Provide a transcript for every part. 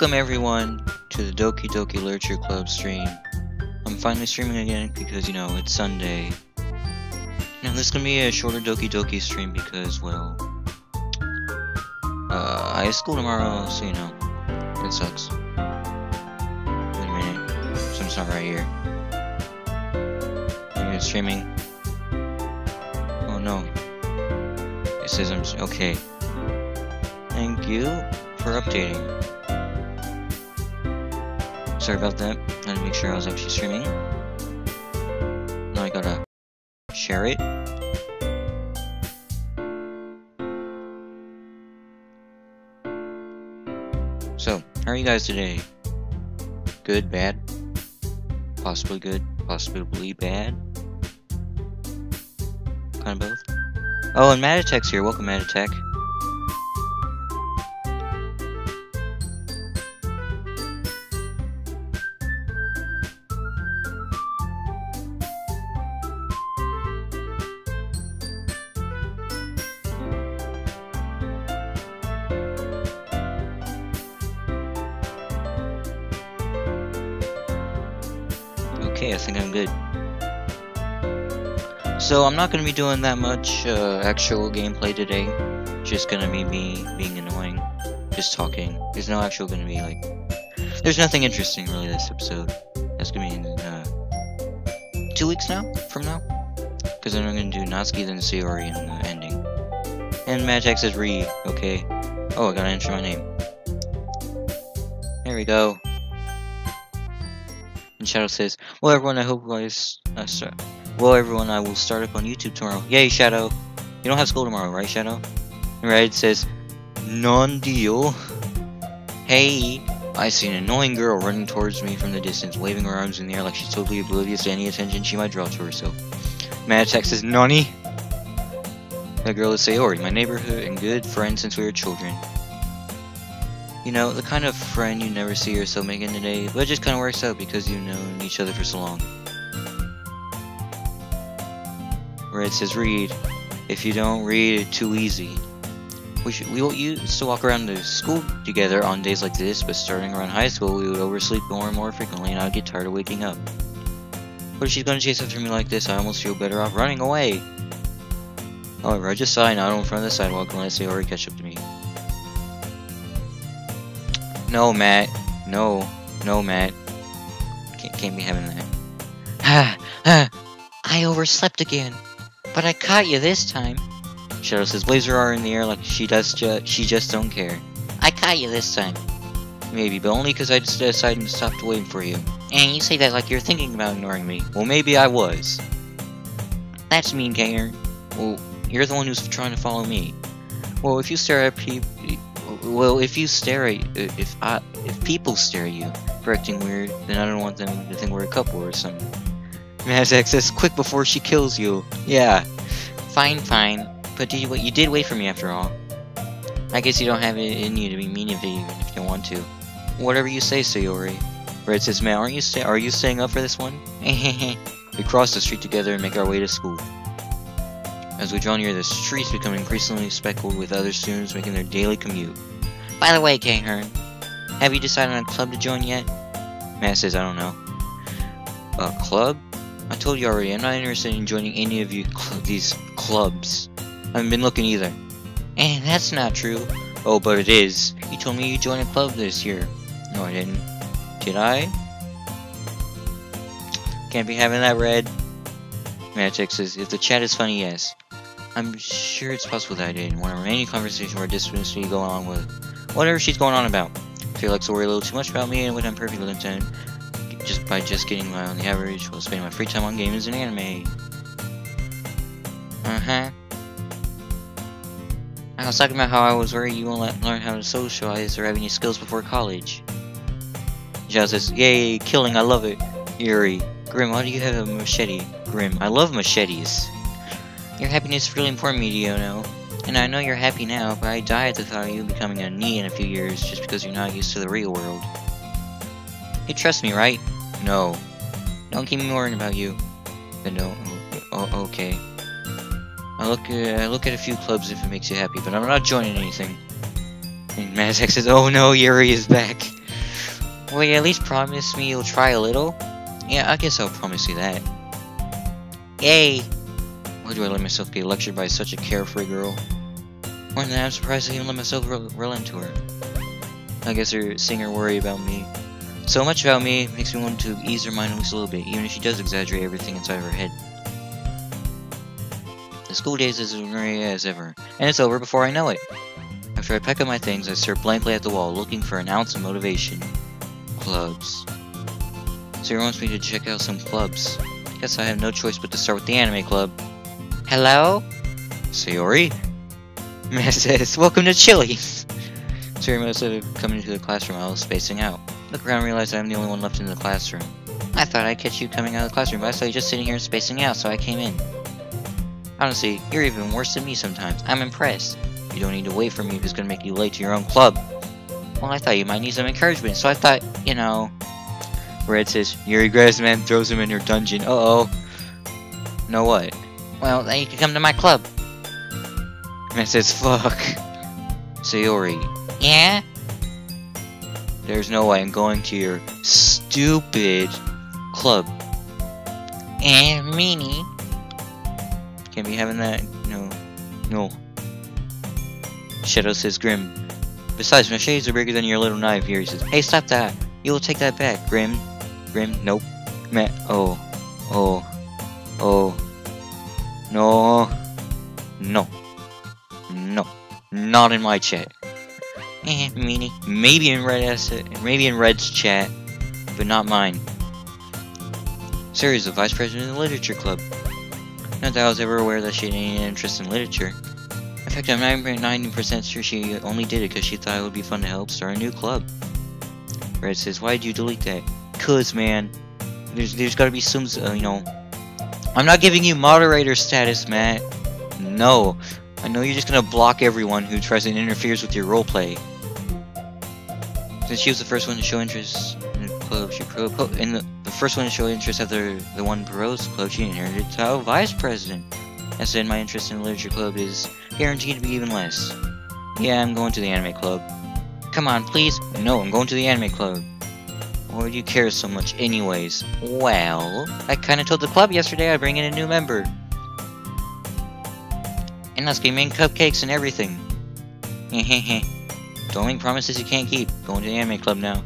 Welcome everyone to the Doki Literature Club stream. I'm finally streaming again because, you know, it's Sunday. Now this is gonna be a shorter Doki stream because, well, I have school tomorrow, so you know, it sucks. Wait a minute, something's not right here. Are you streaming? Oh no. It says I'm okay. Thank you for updating. Sorry about that. I had to make sure I was actually streaming. Now I gotta share it. So, how are you guys today? Good, bad? Possibly good, possibly bad? Kind of both? Oh, and Matatek's here. Welcome, Matatek. Okay, I think I'm good. So I'm not going to be doing that much actual gameplay today. Just going to be me being annoying, just talking. There's no actual going to be like... There's nothing interesting really this episode. That's going to be in 2 weeks now, from now. Because then I'm going to do Natsuki, then Sayori in the ending. And Magic says Reed, okay. Oh, I gotta enter my name. There we go. And Shadow says, well everyone, I hope well everyone, I will start up on YouTube tomorrow. Yay, Shadow. You don't have school tomorrow, right, Shadow? And Red says, non-deal. Hey, I see an annoying girl running towards me from the distance, waving her arms in the air like she's totally oblivious to any attention she might draw to herself. Matatek says, Nani? That girl is Sayori, my neighborhood and good friend since we were children. You know, the kind of friend you never see yourself making today, but it just kind of works out because you've known each other for so long. Red says, read. If you don't read, it's too easy. We used to walk around to school together on days like this, but starting around high school, we would oversleep more and more frequently, and I'd get tired of waking up. But if she's gonna chase after me like this, I almost feel better off running away. However, I just saw an auto in front of the sidewalk and let Sayori catch up to me. No, Matt. No, Matt. Can't be having that. I overslept again, but I caught you this time. Shadow says, waves her arm in the air like she just don't care. I caught you this time. Maybe, but only because I just decided to stop waiting for you. And you say that like you're thinking about ignoring me. Well, maybe I was. That's mean, Kanger. Well, you're the one who's trying to follow me. Well, if you stare at people... Well, if you stare at... If people stare at you for acting weird, then I don't want them to think we're a couple or something. Mazak says, quick before she kills you. Yeah. Fine. But you did wait for me after all. I guess you don't have it in you to be mean if you want to. Whatever you say, Sayori. Red says, man, are you staying up for this one? We cross the street together and make our way to school. As we draw near, the streets become increasingly speckled with other students making their daily commute. By the way, Kang-Hern, have you decided on a club to join yet? Matt says, I don't know. A club? I told you already, I'm not interested in joining any of these clubs. I haven't been looking either. And that's not true. Oh, but it is. You told me you joined a club this year. No, I didn't. Did I? Can't be having that, Red. Magic says, if the chat is funny, yes. I'm sure it's possible that I did. Whenever any conversation or distance we go on with whatever she's going on about. I feel like to worry a little too much about me and when I'm perfectly content by just getting by on the average while spending my free time on games and anime. I was talking about how I was worried you won't learn how to socialize or have any skills before college. Zhao says, yay, killing, I love it. Yuri, Grim, why do you have a machete? Grim, I love machetes. Your happiness is really important to me, you know. And I know you're happy now, but I die at the thought of you becoming a knee in a few years just because you're not used to the real world. You trust me, right? No. Don't keep me worrying about you. Then don't. Oh, okay. I look at a few clubs if it makes you happy, but I'm not joining anything. And Mazak says, oh no, Yuri is back. Will you at least promise me you'll try a little? Yeah, I guess I'll promise you that. Yay! Why do I let myself get lectured by such a carefree girl? More than that, I'm surprised I even let myself roll into her. I guess her seeing her worry about me. So much about me makes me want to ease her mind at least a little bit, even if she does exaggerate everything inside of her head. The school days is as merry as ever, and it's over before I know it. After I pack up my things, I stare blankly at the wall, looking for an ounce of motivation. Clubs. Sarah wants me to check out some clubs. Guess I have no choice but to start with the anime club. Hello? Sayori? Matt says, welcome to Chili's. Sarah must have come into the classroom while I was spacing out. Look around and realize I'm the only one left in the classroom. I thought I'd catch you coming out of the classroom, but I saw you just sitting here spacing out, so I came in. Honestly, you're even worse than me sometimes. I'm impressed. You don't need to wait for me if it's gonna make you late to your own club. Well, I thought you might need some encouragement, so I thought, you know... Red says, Yuri grabs the man, throws him in your dungeon. Uh-oh. No what? Well, then you can come to my club. Man says, fuck. Sayori. Yeah? There's no way I'm going to your stupid club. Meanie. Can't be having that. No. Shadow says, Grim. Besides, my shades are bigger than your little knife here. He says, hey, stop that. You will take that back, Grim. Grim, nope. Matt, oh. No. Not in my chat. Meanie. Maybe in Red's chat, but not mine. Sarah is the vice president of the literature club. Not that I was ever aware that she had any interest in literature. In fact, I'm 90% sure she only did it because she thought it would be fun to help start a new club. Red says, why did you delete that? Cause, man, there's gotta be some, I'm not giving you moderator status, Matt. No. I know you're just gonna block everyone who tries and interferes with your roleplay. Since she was the first one to show interest in the club, the first one to show interest after the one proposed club, she inherited the title of vice president. I said my interest in the literature club is guaranteed to be even less. Yeah, I'm going to the anime club. Come on, please. No, I'm going to the anime club. Why do you care so much anyways? Well, I kinda told the club yesterday I'd bring in a new member. And that's gonna make cupcakes and everything. Don't make promises you can't keep. Going to the anime club now.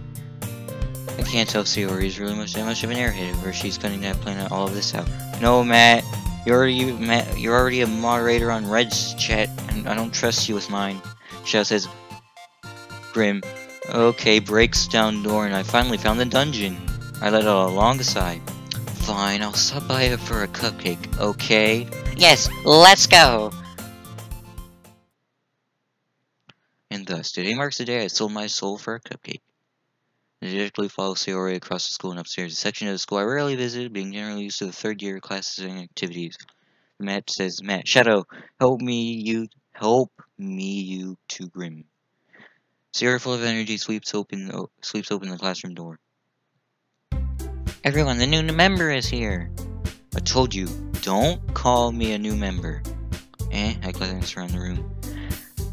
I can't tell if Sayori is really that much of an airhead, or she's cutting that plan out all of this out. No, Matt. You're already a moderator on Red's chat, and I don't trust you with mine. Shadow says, Grim. Okay, breaks down door, and I finally found the dungeon. I let out a long sigh. Fine, I'll stop by for a cupcake, okay? Yes, let's go! And thus, today marks the day I sold my soul for a cupcake. I didactically follow Sayori across the school and upstairs, a section of the school I rarely visited, being generally used to the third year classes and activities. Matt says, Matt, Shadow, help me you too, Grim. Sayori, full of energy, sweeps open the classroom door. Everyone, the new member is here. I told you, don't call me a new member. I glance around the room.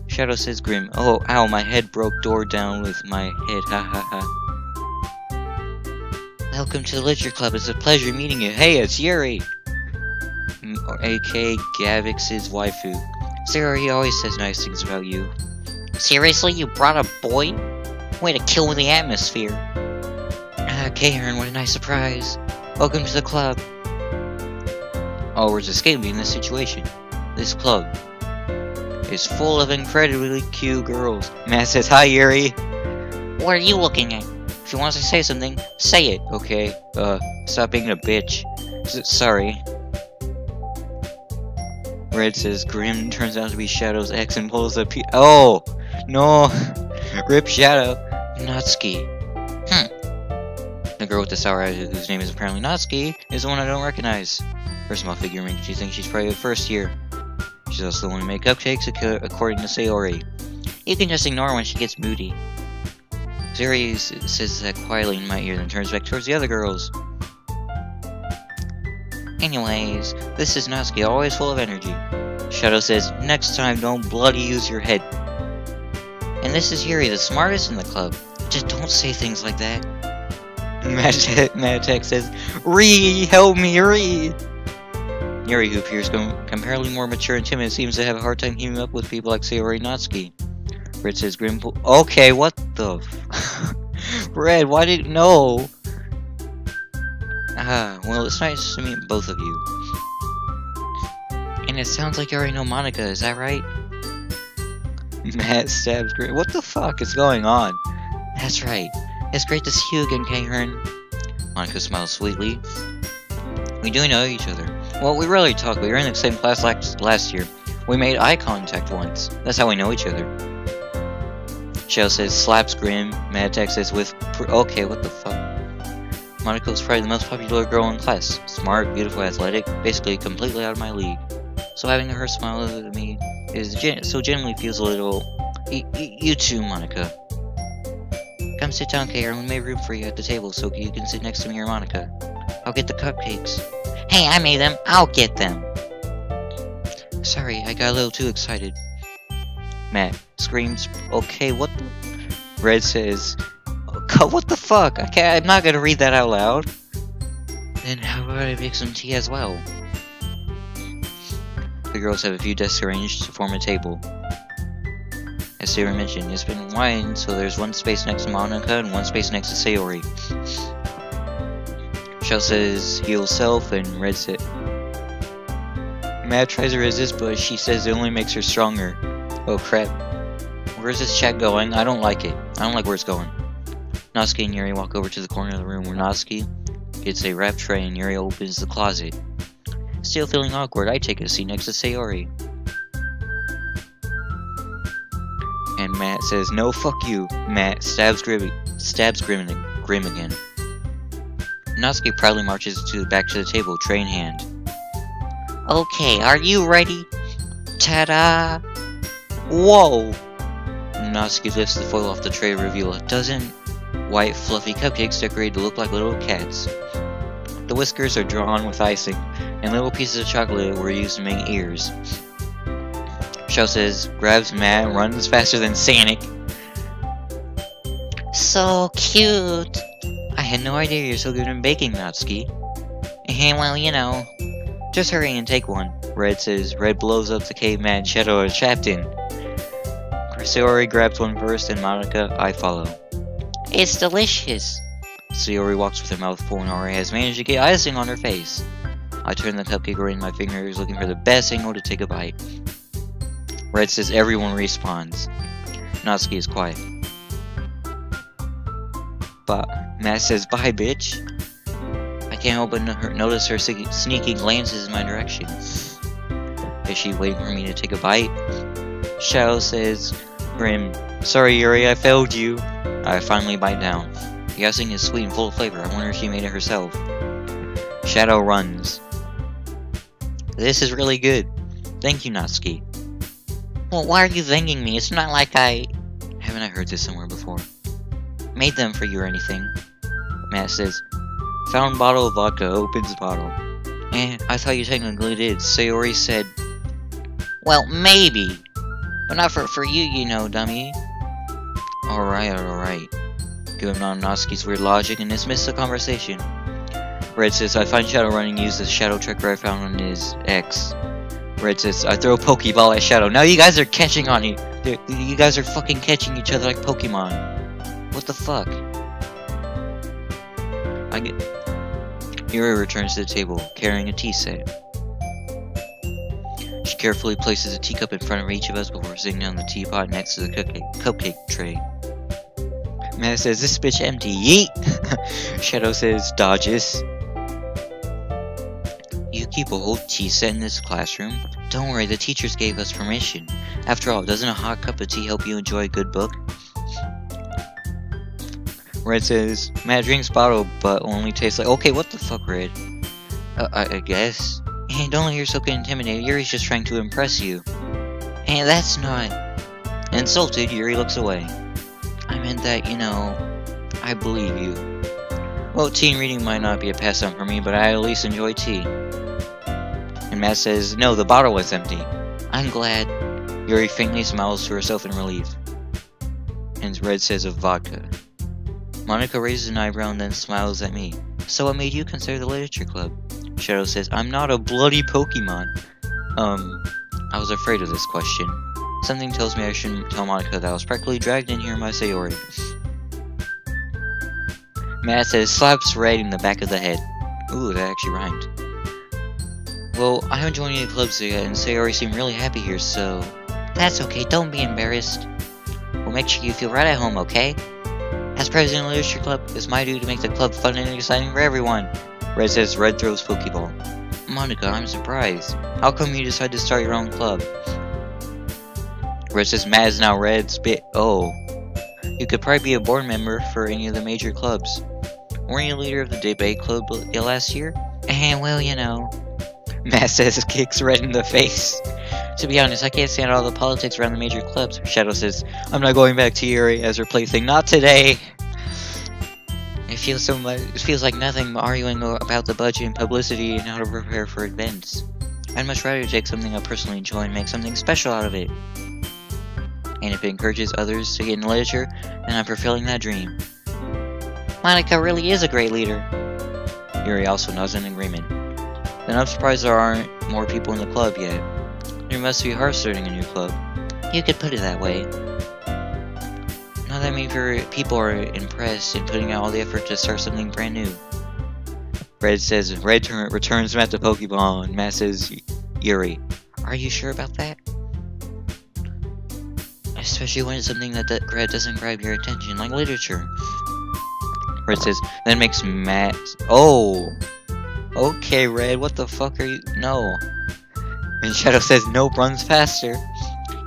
Shadow says, Grim. Oh, ow, my head broke door down with my head, ha ha ha. Welcome to the Literature Club, it's a pleasure meeting you. Hey, it's Yuri! A.K. Gavix's waifu. Sarah, he always says nice things about you. Seriously, you brought a boy? Way to kill the atmosphere. Kahren, what a nice surprise. Welcome to the club. All words escape me in this situation. This club is full of incredibly cute girls. Matt says, hi, Yuri. What are you looking at? If you want to say something, say it, okay? Stop being a bitch. Sorry. Red says, Grim turns out to be Shadow's ex and pulls up. Oh! No! Rip Shadow. Natsuki. The girl with the sour attitude, whose name is apparently Natsuki, is the one I don't recognize. Her small figure makes you think she's probably the first year. She's also the one who made cupcakes, according to Sayori. You can just ignore her when she gets moody. Sayori says that quietly in my ear, then turns back towards the other girls. Anyways, this is Natsuki, always full of energy. Shadow says, next time don't bloody use your head. And this is Yuri, the smartest in the club. Just don't say things like that. Madtech says, "Ree, help me, Ree!" Yuri, who appears comparatively more mature and timid, seems to have a hard time keeping up with people like Sayori Natsuki. Red says, Okay, what the Red, why did... No! Well, it's nice to meet both of you. And it sounds like you already know Monika, is that right? Matt stabs Grim. What the fuck is going on? That's right. It's great to see you again, K-Hern. Monika smiles sweetly. We do know each other. Well, we rarely talk. We were in the same class last year. We made eye contact once. That's how we know each other. Shell says, slaps Grim. Madtech says, okay, what the fuck? Monika was probably the most popular girl in class. Smart, beautiful, athletic, basically completely out of my league. So having her smile at me is genuinely feels a little... You too, Monika. Come sit down, K-Hern. We made room for you at the table so you can sit next to me or Monika. I'll get the cupcakes. Hey, I made them. I'll get them. Sorry, I got a little too excited. Matt screams, okay, what the... Red says, oh, what the fuck? I'm not gonna read that out loud. Then how about I make some tea as well? The girls have a few desks arranged to form a table. As Sayori mentioned, it's been widened, so there's one space next to Monika and one space next to Sayori. Shell says, heal self, and Red says... Matt tries to resist, but she says it only makes her stronger. Oh crap. Where's this chat going? I don't like it. I don't like where it's going. Natsuki and Yuri walk over to the corner of the room where Natsuki gets a wrap tray and Yuri opens the closet. Still feeling awkward, I take a seat next to Sayori. And Matt says, no, fuck you. Matt stabs Grim again. Natsuki proudly marches back to the table, tray in hand. Okay, are you ready? Ta-da! Whoa! Natsuki lifts the foil off the tray to reveal a dozen white, fluffy cupcakes decorated to look like little cats. The whiskers are drawn with icing, and little pieces of chocolate were used to make ears. Shell says, grabs Matt and runs faster than Sonic. So cute! I had no idea you're so good at baking, Natsuki. Well, you know. Just hurry and take one. Red says. Red blows up the cave Matt and Shadow are trapped in. Sayori grabs one first, and Monika, I follow. It's delicious. Sayori walks with her mouth full and already has managed to get icing on her face. I turn the cupcake around my fingers, looking for the best angle to take a bite. Red says everyone respawns. Natsuki is quiet. But Matt says, bye, bitch. I can't help but notice her sneaking glances in my direction. Is she waiting for me to take a bite? Shadow says, Grim, sorry Yuri, I failed you. I finally bite down. The icing is sweet and full of flavor. I wonder if she made it herself. Shadow runs. This is really good. Thank you, Natsuki. Well, why are you thanking me? It's not like Haven't I heard this somewhere before? Made them for you or anything. Matt says, found bottle of vodka, opens bottle. I thought you technically did. Sayori said, well, maybe. But not for you, you know, dummy. Alright. Giving on Natsuki's weird logic and dismiss the conversation. Red says, I find Shadow running use the shadow tracker I found on his ex. Red says, I throw a Pokeball at Shadow. Now you guys are catching on you. You guys are fucking catching each other like Pokemon. What the fuck? Yuri returns to the table, carrying a tea set. She carefully places a teacup in front of each of us before sitting down the teapot next to the cupcake tray. Matt says, this bitch empty, yeet! Shadow says, dodges. You keep a whole tea set in this classroom? Don't worry, the teachers gave us permission. After all, doesn't a hot cup of tea help you enjoy a good book? Red says, Matt drinks bottle, but only tastes like... Okay, what the fuck, Red? I guess. Hey, don't let yourself get intimidated. Yuri's just trying to impress you. Hey, that's not... Insulted, Yuri looks away. I meant that, you know... I believe you. Well, tea and reading might not be a pastime for me, but I at least enjoy tea. And Matt says, no, the bottle was empty. I'm glad. Yuri faintly smiles to herself in relief. And Red says of vodka. Monica raises an eyebrow and then smiles at me. So what made you consider the literature club? Shadow says, I'm not a bloody Pokemon. I was afraid of this question. Something tells me I shouldn't tell Monica that I was practically dragged in here by Sayori. Matt says, slaps Red in the back of the head. Ooh, that actually rhymed. Well, I haven't joined any clubs yet, and Sayori seemed really happy here, so... That's okay, don't be embarrassed. We'll make sure you feel right at home, okay? As president of the Literature Club, it's my duty to make the club fun and exciting for everyone. Red says Red throws Pokeball. Monica, I'm surprised. How come you decided to start your own club? Red says Matt is now Red's bit. Oh. You could probably be a board member for any of the major clubs. Weren't you leader of the debate club last year? Well, you know. Matt says kicks Red in the face. To be honest, I can't stand all the politics around the major clubs. Shadow says, I'm not going back to Yuri as her plaything. Not today! It feels like nothing arguing about the budget and publicity and how to prepare for events. I'd much rather take something I personally enjoy and make something special out of it. And if it encourages others to get into literature, then I'm fulfilling that dream. Monica really is a great leader. Yuri also nods in agreement. Then I'm surprised there aren't more people in the club yet. It must be hard starting a new club. You could put it that way. Not that many people are impressed in putting out all the effort to start something brand new. Red says Red returns Matt the Pokeball, and Matt says Yuri. Are you sure about that? Especially when it's something that doesn't grab your attention, like literature. Red says, that makes Matt... Oh! Okay, Red, what the fuck are you... No. And Shadow says, nope, runs faster.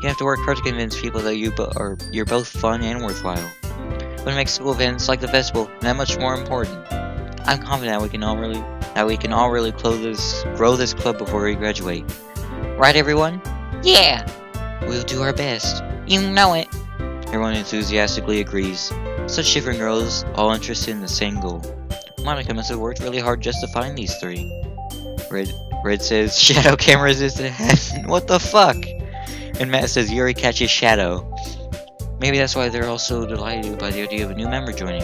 You have to work hard to convince people that you're both fun and worthwhile. But it makes school events like the festival that much more important. I'm confident we can all really grow this club before we graduate. Right, everyone? Yeah! We'll do our best. You know it. Everyone enthusiastically agrees. Such different girls, all interested in the same goal. Monica must have worked really hard just to find these three. Red says, Shadow can't resist it. What the fuck? And Matt says, Yuri catches Shadow. Maybe that's why they're all so delighted by the idea of a new member joining.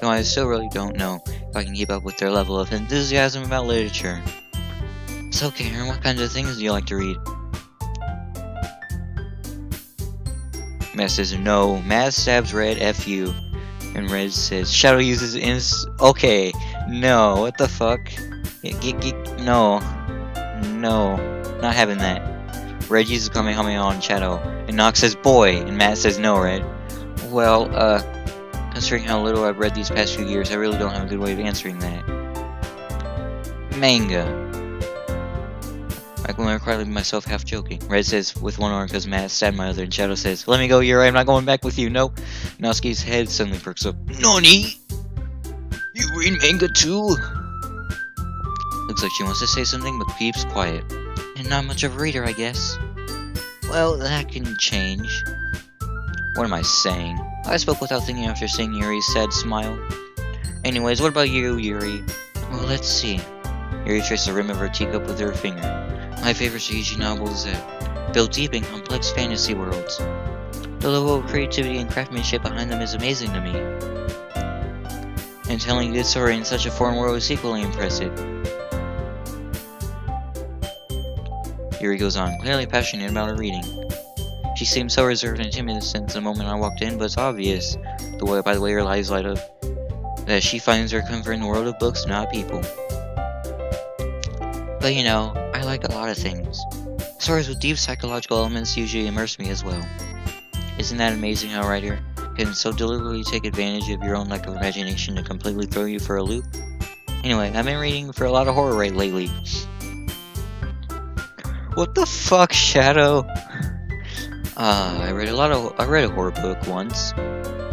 Though I still really don't know if I can keep up with their level of enthusiasm about literature. So Karen, what kinds of things do you like to read? Matt says, no. Matt stabs Red, F you. And Red says, Shadow uses okay. No, what the fuck? No. No. Not having that. Red uses Kamehameha on Shadow. And Nox says, boy. And Matt says, no, Red. Well, considering how little I've read these past few years, I really don't have a good way of answering that. Manga. I can quietly myself half joking. Red says with one arm because Matt stabbed my other, and Shadow says, let me go, Yuri, I'm not going back with you, nope. Natsuki's head suddenly perks up. Nani? You read manga too? Looks like she wants to say something but keeps quiet. And not much of a reader, I guess. Well, that can change. What am I saying? I spoke without thinking after seeing Yuri's sad smile. Anyways, what about you, Yuri? Well, let's see. Yuri traced the rim of her teacup with her finger. My favorite Seiji novels that build deep and complex fantasy worlds. The level of creativity and craftsmanship behind them is amazing to me. And telling a good story in such a foreign world is equally impressive. Yuri goes on, clearly passionate about her reading. She seemed so reserved and timid since the moment I walked in, but it's obvious, by the way her eyes light up, that she finds her comfort in the world of books, not people. But you know, I like a lot of things. Stories with deep psychological elements usually immerse me as well. Isn't that amazing how a writer can so deliberately take advantage of your own lack of imagination to completely throw you for a loop? Anyway, I've been reading for a lot of horror lately. What the fuck, Shadow? I read a horror book once.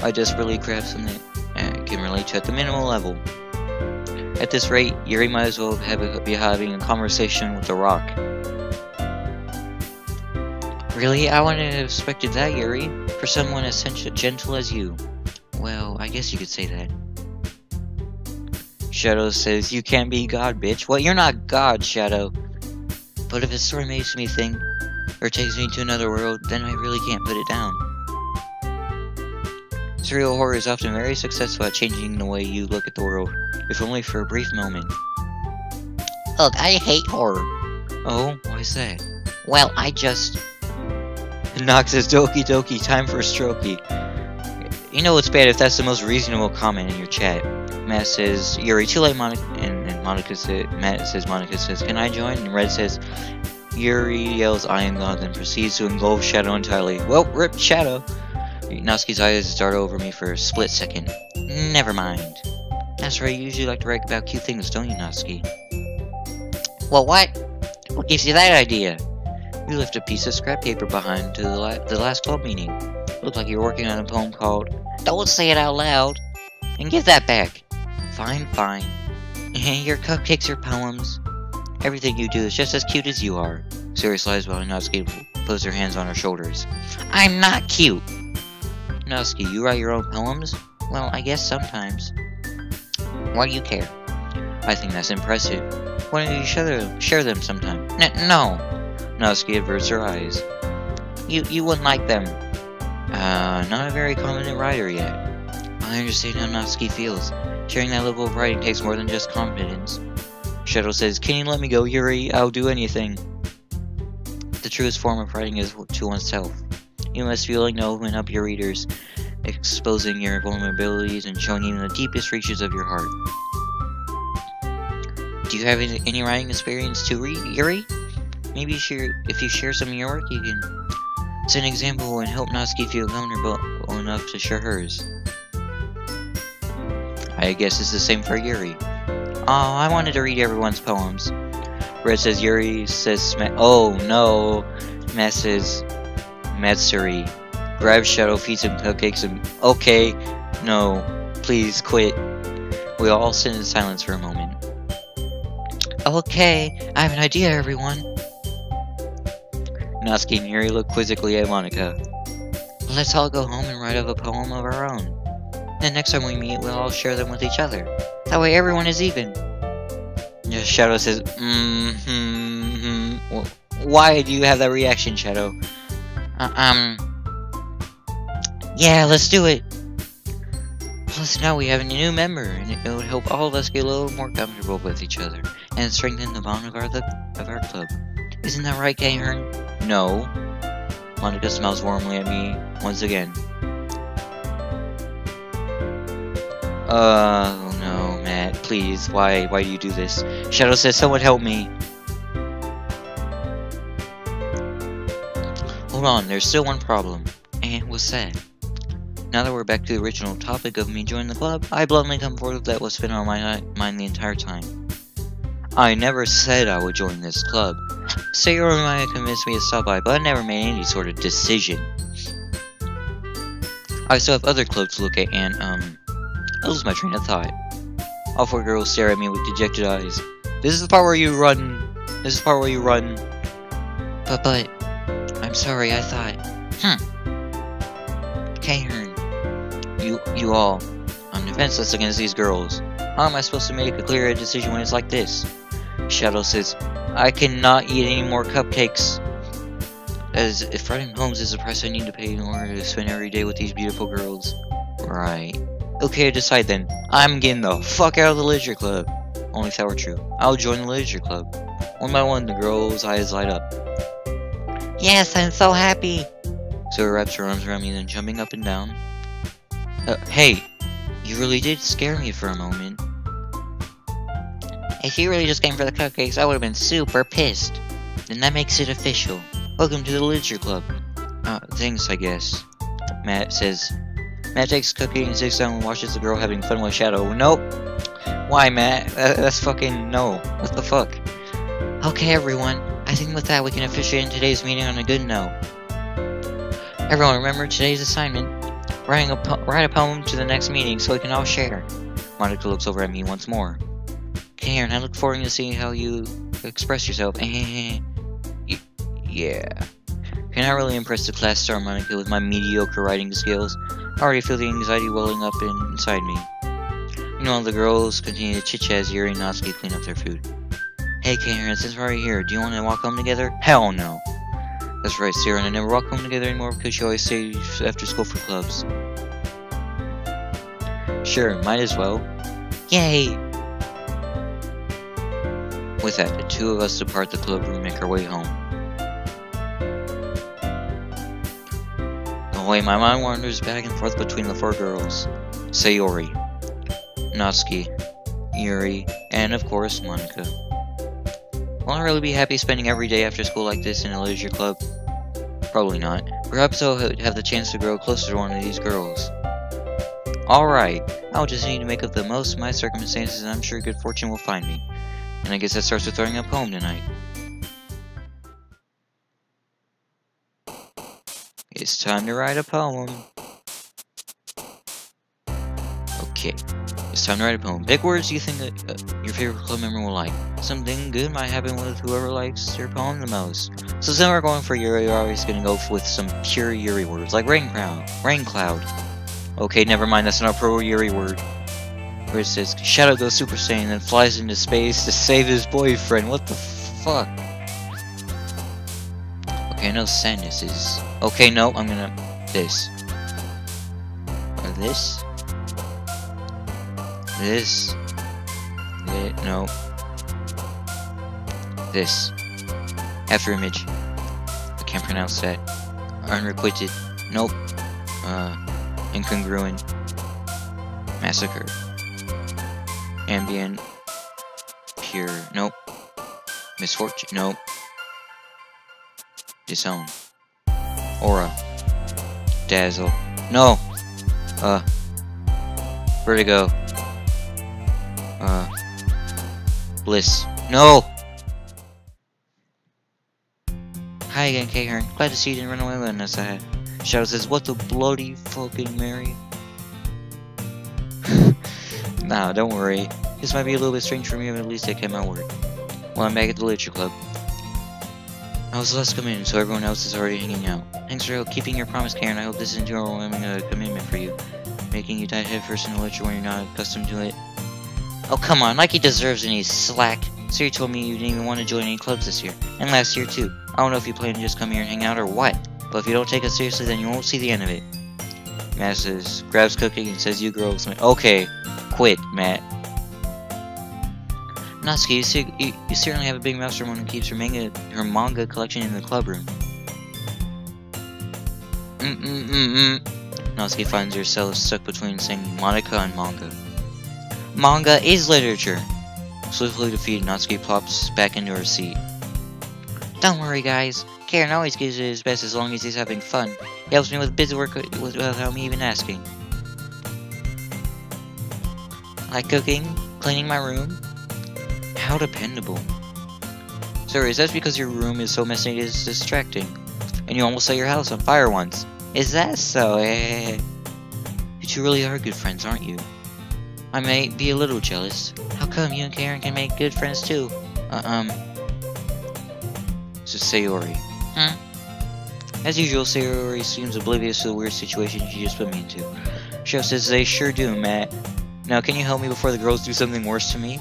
I desperately grabbed something I can relate to at the minimal level. At this rate, Yuri might as well be having a conversation with the rock. Really? I wouldn't have expected that, Yuri. For someone as gentle as you. Well, I guess you could say that. Shadow says, you can't be God, bitch. Well, you're not God, Shadow. But if a story makes me think, or takes me to another world, then I really can't put it down. real horror is often very successful at changing the way you look at the world, if only for a brief moment. Ugh, I hate horror. Oh, why is that? Well, I just... Nox says, Doki Doki, time for a strokey. You know it's bad if that's the most reasonable comment in your chat. Matt says, Yuri, too late, Monica. And Monica says, Matt says, Monica says, can I join? And Red says, Yuri yells, I am God, then proceeds to engulf Shadow entirely. Well, rip Shadow. Natsuki's eyes dart over me for a split second. Never mind. That's right, you usually like to write about cute things, don't you, Natsuki? Well, what? What gives you that idea? You left a piece of scrap paper behind to the last club meeting. Looked like you were working on a poem called Don't Say It Out Loud. And give that back. Fine, fine. Your cupcakes are poems. Everything you do is just as cute as you are. Serious lies while Natsuki puts her hands on her shoulders. I'm not cute. Natsuki, you write your own poems? Well, I guess sometimes. Why do you care? I think that's impressive. Why don't you share them sometime? No. Natsuki averts her eyes. You wouldn't like them. Not a very confident writer yet. I understand how Natsuki feels. Sharing that level of writing takes more than just confidence. Shadow says, can you let me go, Yuri? I'll do anything. The truest form of writing is to oneself. You must be willing to open up your readers, exposing your vulnerabilities and showing even the deepest reaches of your heart. Do you have any writing experience too, Yuri? Maybe if you share some of your work, you can set an example and help Natsuki feel comfortable enough to share hers. I guess it's the same for Yuri. Oh, I wanted to read everyone's poems. Red says Yuri says oh no. Matt says Matsuri. Grab Shadow, feed some cupcakes and okay. No. Please quit. We all sit in silence for a moment. Okay, I have an idea, everyone. Natsuki and Yuri look quizzically at Monica. Let's all go home and write up a poem of our own. Then next time we meet, we'll all share them with each other. That way everyone is even. Shadow says, well, why do you have that reaction, Shadow? Yeah, let's do it. Plus now we have a new member, and it would help all of us get a little more comfortable with each other, and strengthen the bond of our club. Isn't that right, Kayhern? No. Monica smiles warmly at me once again. Oh no, Matt, please, why do you do this? Shadow says, someone help me. Hold on, there's still one problem. And what's that? Now that we're back to the original topic of me joining the club, I bluntly come forward with that what's been on my mind the entire time. I never said I would join this club. Sayori might have convinced me to stop by, but I never made any sort of decision. I still have other clubs to look at, and, I lose my train of thought. All four girls stare at me with dejected eyes. This is the part where you run. This is the part where you run. But, I'm sorry, I thought. Kayhern. You all. I'm defenseless against these girls. How am I supposed to make a clear decision when it's like this? Shadow says, I cannot eat any more cupcakes. As if writing poems is the price I need to pay in order to spend every day with these beautiful girls. Right. Okay, decide then. I'm getting the fuck out of the Leisure Club. Only if that were true. I'll join the Leisure Club. One by one, the girl's eyes light up. Yes, I'm so happy. So her wraps her arms around me, then jumping up and down. Hey, you really did scare me for a moment. If you really just came for the cupcakes, I would have been super pissed. Then that makes it official. Welcome to the Leisure Club. Thanks, I guess. Matt says. Matt takes a cookie and sits down and watches the girl having fun with Shadow. Nope. Why, Matt? That's fucking no. What the fuck? Okay, everyone. I think with that we can officially end today's meeting on a good note. Everyone, remember today's assignment. Write a poem to the next meeting so we can all share. Monica looks over at me once more. Karen, I look forward to seeing how you express yourself. Yeah. You're not really impressed the class star, Monica, with my mediocre writing skills. I already feel the anxiety welling up inside me. Meanwhile, the girls continue to chit-chat as Yuri and Natsuki clean up their food. Hey, Karen, since we're already here, do you want to walk home together? Hell no. That's right, Sarah and I never walk home together anymore because she always stays after school for clubs. Sure, might as well. Yay! With that, the two of us depart the club room and make our way home. The way my mind wanders back and forth between the 4 girls. Sayori, Natsuki, Yuri, and of course, Monika. Will I really be happy spending every day after school like this in a leisure club? Probably not. Perhaps I'll have the chance to grow closer to one of these girls. Alright, I'll just need to make up the most of my circumstances and I'm sure good fortune will find me. And I guess that starts with throwing a poem tonight. It's time to write a poem. Okay, it's time to write a poem. Big words you think that your favorite club member will like. Something good might happen with whoever likes your poem the most. So since we're going for Yuri, we're always gonna go with some pure Yuri words, like rain cloud. Okay, never mind, that's not a pro Yuri word. Where it says, Shadow goes Super Saiyan and flies into space to save his boyfriend. What the fuck? Okay, I know sadness is... Okay, no, I'm gonna... This. Or this. This. No. This. After image. I can't pronounce that. Unrequited. Nope. Incongruent. Massacre. Ambient. Pure. Nope. Misfortune. Nope. Disown. Aura. Dazzle. No! Vertigo. Bliss. No! Hi again, K-Hearn. Glad to see you didn't run away with us. Shadow says, what the bloody fucking Mary? Nah, don't worry. This might be a little bit strange for me, but at least I kept my word. Well, I'm back at the Literature Club. I was the last to come in, so everyone else is already hanging out. Thanks for keeping your promise, Karen. I hope this isn't too overwhelming a commitment for you. Making you dive headfirst into literature when you're not accustomed to it. Oh, come on, like he deserves any slack. Siri told me you didn't even want to join any clubs this year. And last year, too. I don't know if you plan to just come here and hang out or what. But if you don't take us seriously, then you won't see the end of it. Matt says, grabs cookie and says, you girls... Okay, quit, Matt. Natsuki, you certainly have a big mastermind who keeps her manga collection in the club room. Natsuki finds herself stuck between saying Monika and manga. Manga is literature! Swiftly defeated, Natsuki plops back into her seat. Don't worry, guys. Karen always gives it his best as long as he's having fun. He helps me with busy work without me even asking. Like cooking, cleaning my room. How dependable. Sorry, is that because your room is so messy it is distracting? And you almost set your house on fire once. Is that so? You two really are good friends, aren't you? I may be a little jealous. How come you and Karen can make good friends too? This is Sayori. As usual, Sayori seems oblivious to the weird situation she just put me into. Chef says they sure do, Matt. Now, can you help me before the girls do something worse to me?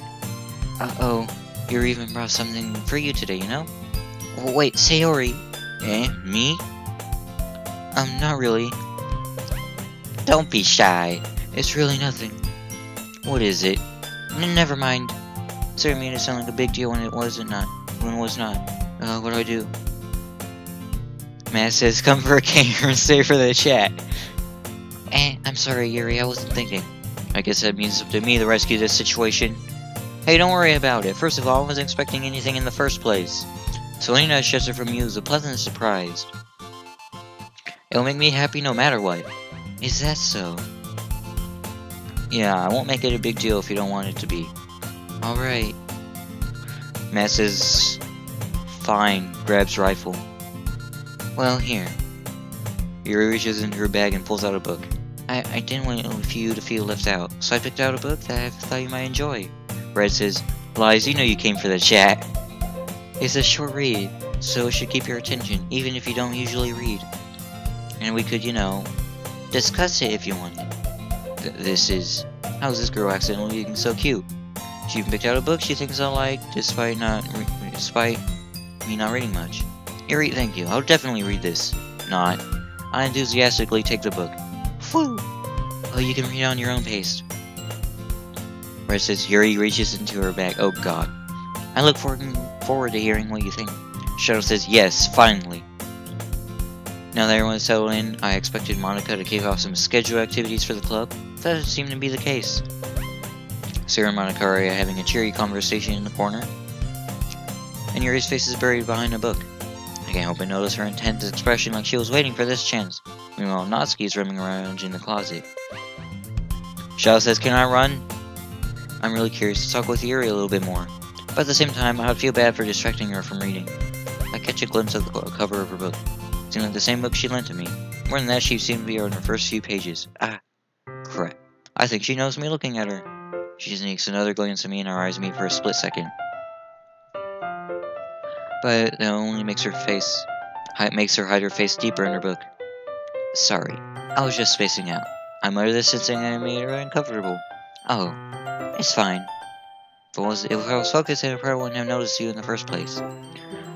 Uh-oh. Yuri even brought something for you today, you know? Oh, wait, Sayori. Me? Not really. Don't be shy. It's really nothing. What is it? Never mind. Sayori made it sound like a big deal when it wasn't not. When it was not. What do I do? Matt says, come for a gamer and stay for the chat. I'm sorry, Yuri, I wasn't thinking. I guess that means it's up to me to rescue this situation. Hey, don't worry about it. First of all, I wasn't expecting anything in the first place. So any nice gesture from you is a pleasant surprise. It'll make me happy no matter what. Is that so? Yeah, I won't make it a big deal if you don't want it to be. Alright. Matt says, fine, grabs rifle. Well, here. Yuri reaches into her bag and pulls out a book. I didn't want you to feel left out, so I picked out a book that I thought you might enjoy. Red says, Lies, you know you came for the chat. It's a short read, so it should keep your attention, even if you don't usually read. And we could, you know, discuss it if you wanted. This is... How's this girl accidentally looking so cute? She even picked out a book she thinks I'll like, despite me not reading much. Yuri, thank you. I'll definitely read this. Not. I enthusiastically take the book. Whew! Oh, you can read it on your own pace. where it says Yuri reaches into her bag. Oh god. I look forward to hearing what you think. Shadow says, yes, finally. Now that everyone's settled in, I expected Monica to kick off some scheduled activities for the club. That doesn't seem to be the case. Sarah and Monica are having a cheery conversation in the corner, and Yuri's face is buried behind a book. I can't help but notice her intense expression like she was waiting for this chance. Meanwhile, Natsuki's roaming around in the closet. Shadow says, can I run? I'm really curious to talk with Yuri a little bit more, but at the same time, I would feel bad for distracting her from reading. I catch a glimpse of the cover of her book. It seemed like the same book she lent to me. More than that, she seemed to be on her first few pages. Ah, crap. I think she knows me looking at her. She sneaks another glance at me and our eyes meet for a split second. But that only makes her hide her face deeper in her book. Sorry, I was just spacing out. I muttered this sensing I made her uncomfortable. Oh, it's fine. If I was focused, I probably wouldn't have noticed you in the first place.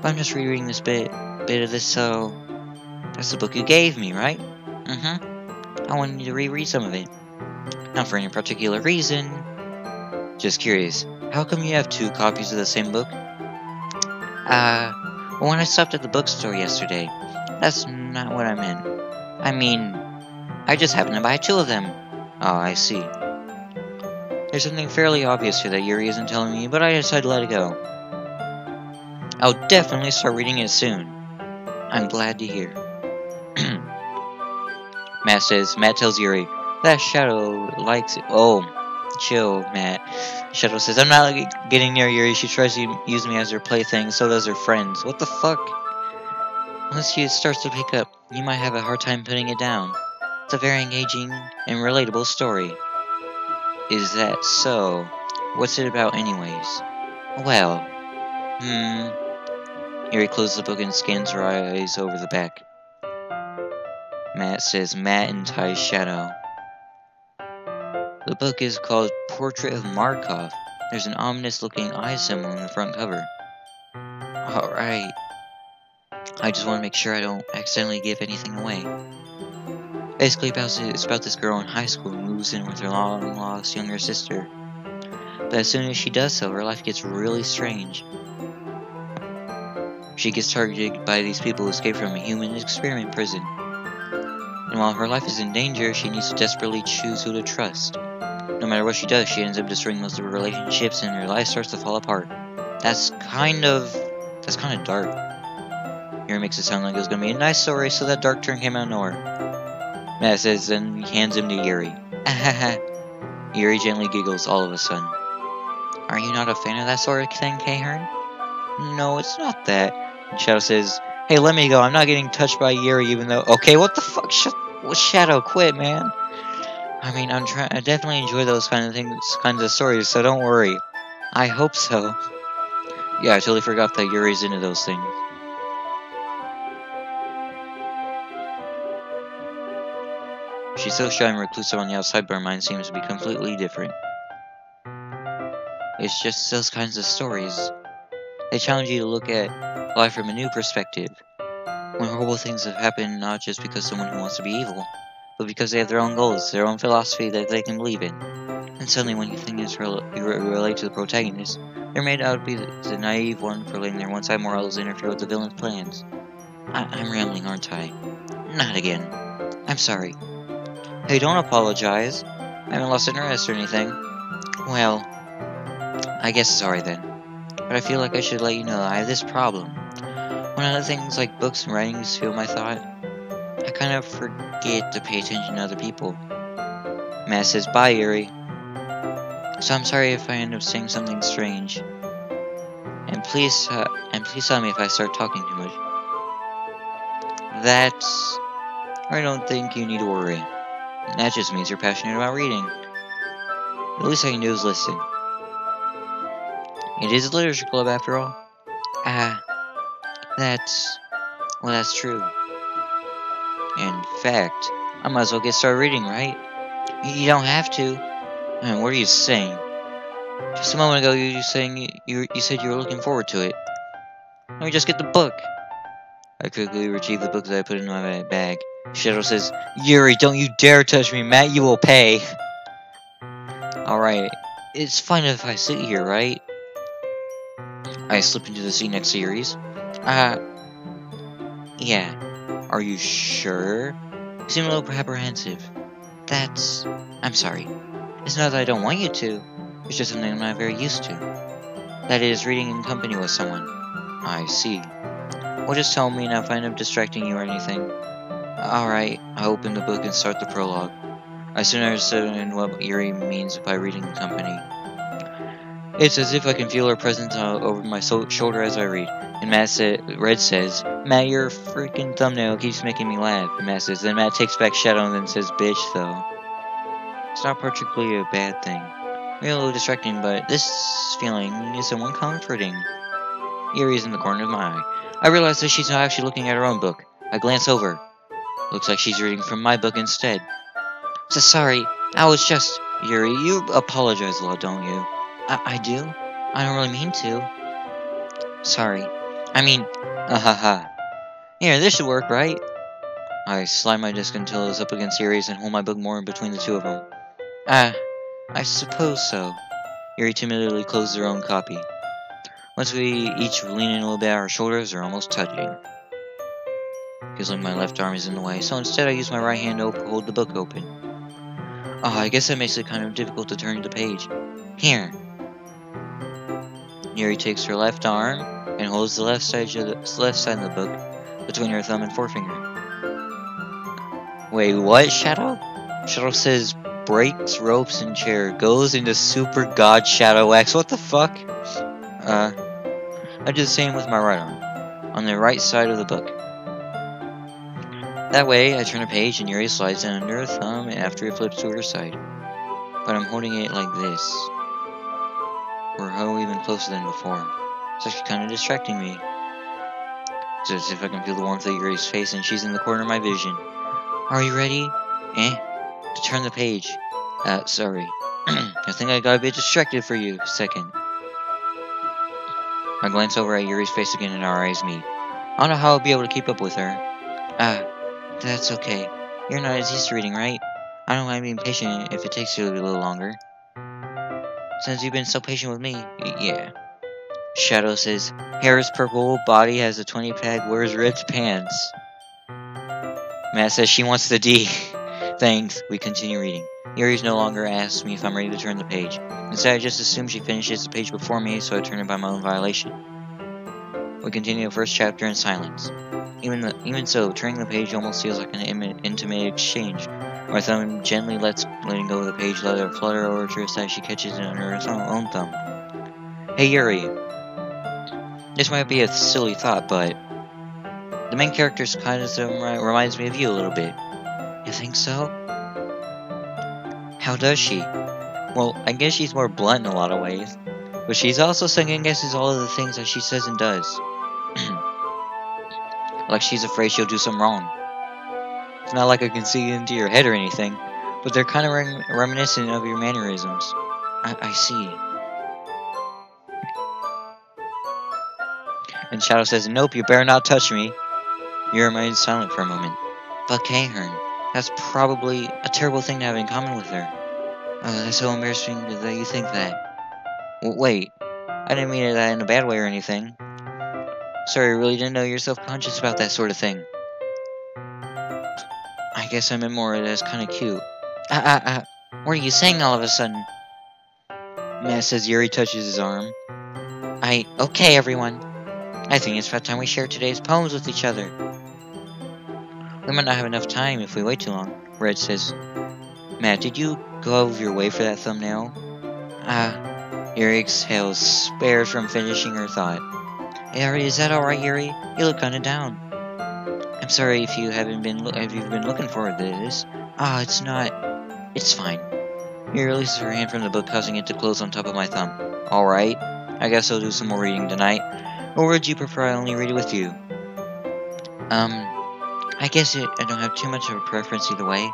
But I'm just rereading this bit of this, so... That's the book you gave me, right? Mm-hmm. I wanted you to reread some of it. Not for any particular reason. Just curious, how come you have 2 copies of the same book? Well, when I stopped at the bookstore yesterday, that's not what I meant. I mean, I just happened to buy 2 of them. Oh, I see. There's something fairly obvious here that Yuri isn't telling me, but I decided to let it go. I'll definitely start reading it soon. I'm glad to hear. Matt tells Yuri, that Shadow likes it. Oh, chill, Matt. Shadow says, I'm not getting near Yuri. She tries to use me as her plaything, so does her friends. What the fuck? Once she starts to pick up, you might have a hard time putting it down. It's a very engaging and relatable story. Is that so? What's it about anyways? Well, Yuri closes the book and scans her eyes over the back. Matt says, Matt entices Shadow. The book is called Portrait of Markov. There's an ominous-looking eye symbol in the front cover. Alright. I just want to make sure I don't accidentally give anything away. Basically, it's about this girl in high school who moves in with her long-lost younger sister. But as soon as she does so, her life gets really strange. She gets targeted by these people who escaped from a human experiment prison. And while her life is in danger, she needs to desperately choose who to trust. No matter what she does, she ends up destroying most of her relationships and her life starts to fall apart. That's kind of dark. Yuri makes it sound like it was going to be a nice story, so that dark turn came out of nowhere. Matt says, then he hands him to Yuri. Yuri gently giggles all of a sudden. Are you not a fan of that sort of thing, K-Hearn? No, it's not that. And Shadow says, hey, let me go. I'm not getting touched by Yuri, even though... Okay, what the fuck? Shadow, quit, man. I mean, I definitely enjoy those kinds of stories, so don't worry. I hope so. Yeah, I totally forgot that Yuri's into those things. She's so shy and reclusive on the outside, but her mind seems to be completely different. It's just those kinds of stories. They challenge you to look at life from a new perspective. When horrible things have happened, not just because someone who wants to be evil, but because they have their own goals, their own philosophy that they can believe in. And suddenly when you think you relate to the protagonist, they're made out to be the naive one for letting their one-side morals interfere with the villain's plans. I'm rambling, aren't I? Not again. I'm sorry. Hey, don't apologize. I haven't lost interest or anything. Well, I guess sorry then. But I feel like I should let you know I have this problem. When other things like books and writings fill my thought, I kind of forget to pay attention to other people. Matt says, bye, Yuri. So I'm sorry if I end up saying something strange. And please tell me if I start talking too much. I don't think you need to worry. That just means you're passionate about reading. The least I can do is listen. It is a literature club after all. That's true. In fact, I might as well get started reading, right? You don't have to. Man, what are you saying? Just a moment ago, you said you were looking forward to it. Let me just get the book. I quickly retrieve the book that I put in my bag. Shadow says, Yuri, don't you dare touch me, Matt, you will pay. Alright, It's fine if I sit here, right? I slip into the seat next to Yuri's. Yeah. Are you sure? You seem a little apprehensive. I'm sorry. It's not that I don't want you to. It's just something I'm not very used to. That is, reading in company with someone. I see. Well, just tell me and if I end up distracting you or anything. Alright, I open the book and start the prologue. I soon understand what Yuri means by reading in company. It's as if I can feel her presence over my shoulder as I read. And Red says, Matt, your freaking thumbnail keeps making me laugh. And Matt says, then Matt takes back Shadow and then says, bitch, though. It's not particularly a bad thing. Maybe a little distracting, but this feeling is somewhat comforting. Yuri's in the corner of my eye. I realize that she's not actually looking at her own book. I glance over. Looks like she's reading from my book instead. So sorry, I was just... Yuri, you apologize a lot, don't you? I do? I don't really mean to. Sorry. I mean, ahaha. Here, this should work, right? I slide my disc until it's up against Yuri's and hold my book more in between the two of them. I suppose so. Yuri timidly closes her own copy. Once we each lean in a little bit, our shoulders are almost touching. Feels like my left arm is in the way, so instead I use my right hand to hold the book open. Oh, I guess that makes it kind of difficult to turn the page. Here. Yuri takes her left arm and holds the left side of the book between her thumb and forefinger. Wait, what, Shadow? Shadow says breaks ropes and chair, goes into Super God Shadow X. What the fuck? I do the same with my right arm, on the right side of the book. That way, I turn a page and Yuri slides it under her thumb after it flips to her side. But I'm holding it like this. We're even closer than before. It's actually kind of distracting me. It's as if I can feel the warmth of Yuri's face and she's in the corner of my vision. Are you ready? To turn the page. Sorry. I think I got a bit distracted for you a second. I glance over at Yuri's face again and our eyes meet. I don't know how I'll be able to keep up with her. That's okay. You're not as used to reading, right? I don't mind being patient if it takes you a little longer. Since you've been so patient with me, yeah. Shadow says, hair is purple, body has a 20-pack, wears ripped pants. Matt says she wants the D. Thanks. We continue reading. Yuri's no longer asks me if I'm ready to turn the page. Instead, I just assume she finishes the page before me, so I turn it by my own violation. We continue the first chapter in silence. Even so, turning the page almost feels like an intimate exchange. My thumb gently letting go of the page, let her flutter over to her side. She catches it under her own thumb. Hey Yuri. This might be a silly thought, but the main character's kind of reminds me of you a little bit. You think so? How does she? Well, I guess she's more blunt in a lot of ways, but she's also second guesses all of the things that she says and does. Like she's afraid she'll do something wrong. It's not like I can see into your head or anything, but they're kind of reminiscent of your mannerisms. I see. And Shadow says, nope, you better not touch me. You remain silent for a moment. But Kahern, that's probably a terrible thing to have in common with her. That's so embarrassing that you think that. Wait, I didn't mean that in a bad way or anything. Sorry, I really didn't know you're self-conscious about that sort of thing. I guess I meant more that's kind of cute. What are you saying all of a sudden? Matt says Yuri touches his arm. Okay, everyone. I think it's about time we share today's poems with each other. We might not have enough time if we wait too long, Red says. Matt, did you go out of your way for that thumbnail? Yuri exhales, spared from finishing her thought. Yuri, is that alright, Yuri? You look kinda down. I'm sorry if you've been looking forward to this. It's not. It's fine. Yuri releases her hand from the book, causing it to close on top of my thumb. Alright. I guess I'll do some more reading tonight. Or would you prefer I only read it with you? I guess I don't have too much of a preference either way.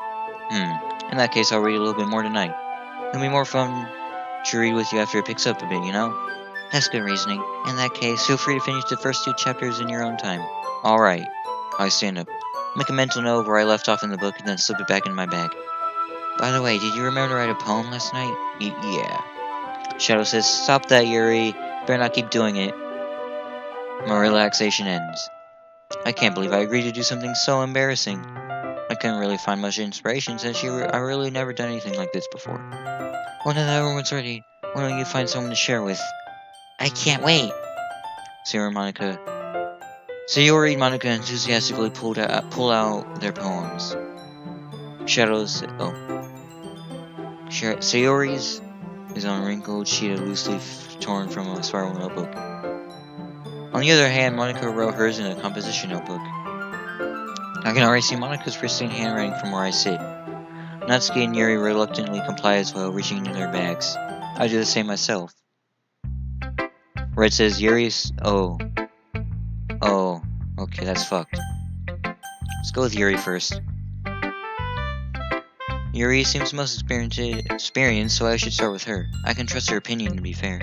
In that case, I'll read a little bit more tonight. It'll be more fun to read with you after it picks up a bit, you know? That's good reasoning. In that case, feel free to finish the first 2 chapters in your own time. Alright. I stand up. Make a mental note of where I left off in the book and then slip it back in my bag. By the way, did you remember to write a poem last night? Yeah. Shadow says, "Stop that, Yuri. Better not keep doing it." My relaxation ends. I can't believe I agreed to do something so embarrassing. I couldn't really find much inspiration since I really never done anything like this before. Well, now that everyone's ready, why don't you find someone to share with? I can't wait. Sayori and Monica enthusiastically pull out their poems. Sayori's is on a wrinkled sheet of loose leaf torn from a spiral notebook. On the other hand, Monica wrote hers in a composition notebook. I can already see Monica's pristine handwriting from where I sit. Natsuki and Yuri reluctantly comply as well, reaching into their bags. I do the same myself. Red says Yuri's... Oh, okay, that's fucked. Let's go with Yuri first. Yuri seems most experienced, so I should start with her. I can trust her opinion, to be fair.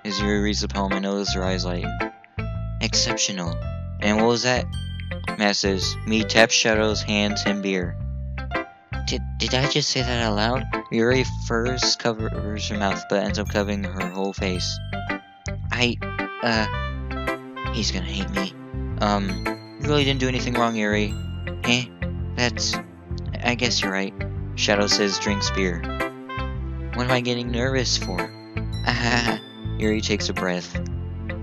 As Yuri reads the poem, I notice her eyes lighten. Exceptional. And what was that? Matt says, me taps shadows, hands him beer. Did I just say that out loud? Yuri first covers her mouth, but ends up covering her whole face. He's gonna hate me. You really didn't do anything wrong, Yuri. I guess you're right. Shadow says drinks beer. What am I getting nervous for? Yuri takes a breath.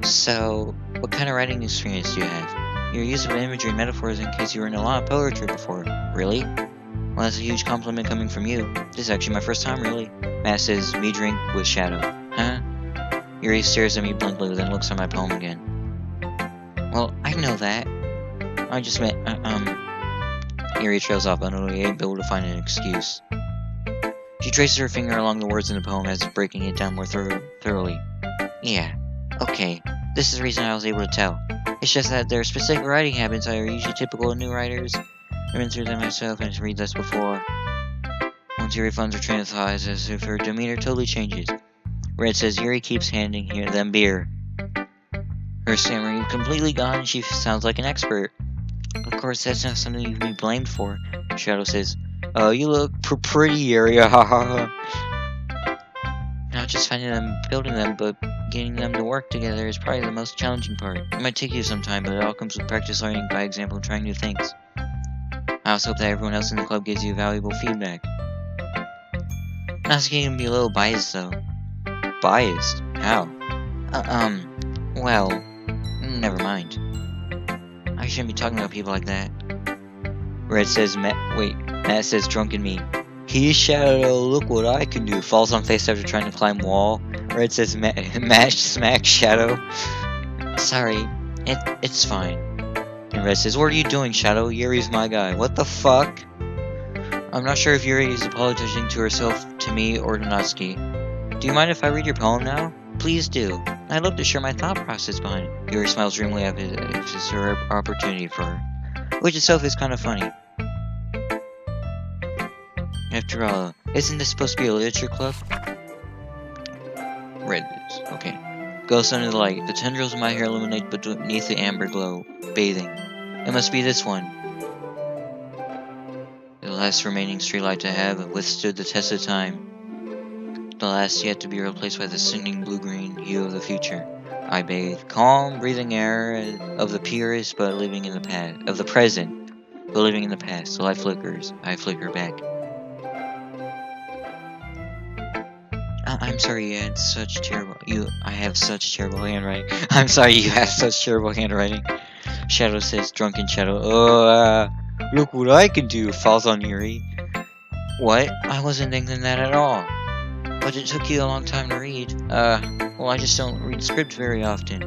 So, what kind of writing experience do you have? Your use of imagery and metaphors in case you were in a lot of poetry before. Really? Well, that's a huge compliment coming from you. This is actually my first time, really. Matt says, me drink with Shadow. Huh? Yuri stares at me blankly, then looks at my poem again. Well, I know that. I just meant, Yuri trails off, unable to find an excuse. She traces her finger along the words in the poem as if breaking it down more thoroughly. Yeah, okay. This is the reason I was able to tell. It's just that there are specific writing habits that are usually typical of new writers. I've been through them myself and read this before. Once Yuri finds her train of thought, it's as if her demeanor totally changes. Red says Yuri keeps handing them beer. Her stammering is completely gone and she sounds like an expert. Of course, that's not something you can be blamed for. Shadow says, "Oh, you look pretty, Yuri, Not just finding them, building them, but getting them to work together is probably the most challenging part. It might take you some time, but it all comes with practice, learning by example, and trying new things. I also hope that everyone else in the club gives you valuable feedback." Natsuki can be a little biased, though. Biased? How? Well, never mind. I shouldn't be talking about people like that. Matt says drunken me. He Shadow, look what I can do. Falls on face after trying to climb wall. Red says Matt smack Shadow. Sorry, it's fine. And Red says, what are you doing, Shadow? Yuri's my guy. What the fuck? I'm not sure if Yuri is apologizing to herself, to me, or to Natsuki. Do you mind if I read your poem now? Please do. I'd love to share my thought process behind it. Yuri smiles dreamily at if it's her opportunity for her. Which itself is kind of funny. After all, isn't this supposed to be a literature club? Red is. Okay. Ghost under the light. The tendrils of my hair illuminate beneath the amber glow. Bathing. It must be this one. The last remaining streetlight to have withstood the test of time. The last yet to be replaced by the singing blue-green hue of the future. I bathe. Calm, breathing air of the purest, but living in the past. Of the present, but living in the past. The light flickers. I flicker back. I'm sorry you had such terrible... I have such terrible handwriting. I'm sorry you have such terrible handwriting. Shadow says, drunken Shadow. Oh, look what I can do. Falls on Yuri. What? I wasn't thinking that at all. But it took you a long time to read. Well, I just don't read script very often.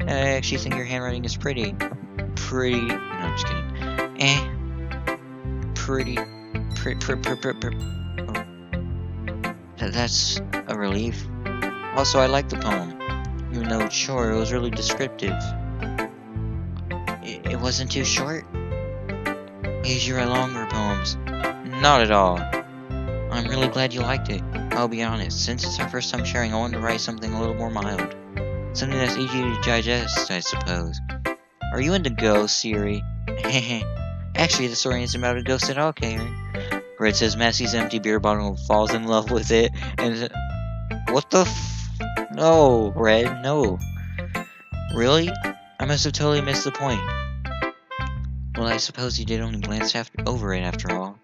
And I actually think your handwriting is pretty. No, I'm just kidding. That's a relief. Also, I like the poem. Even though it's short, it was really descriptive. It wasn't too short? I usually write longer poems. Not at all. I'm really glad you liked it. I'll be honest, since it's our first time sharing, I wanted to write something a little more mild. Something that's easy to digest, I suppose. Are you into ghosts, Yuri? Actually, the story isn't about a ghost at all, Karen. Red says Massey's empty beer bottle falls in love with it, and what the No, Red, no. Really? I must have totally missed the point. Well, I suppose you did only glance over it after all.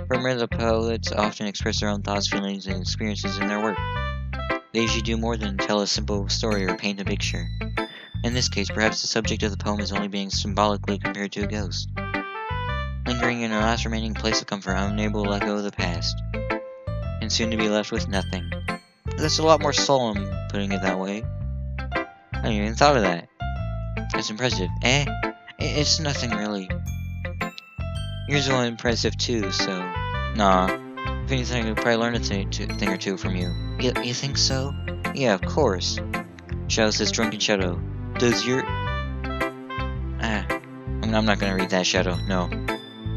Remember, the poets often express their own thoughts, feelings, and experiences in their work. They usually do more than tell a simple story or paint a picture. In this case, perhaps the subject of the poem is only being symbolically compared to a ghost, lingering in her last remaining place of comfort, unable to let go of the past, and soon to be left with nothing. That's a lot more solemn, putting it that way. I hadn't even thought of that. That's impressive. It's nothing really. Yours was impressive too, so... Nah. If anything, I could probably learn a thing or two from you. You think so? Yeah, of course. Shadow says, Drunken Shadow. Does your... I'm not gonna read that, Shadow. No.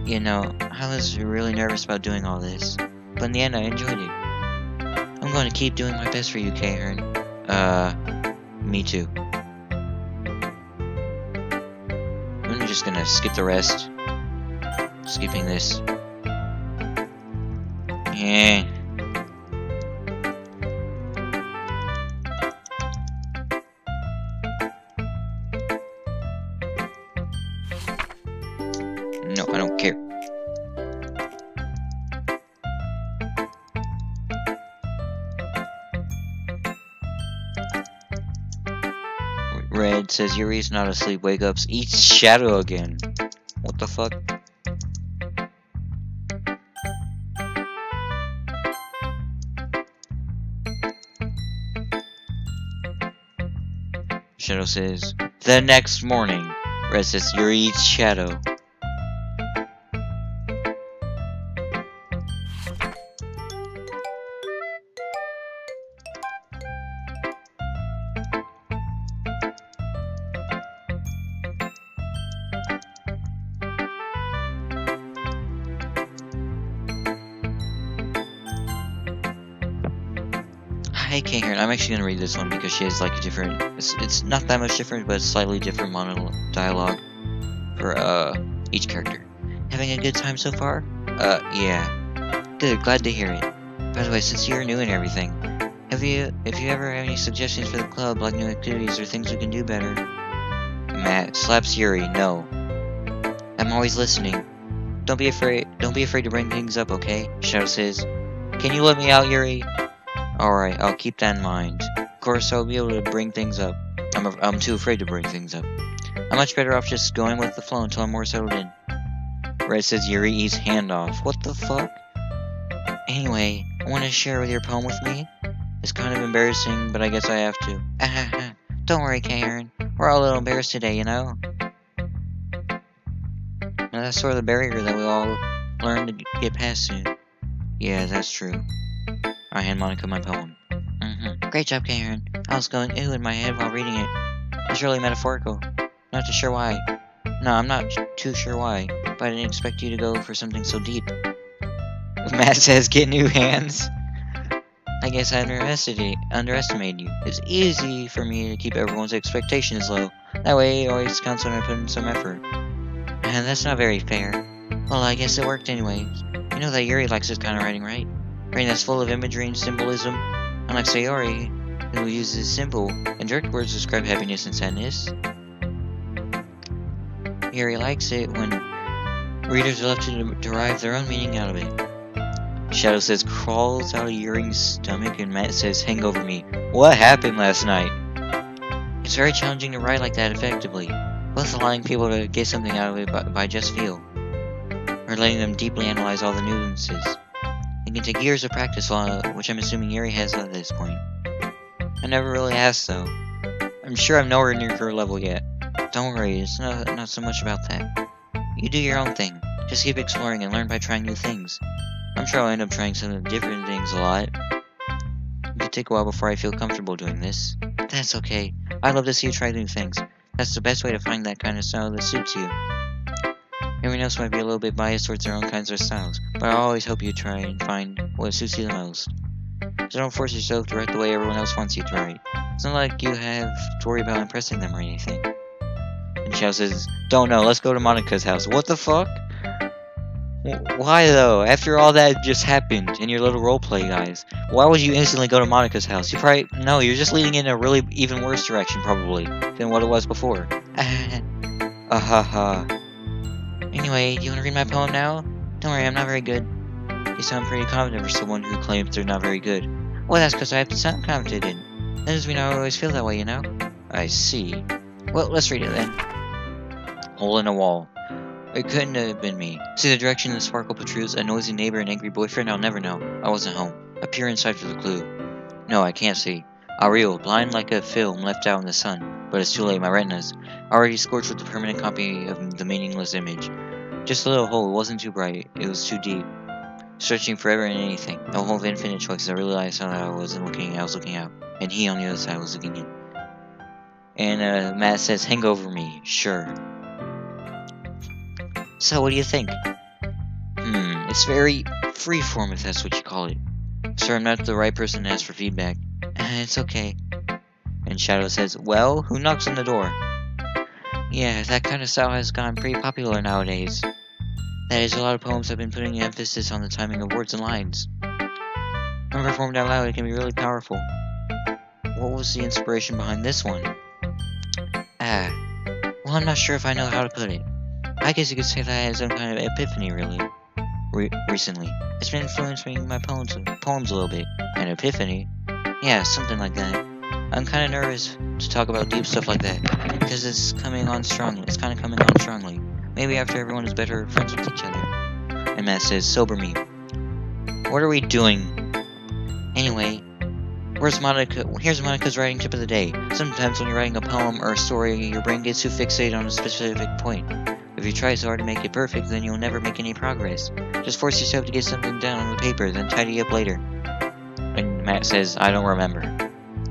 You know, I was really nervous about doing all this. But in the end, I enjoyed it. I'm going to keep doing my best for you, Karen. Me too. I'm just gonna skip the rest. Skipping this. Yeah. No, I don't care. Red says Yuri's not asleep, wake up, eats Shadow again. What the fuck? Shadow says, the next morning. Red says Yuri eats Shadow. I can't hear it. I'm actually gonna read this one because she has like a different. It's not that much different, but it's slightly different dialogue for each character. Having a good time so far? Yeah. Good. Glad to hear it. By the way, since you're new and everything, if you ever have any suggestions for the club, like new activities or things we can do better? Matt slaps Yuri. No. I'm always listening. Don't be afraid to bring things up, okay? Shadow says, can you let me out, Yuri? Alright, I'll keep that in mind. Of course, I'll be able to bring things up. I'm too afraid to bring things up. I'm much better off just going with the flow until I'm more settled in. Red says Yuri eats handoff. What the fuck? Anyway, I want to share with your poem with me. It's kind of embarrassing, but I guess I have to. Don't worry, Karen. We're all a little embarrassed today, you know? Now, that's sort of the barrier that we all learn to get past soon. Yeah, that's true. I hand Monica my poem. Great job, Karen. I was going ooh in my head while reading it. It's really metaphorical. Not too sure why. No, I'm not too sure why, but I didn't expect you to go for something so deep. Matt says, get new hands. I guess I underestimated you. It's easy for me to keep everyone's expectations low. That way, it always counts when I put in some effort. And that's not very fair. Well, I guess it worked anyways. You know that Yuri likes this kind of writing, right? Writing that's full of imagery and symbolism. Unlike Sayori, who uses simple and direct words to describe happiness and sadness. Yuri likes it when readers are left to derive their own meaning out of it. Shadow says crawls out of Yuri's stomach, and Matt says hangover me. What happened last night? It's very challenging to write like that effectively, both allowing people to get something out of it by just feel, or letting them deeply analyze all the nuances. It can take years of practice, which I'm assuming Yuri has at this point. I never really asked, though. I'm sure I'm nowhere near her level yet. Don't worry, it's not so much about that. You do your own thing. Just keep exploring and learn by trying new things. I'm sure I'll end up trying some different things a lot. It could take a while before I feel comfortable doing this. That's okay. I love to see you try new things. That's the best way to find that kind of style that suits you. Everyone else might be a little bit biased towards their own kinds of styles, but I always hope you try and find what suits you the most. So don't force yourself to write the way everyone else wants you to write. It's not like you have to worry about impressing them or anything. And Shadow says, don't know, let's go to Monica's house. What the fuck? Why though? After all that just happened in your little roleplay, guys, why would you instantly go to Monica's house? You're just leading in a really even worse direction, probably, than what it was before. Ahaha. Anyway, do you want to read my poem now? Don't worry, I'm not very good. You sound pretty confident for someone who claims they're not very good. Well, that's because I have to sound confident. That doesn't mean I always feel that way, you know? I see. Well, let's read it then. Hole in a wall. It couldn't have been me. See the direction the sparkle protrudes? A noisy neighbor, an angry boyfriend? I'll never know. I wasn't home. A peer inside for the clue. No, I can't see. I'll reel, blind like a film left out in the sun. But it's too late, my retina's already scorched with the permanent copy of the meaningless image. Just a little hole, it wasn't too bright, it was too deep. Searching forever in anything. A hole of infinite choices. I realized how I was looking out. And he on the other side was looking in. And Matt says, hang over me. Sure. So, what do you think? It's very freeform, if that's what you call it. Sir, I'm not the right person to ask for feedback. It's okay. And Shadow says, well, who knocks on the door? Yeah, that kind of style has gotten pretty popular nowadays. That is, a lot of poems have been putting emphasis on the timing of words and lines. When performed out loud, it can be really powerful. What was the inspiration behind this one? Well, I'm not sure if I know how to put it. I guess you could say that I had some kind of epiphany, really. Recently. It's been influencing my poems a little bit. An epiphany? Yeah, something like that. I'm kind of nervous to talk about deep stuff like that, because it's coming on strongly. It's kind of coming on strongly. Maybe after everyone is better friends with each other. And Matt says, sober me. What are we doing? Anyway, where's Monica? Here's Monica's writing tip of the day. Sometimes when you're writing a poem or a story, your brain gets too fixated on a specific point. If you try so hard to make it perfect, then you'll never make any progress. Just force yourself to get something down on the paper, then tidy up later. And Matt says, I don't remember.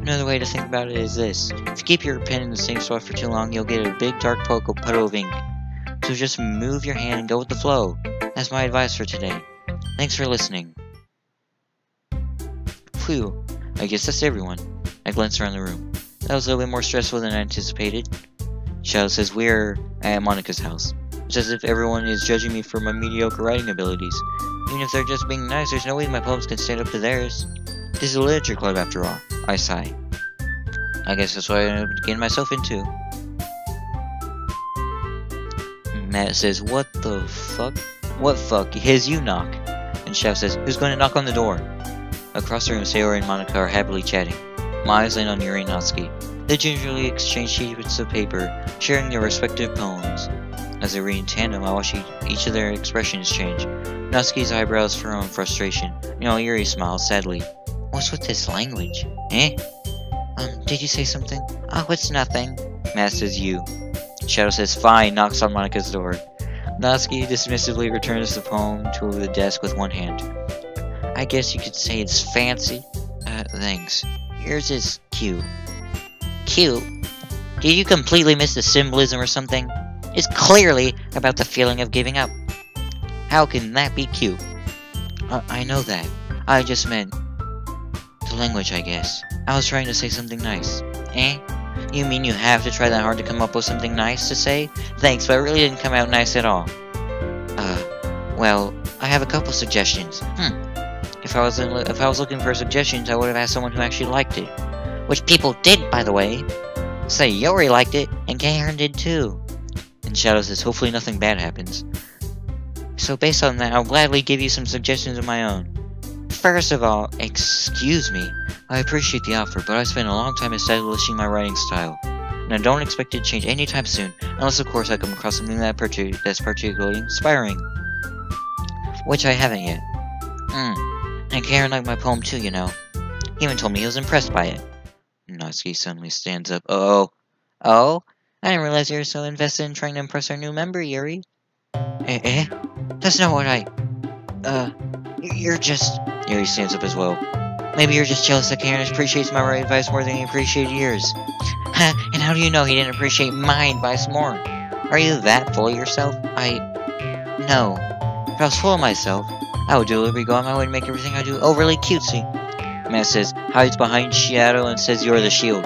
Another way to think about it is this. If you keep your pen in the same spot for too long, you'll get a big dark puddle of ink. So just move your hand and go with the flow. That's my advice for today. Thanks for listening. Phew. I guess that's everyone. I glance around the room. That was a little bit more stressful than I anticipated. Shadow says we're at Monica's house. It's as if everyone is judging me for my mediocre writing abilities. Even if they're just being nice, there's no way my poems can stand up to theirs. This is a literature club after all. I sigh. I guess that's what I'm getting myself into. Matt says, what the fuck? What fuck? His you knock. And Shadow says, who's going to knock on the door? Across the room, Sayori and Monica are happily chatting. My eyes land on Yuri and Natsuki. They gingerly exchange sheets of paper, sharing their respective poems. As they read in tandem, I watch each of their expressions change. Natsuki's eyebrows furrow in frustration. Yuri smiles sadly. What's with this language? Did you say something? Oh, it's nothing. Matt says you. Shadow says fine, knocks on Monica's door. Natsuki dismissively returns the poem to the desk with one hand. I guess you could say it's fancy. Thanks. Yours is cute. Cute? Did you completely miss the symbolism or something? It's clearly about the feeling of giving up. How can that be cute? I know that. I just meant the language, I guess. I was trying to say something nice. You mean you have to try that hard to come up with something nice to say? Thanks, but it really didn't come out nice at all. Well, I have a couple suggestions. If I was looking for suggestions, I would have asked someone who actually liked it. Which people did, by the way. Say, Yuri liked it, and Karen did too. And Shadow says, hopefully nothing bad happens. So based on that, I'll gladly give you some suggestions of my own. First of all, excuse me. I appreciate the offer, but I spent a long time establishing my writing style. And I don't expect it to change anytime soon, unless of course I come across something that's particularly inspiring. Which I haven't yet. And Karen liked my poem too, you know. He even told me he was impressed by it. Natsuki suddenly stands up. Oh? I didn't realize you were so invested in trying to impress our new member, Yuri. That's not what you're just... Yuri stands up as well. Maybe you're just jealous that Karen appreciates my advice more than he appreciated yours. And how do you know he didn't appreciate my advice more? Are you that full of yourself? No. If I was full of myself, I would deliberately go on my way to make everything I do overly cutesy. Matt says, hides behind Shadow and says you're the shield.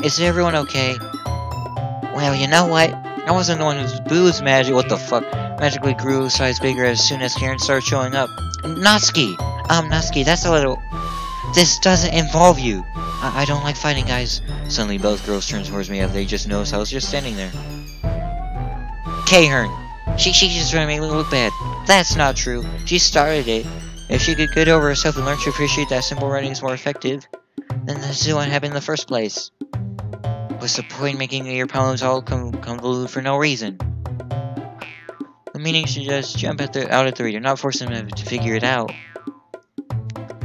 Is everyone okay? Well, you know what? I wasn't the one whose booze magic, what the fuck, magically grew size bigger as soon as Karen started showing up. Natsuki! Natsuki, that's a little... This doesn't involve you! I don't like fighting, guys. Suddenly, both girls turned towards me as they just noticed I was just standing there. Karen! She just trying to make me look bad. That's not true. She started it. If she could get over herself and learn to appreciate that simple writing is more effective, then this wouldn't happen in the first place. What's the point in making your poems all convoluted for no reason? The meaning should just jump out at the reader, not force them to figure it out.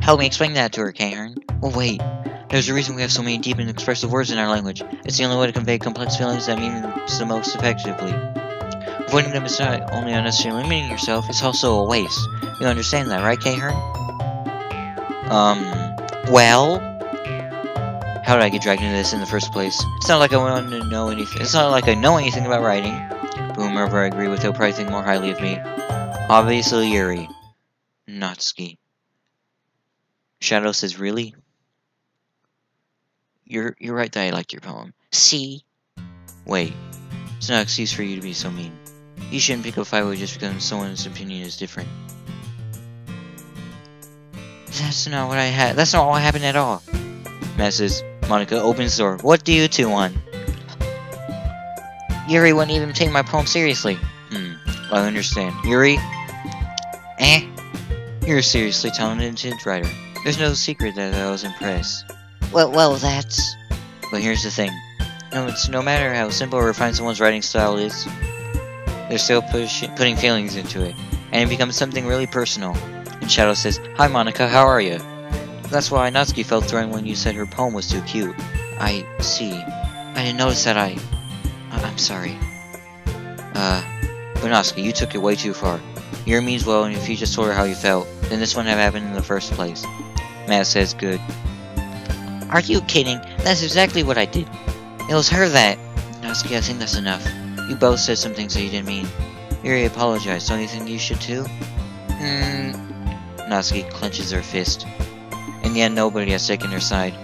Help me explain that to her, Karen. Well, wait. There's a reason we have so many deep and expressive words in our language. It's the only way to convey complex feelings that mean the most effectively. Avoiding them is not only unnecessarily limiting yourself, it's also a waste. You understand that, right, Karen? Well? How did I get dragged into this in the first place? It's not like I want to know anything. It's not like I know anything about writing. But whomever I agree with, he'll probably think more highly of me. Obviously, Yuri. Natsuki. Shadow says, really? You're right that I liked your poem. See? Wait. It's not an excuse for you to be so mean. You shouldn't pick a fight with just because someone's opinion is different. That's not what happened at all. Matt says, Monica opens the door. What do you two want? Yuri wouldn't even take my poem seriously. I understand. Yuri? You're a seriously talented writer. There's no secret that I was impressed. Well, that's... But here's the thing. No matter how simple or refined someone's writing style is, they're still putting feelings into it, and it becomes something really personal. And Shadow says, Hi Monica, how are you? That's why Natsuki felt threatened when you said her poem was too cute. I see. I didn't notice that I'm sorry. But Natsuki, you took it way too far. Yuri means well, and if you just told her how you felt, then this wouldn't have happened in the first place. Matt says, good. Are you kidding? That's exactly what I did. It was her that... Natsuki, I think that's enough. You both said some things that you didn't mean. Yuri apologized. Don't you think you should too? Natsuki clenches her fist. In the end, nobody has taken her side.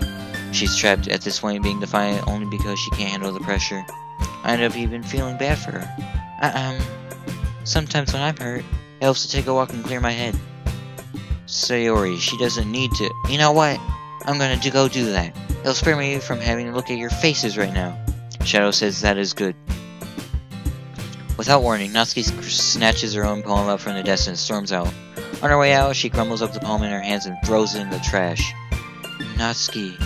She's trapped at this point, being defiant only because she can't handle the pressure. I end up even feeling bad for her. Sometimes when I'm hurt, it helps to take a walk and clear my head. Sayori, she doesn't need to... You know what? I'm gonna go do that. It'll spare me from having to look at your faces right now. Shadow says that is good. Without warning, Natsuki snatches her own poem up from the desk and storms out. On her way out, she crumbles up the poem in her hands and throws it in the trash. Natsuki...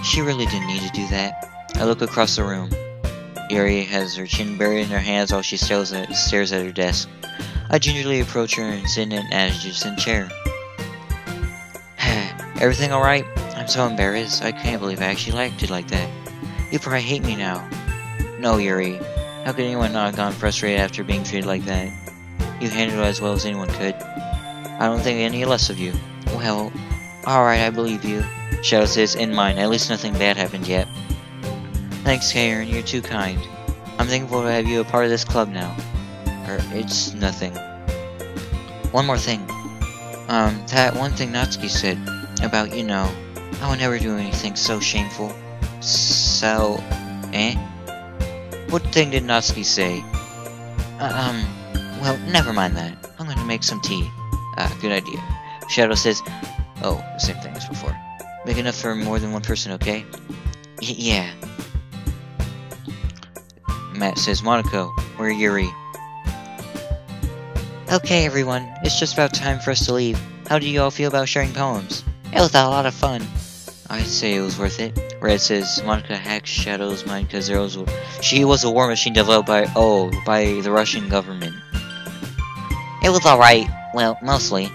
She really didn't need to do that. I look across the room. Yuri has her chin buried in her hands while she stares at her desk. I gingerly approach her and sit in an adjacent chair. Everything alright? I'm so embarrassed. I can't believe I actually acted like that. You probably hate me now. No, Yuri. How could anyone not have gone frustrated after being treated like that? You handled it as well as anyone could. I don't think any less of you. Well, alright, I believe you. Shadow says, in mine. At least nothing bad happened yet. Thanks, Karen. You're too kind. I'm thankful to have you a part of this club now. It's nothing. One more thing. That one thing Natsuki said about, I would never do anything so shameful. So, What thing did Natsuki say? Well, never mind that. I'm gonna make some tea. Good idea. Shadow says, oh, same thing as before. Big enough for more than one person, okay? Yeah. Matt says, Monaco, where are Yuri? Okay, everyone, it's just about time for us to leave. How do you all feel about sharing poems? It was a lot of fun. I'd say it was worth it. Red says, Monica hacked Shadow's mind because she was a war machine developed by the Russian government. It was alright. Well, mostly.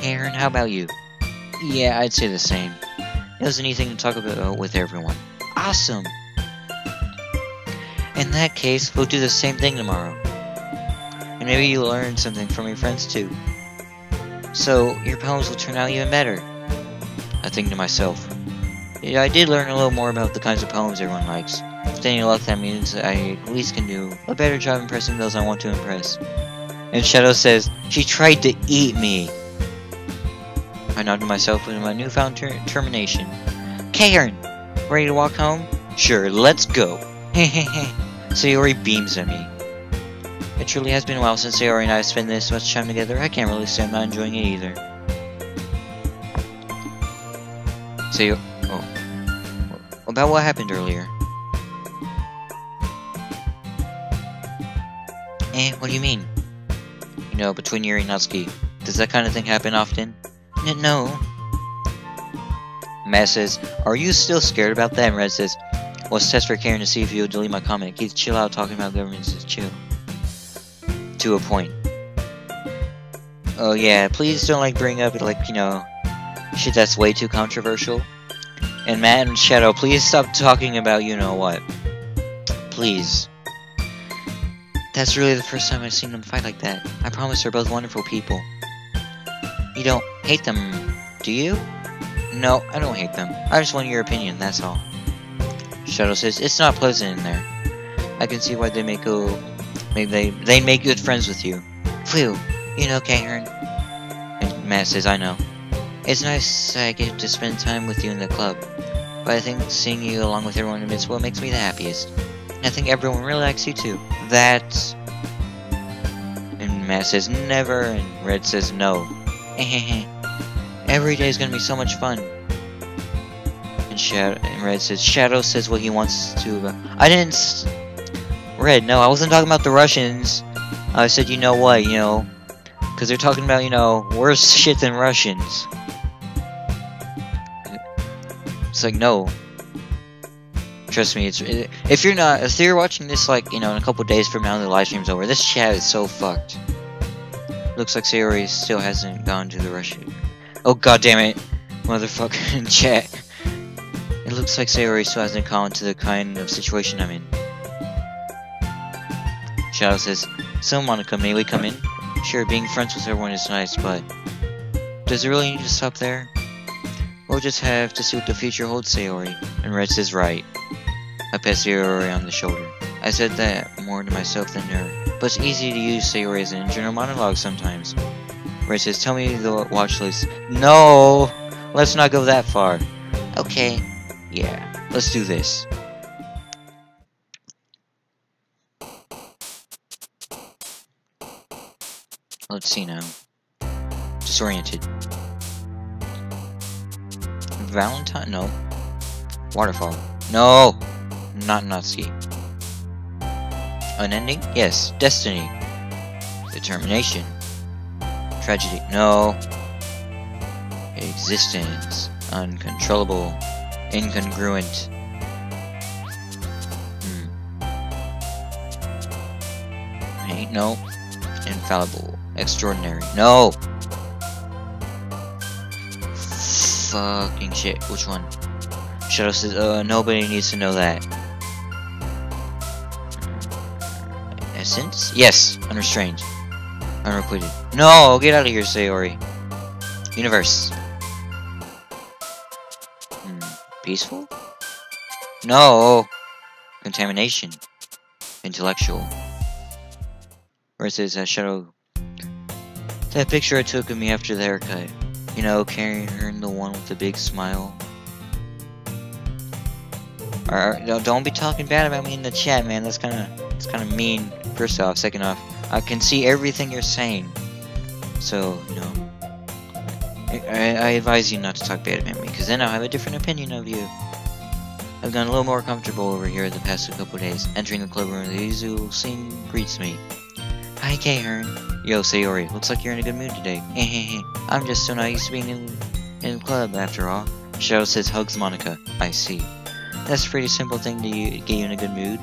Aaron, how about you? Yeah, I'd say the same. It was a neat thing to talk about with everyone. Awesome! In that case, we'll do the same thing tomorrow. And maybe you'll learn something from your friends too. So, your poems will turn out even better. I think to myself. Yeah, I did learn a little more about the kinds of poems everyone likes. With any luck, that means I at least can do a better job impressing those I want to impress. And Shadow says, she tried to eat me! I nod to myself with my newfound determination. Karen! Ready to walk home? Sure, let's go! Hehehe. Sayori beams at me. It truly has been a while since Sayori and I have spent this much time together. I can't really say I'm not enjoying it either. Sayori... Oh. About what happened earlier? What do you mean? You know, between Yuri and Natsuki. Does that kind of thing happen often? No. Matt says, are you still scared about that? And Red says, well, it's test for Karen to see if you'll delete my comment. Keith, chill out talking about government. Says, chill. To a point. Oh yeah, please don't like bring up like, you know, shit that's way too controversial. And Matt and Shadow, please stop talking about you know what. Please. That's really the first time I've seen them fight like that. I promise they're both wonderful people. You don't hate them, do you? No, I don't hate them. I just want your opinion, that's all. Shadow says, it's not pleasant in there. I can see why they may go... Maybe they make good friends with you. Phew, you know, Karen. And Matt says, I know. It's nice I get to spend time with you in the club. But I think seeing you along with everyone is what makes me the happiest. I think everyone really likes you too. That... And Matt says never, and Red says no. Every day is gonna be so much fun. And Red says, Shadow says what he wants to... I didn't... Red, no, I wasn't talking about the Russians. I said, you know what, you know... Because they're talking about, you know, worse shit than Russians. It's like, no. Trust me, if you're watching this, like, you know, in a couple days from now, the live stream's over, this chat is so fucked. Looks like Sayori still hasn't gone to the Russian. Oh, god damn it. Motherfucking chat. It looks like Sayori still hasn't gone to the kind of situation I'm in. Shadow says, so Monica, may we come in? Sure, being friends with everyone is nice, but... Does it really need to stop there? We'll just have to see what the future holds, Sayori. And Red says, right. I pat Sayori on the shoulder. I said that more to myself than her, but it's easy to use Sayori as an internal monologue sometimes. Red says, tell me the watch list. No! Let's not go that far. Okay. Yeah, let's do this. Let's see now. Disoriented. Valentine? No. Waterfall. No! Not Natsuki. Unending? Yes. Destiny. Determination. Tragedy. No. Existence. Uncontrollable. Incongruent. Hey, no. Infallible. Extraordinary. No! Fucking shit. Which one? Shadow says, nobody needs to know that. Essence? Yes! Unrestrained. Unrequited. No! Get out of here, Sayori. Universe. Peaceful? No! Contamination. Intellectual. Versus Shadow. That picture I took of me after the haircut. You know, carrying her in the one with the big smile. Don't be talking bad about me in the chat, man. That's kind of mean. First off, second off, I can see everything you're saying. So, you know, I advise you not to talk bad about me, because then I'll have a different opinion of you. I've gotten a little more comfortable over here the past couple days. Entering the club room, the usual scene greets me. Hi, K-Hern. Yo, Sayori, looks like you're in a good mood today. I'm just so not used to being in the club, after all. Shadow says hugs Monica. I see. That's a pretty simple thing to get you in a good mood.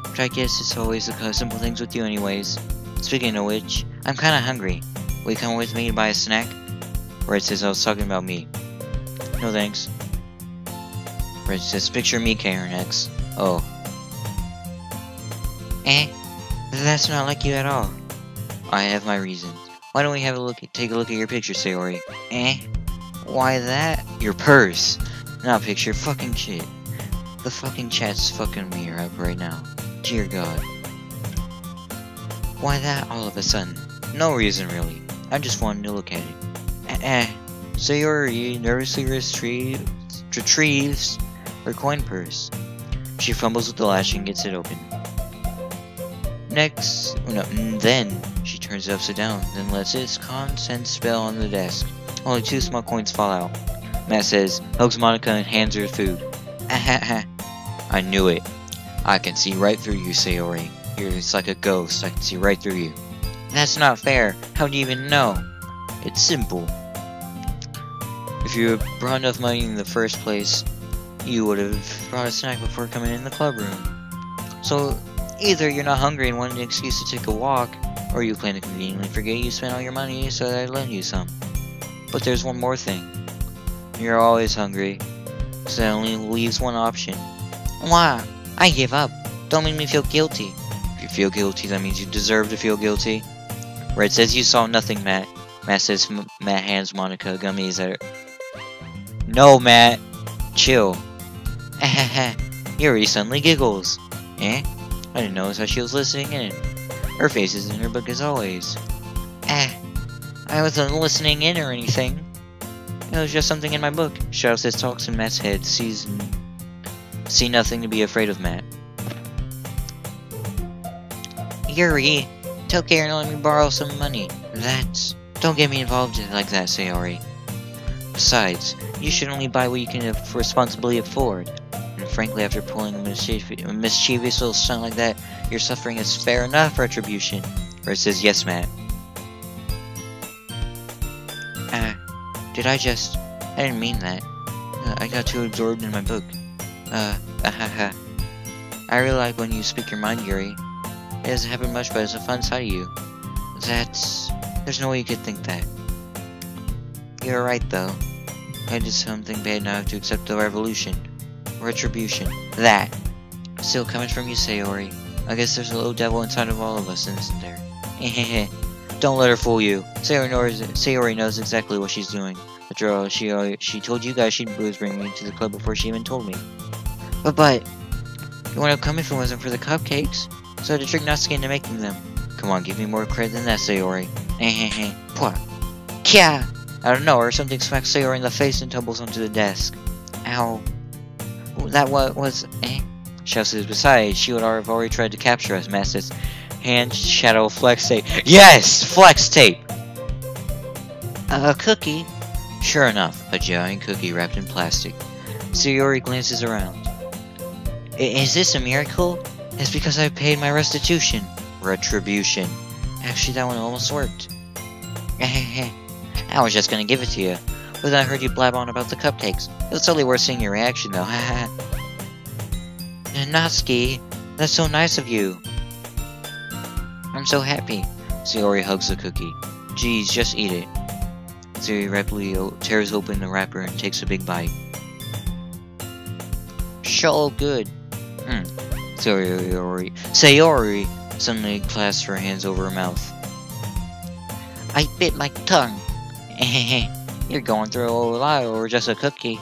But I guess it's always the simple things with you anyways. Speaking of which, I'm kinda hungry. Will you come with me to buy a snack? Red says I was talking about me. No thanks. Red says picture me, Karen X. Oh. That's not like you at all. I have my reasons. Why don't we have take a look at your picture, Sayori? Why that? Your purse. Not picture, fucking shit. The fucking chat's fucking me up right now. Dear God. Why that all of a sudden? No reason really. I just wanted to look at it. Sayori nervously retrieves her coin purse. She fumbles with the latch and gets it open. Next, no, then she turns it upside down, then lets its consent spell on the desk. Only 2 small coins fall out. Matt says, hugs Monica and hands her food. I knew it. I can see right through you, Sayori. You're like a ghost. I can see right through you. That's not fair. How do you even know? It's simple. If you had brought enough money in the first place, you would have brought a snack before coming in the club room. So, either you're not hungry and want an excuse to take a walk, or you plan to conveniently forget you spent all your money so that I'd lend you some. But there's one more thing. You're always hungry, so that only leaves one option. Why? I give up. Don't make me feel guilty. If you feel guilty, that means you deserve to feel guilty. Red says you saw nothing, Matt. Matt says Matt hands Monica gummies at her. No, Matt. Chill. Yuri suddenly giggles. Eh? I didn't notice how she was listening in. Her face is in her book as always. I wasn't listening in or anything. It was just something in my book. Shadow says talks in Matt's head. See nothing to be afraid of, Matt. Yuri, tell Karen to let me borrow some money. Don't get me involved in it like that, Sayori. Besides, you should only buy what you can responsibly afford. And frankly, after pulling a mischievous little stunt like that, your suffering is fair enough retribution. Red says, yes, Matt. I didn't mean that. I got too absorbed in my book. I really like when you speak your mind, Yuri. It doesn't happen much, but it's a fun side of you. There's no way you could think that. You're right, though. I did something bad now to accept the retribution. That. Still coming from you, Sayori. I guess there's a little devil inside of all of us, isn't there? Don't let her fool you. Sayori knows exactly what she's doing. After all, she told you guys she was bringing me to the club before she even told me. But, you wouldn't have come if it wasn't for the cupcakes. So I had to trick Natsuki into making them. Come on, give me more credit than that, Sayori. Pwah. Kya! Out of nowhere, something smacks Sayori in the face and tumbles onto the desk. Ow. That was... Shadow says, besides, she would have already tried to capture us. Matt says, hand, shadow, flex tape. Yes! Flex tape! A cookie? Sure enough, a giant cookie wrapped in plastic. Sayori glances around. Is this a miracle? It's because I paid my restitution. Retribution. Actually, that one almost worked. I was just gonna give it to you, but then I heard you blab on about the cupcakes. It was totally worth seeing your reaction, though. Natsuki, that's so nice of you. I'm so happy. Sayori hugs the cookie. Geez, just eat it. Sayori rapidly tears open the wrapper and takes a big bite. So good. Sayori suddenly clasps her hands over her mouth. I bit my tongue. You're going through a whole lot over just a cookie.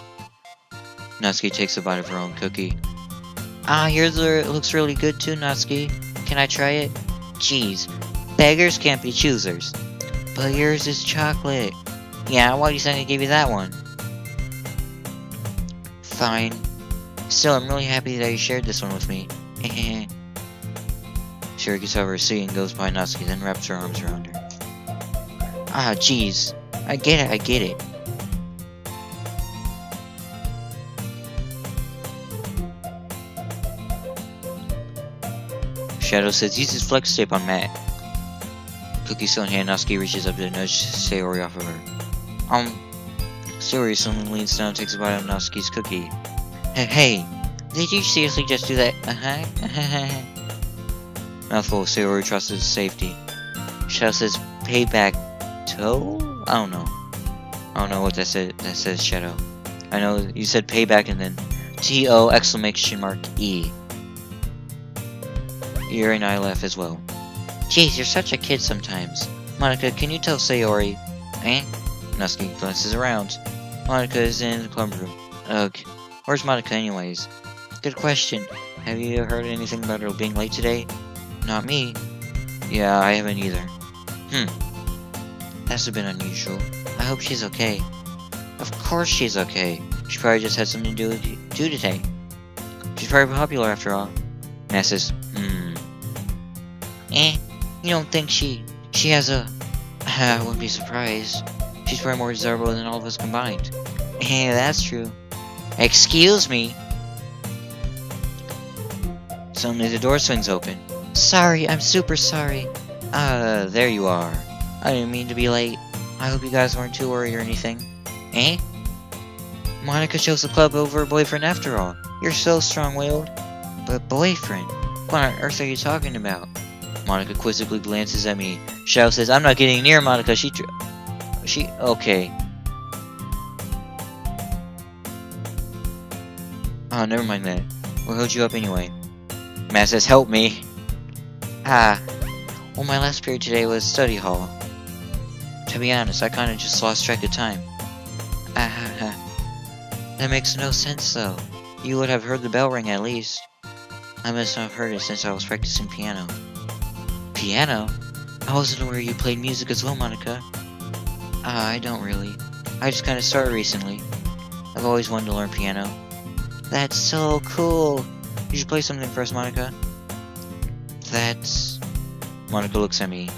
Natsuki takes a bite of her own cookie. Yours looks really good too, Natsuki. Can I try it? Jeez, beggars can't be choosers. But yours is chocolate. Yeah, why do you think I gave you that one? Fine. Still, I'm really happy that you shared this one with me. Sayori gets over her seat and goes by Natsuki, then wraps her arms around her. Jeez. I get it. Shadow says, use his flex tape on Matt. Cookie still in hand, Natsuki reaches up to nudge Sayori off of her. Sayori suddenly leans down and takes a bite of Natsuki's cookie. Hey, did you seriously just do that? Mouthful, Sayori trusts his safety. Shadow says, payback toe? I don't know what that says, Shadow. I know you said payback and then T-O exclamation mark E. Yuri and I laugh as well. Jeez, you're such a kid sometimes. Monica, can you tell Sayori? Natsuki glances around. Monica is in the club room. Ugh. Where's Monica anyways? Good question. Have you heard anything about her being late today? Not me. Yeah, I haven't either. That's a bit unusual. I hope she's okay. Of course she's okay. She probably just had something to do today. She's probably popular after all. Matt says, Eh? You don't think she has a... I wouldn't be surprised. She's probably more desirable than all of us combined. Eh, that's true. Excuse me? Suddenly the door swings open. Sorry, I'm super sorry. There you are. I didn't mean to be late. I hope you guys weren't too worried or anything. Eh? Monica chose the club over her boyfriend after all. You're so strong-willed. But boyfriend? What on earth are you talking about? Monica quizzically glances at me. Shadow says, I'm not getting near Monica. Okay. Oh, never mind that. We'll hold you up anyway. Matt says, help me. Well, my last period today was study hall. To be honest, I kinda just lost track of time. That makes no sense, though. You would have heard the bell ring at least. I must not have heard it since I was practicing piano. Piano? I wasn't aware you played music as well, Monica. I don't really. I just kinda started recently. I've always wanted to learn piano. That's so cool! You should play something for us, Monica. Monica looks at me.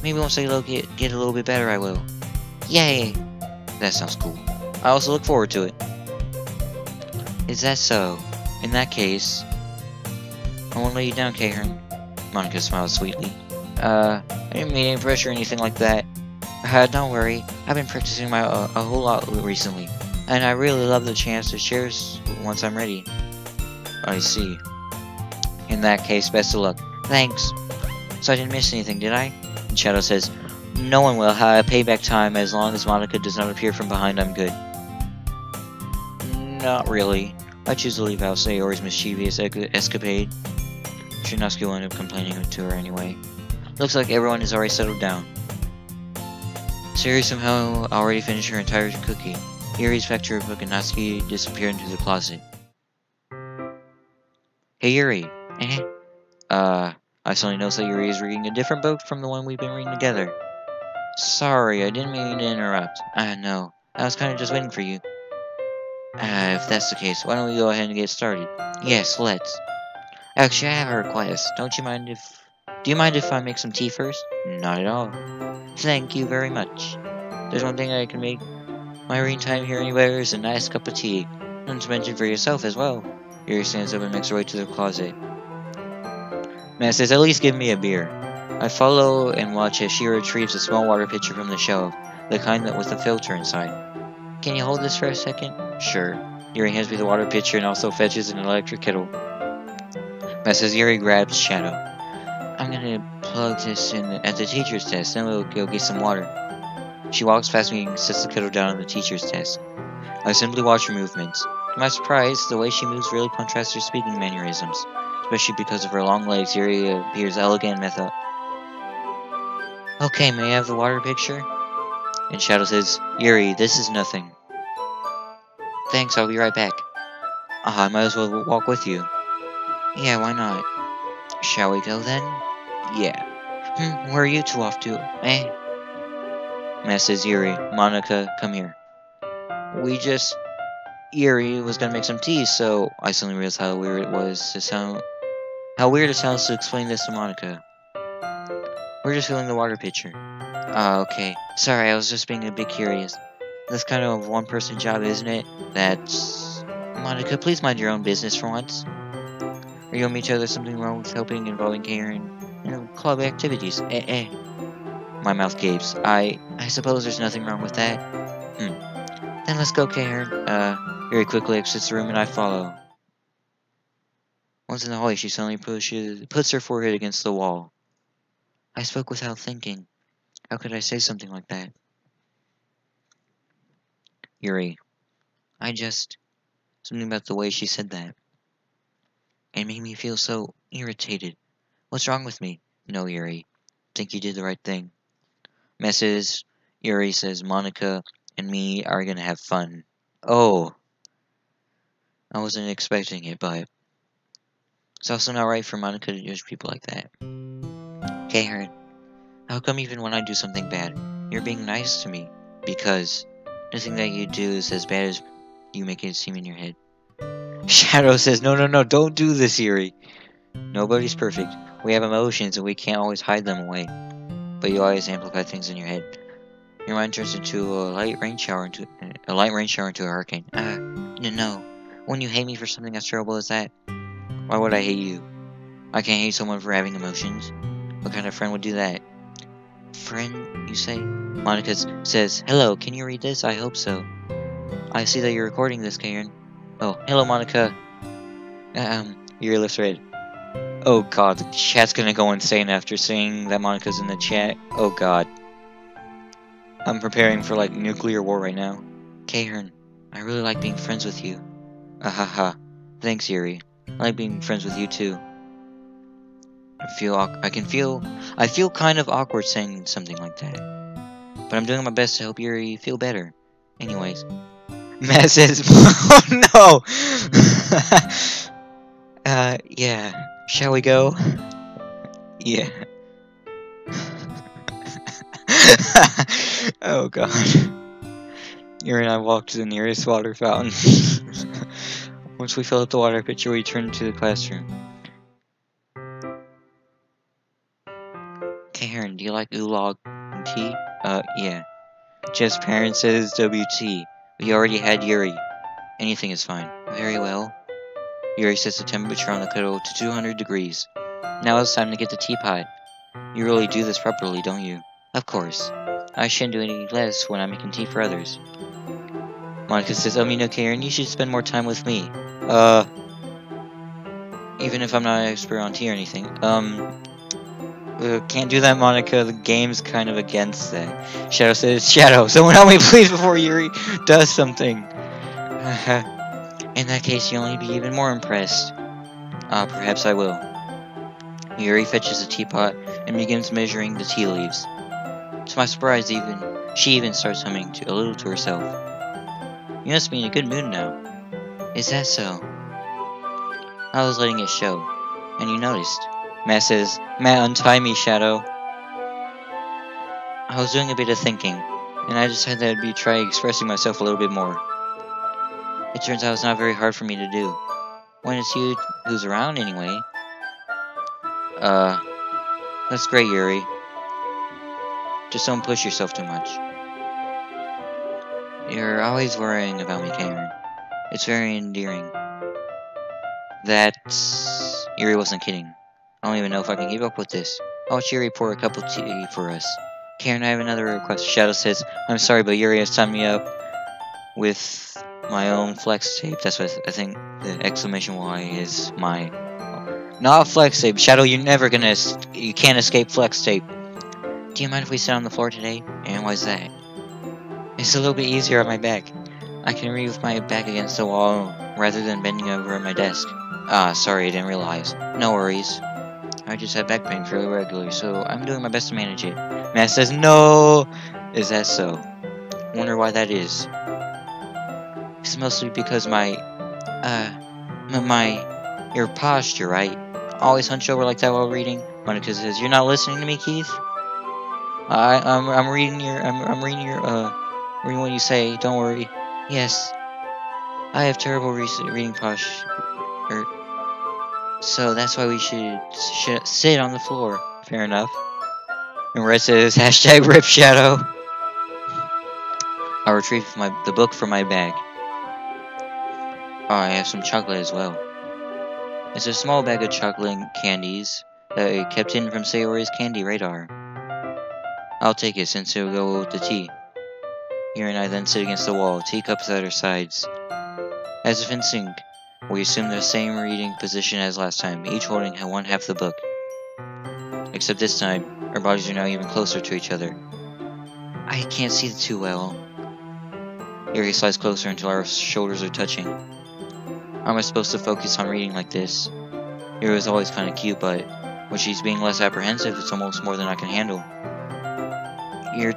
Maybe once I get a little bit better, I will. Yay! That sounds cool. I also look forward to it. Is that so? In that case... I won't let you down, Karen. Monica smiles sweetly. I didn't mean any pressure or anything like that. Don't worry. I've been practicing a whole lot recently. And I really love the chance to share once I'm ready. I see. In that case, best of luck. Thanks. So I didn't miss anything, did I? And Shadow says, no one will have payback time as long as Monica does not appear from behind. I'm good. Not really. I choose to leave out Sayori's mischievous escapade. Shinasuke will end up complaining to her anyway. Looks like everyone is already settled down. Sayori somehow already finished her entire cookie. Yuri's back to her book and Natsuki disappeared into the closet. Hey Yuri. I suddenly noticed that Yuri is reading a different book from the one we've been reading together. Sorry, I didn't mean to interrupt. No. I was kinda just waiting for you. If that's the case, why don't we go ahead and get started? Yes, let's. Actually, I have a request. Do you mind if I make some tea first? Not at all. Thank you very much. There's one thing I can make my reading time here anywhere is a nice cup of tea. Not to mention for yourself as well. Yuri stands up and makes her way to the closet. Matt says, at least give me a beer. I follow and watch as she retrieves a small water pitcher from the shelf, the kind that with a filter inside. Can you hold this for a second? Sure. Yuri hands me the water pitcher and also fetches an electric kettle. Matt says Yuri grabs Shadow. I'm gonna plug this in at the teacher's desk, then we'll go get some water. She walks past me and sets the kettle down on the teacher's desk. I simply watch her movements. To my surprise, the way she moves really contrasts her speaking mannerisms. Especially because of her long legs, Yuri appears elegant and method. Okay, may I have the water picture? And Shadow says, Yuri, this is nothing. Thanks, I'll be right back. I might as well walk with you. Yeah, why not? Shall we go then? Yeah. Where are you two off to? Matt says, Yuri, Monica, come here. Yuri was gonna make some tea, so I suddenly realized how weird it sounds to explain this to Monica. We're just filling the water pitcher. Okay. Sorry, I was just being a bit curious. That's kind of a one-person job, isn't it? That's... Monica, please mind your own business for once. Are you and me there's something wrong with helping involving Karen? Club activities. My mouth gapes. I suppose there's nothing wrong with that. Then let's go, Karen. Very quickly exits the room and I follow. Once in the hallway, she suddenly puts her forehead against the wall. I spoke without thinking. How could I say something like that? Yuri. Something about the way she said that. It made me feel so irritated. What's wrong with me? No, Yuri. Think you did the right thing. Yuri says Monica and me are gonna have fun. Oh. I wasn't expecting it, but... It's also not right for Monica to judge people like that. Karen, how come even when I do something bad, you're being nice to me? Because nothing that you do is as bad as you make it seem in your head. Shadow says, no, don't do this, Yuri. Nobody's perfect. We have emotions and we can't always hide them away. But you always amplify things in your head. Your mind turns into a light rain shower into a hurricane. No. Wouldn't you hate me for something as terrible as that? Why would I hate you? I can't hate someone for having emotions. What kind of friend would do that? Friend, you say? Monica says, "Hello, can you read this? I hope so. I see that you're recording this, Karen." Oh, hello, Monica. Your lips red. Oh god, the chat's gonna go insane after seeing that Monica's in the chat. Oh god. I'm preparing for, like, nuclear war right now. Karen, I really like being friends with you. Ahaha. Thanks, Yuri. I like being friends with you, too. I feel kind of awkward saying something like that. But I'm doing my best to help Yuri feel better. Anyways. Matt says, oh no! Yeah. Shall we go? Yeah. Oh god. Yuri and I walked to the nearest water fountain. Once we filled up the water pitcher, we turned to the classroom. Karen, do you like oolong tea? Yeah. Jeff's parent says WT. We already had Yuri. Anything is fine. Very well. Yuri sets the temperature on the kettle to 200 degrees. Now it's time to get the teapot. You really do this properly, don't you? Of course. I shouldn't do any less when I'm making tea for others. Monica says, Karen, you should spend more time with me. Even if I'm not an expert on tea or anything. Can't do that, Monica. The game's kind of against that. Shadow says, Shadow, someone help me please before Yuri does something. In that case, you'll only be even more impressed. Perhaps I will. Yuri fetches a teapot and begins measuring the tea leaves. To my surprise, she even starts humming a little to herself. You must be in a good mood now. Is that so? I was letting it show, and you noticed. Matt says, Matt, untie me, Shadow. I was doing a bit of thinking, and I decided that I'd try expressing myself a little bit more. It turns out it's not very hard for me to do. When it's you who's around, anyway. That's great, Yuri. Just don't push yourself too much. You're always worrying about me, Karen. It's very endearing. Yuri wasn't kidding. I don't even know if I can keep up with this. I'll watch Yuri pour a cup of tea for us. Karen, I have another request. Shadow says, I'm sorry, but Yuri has tied me up with my own flex tape. That's what I think the exclamation Y is my... Not flex tape. Shadow, you can't escape flex tape. Do you mind if we sit on the floor today? And why's that? It's a little bit easier on my back. I can read with my back against the wall rather than bending over at my desk. Sorry, I didn't realize. No worries. I just have back pain fairly regularly, so I'm doing my best to manage it. Matt says, no! Is that so? Wonder why that is. It's mostly because your posture, right? Always hunch over like that while reading. Monica says, you're not listening to me, Keith? I'm reading what you say, don't worry. Yes. I have terrible reading posture. So that's why we should sit on the floor. Fair enough. And Red says, hashtag Rip Shadow. I retrieve the book from my bag. I have some chocolate as well. It's a small bag of chocolate candies that I kept hidden from Sayori's candy radar. I'll take it since it will go with the tea. Yuri and I then sit against the wall, teacups at our sides. As if in sync, we assume the same reading position as last time, each holding one half the book. Except this time, our bodies are now even closer to each other. I can't see too well. Yuri slides closer until our shoulders are touching. How am I supposed to focus on reading like this? Yuri was always kind of cute, but when she's being less apprehensive, it's almost more than I can handle. Your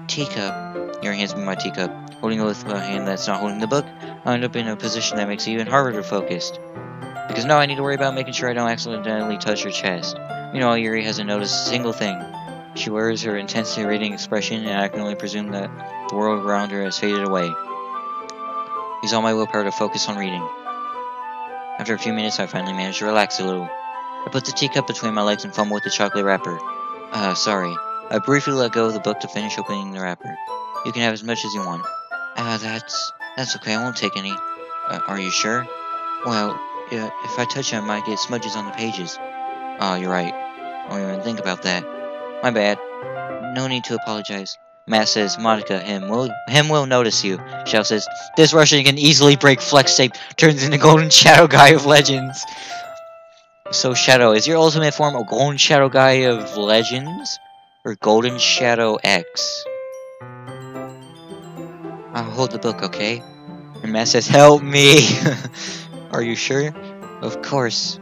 teacup. Yuri hands me my teacup. Holding it with a hand that's not holding the book, I end up in a position that makes it even harder to focus. Because now I need to worry about making sure I don't accidentally touch her chest. Meanwhile, Yuri hasn't noticed a single thing. She wears her intensely reading expression, and I can only presume that the world around her has faded away. Use all my willpower to focus on reading. After a few minutes, I finally managed to relax a little. I put the teacup between my legs and fumble with the chocolate wrapper. Sorry. I briefly let go of the book to finish opening the wrapper. You can have as much as you want. That's okay, I won't take any. Are you sure? Well, yeah, if I touch it, I might get smudges on the pages. Oh, you're right. I don't even think about that. My bad. No need to apologize. Matt says, Monica, him will notice you. Shadow says, this Russian can easily break flex tape, turns into Golden Shadow Guy of Legends. So Shadow, is your ultimate form a Golden Shadow Guy of Legends? Or Golden Shadow X? I'll hold the book, okay? And Matt says, help me! Are you sure? Of course.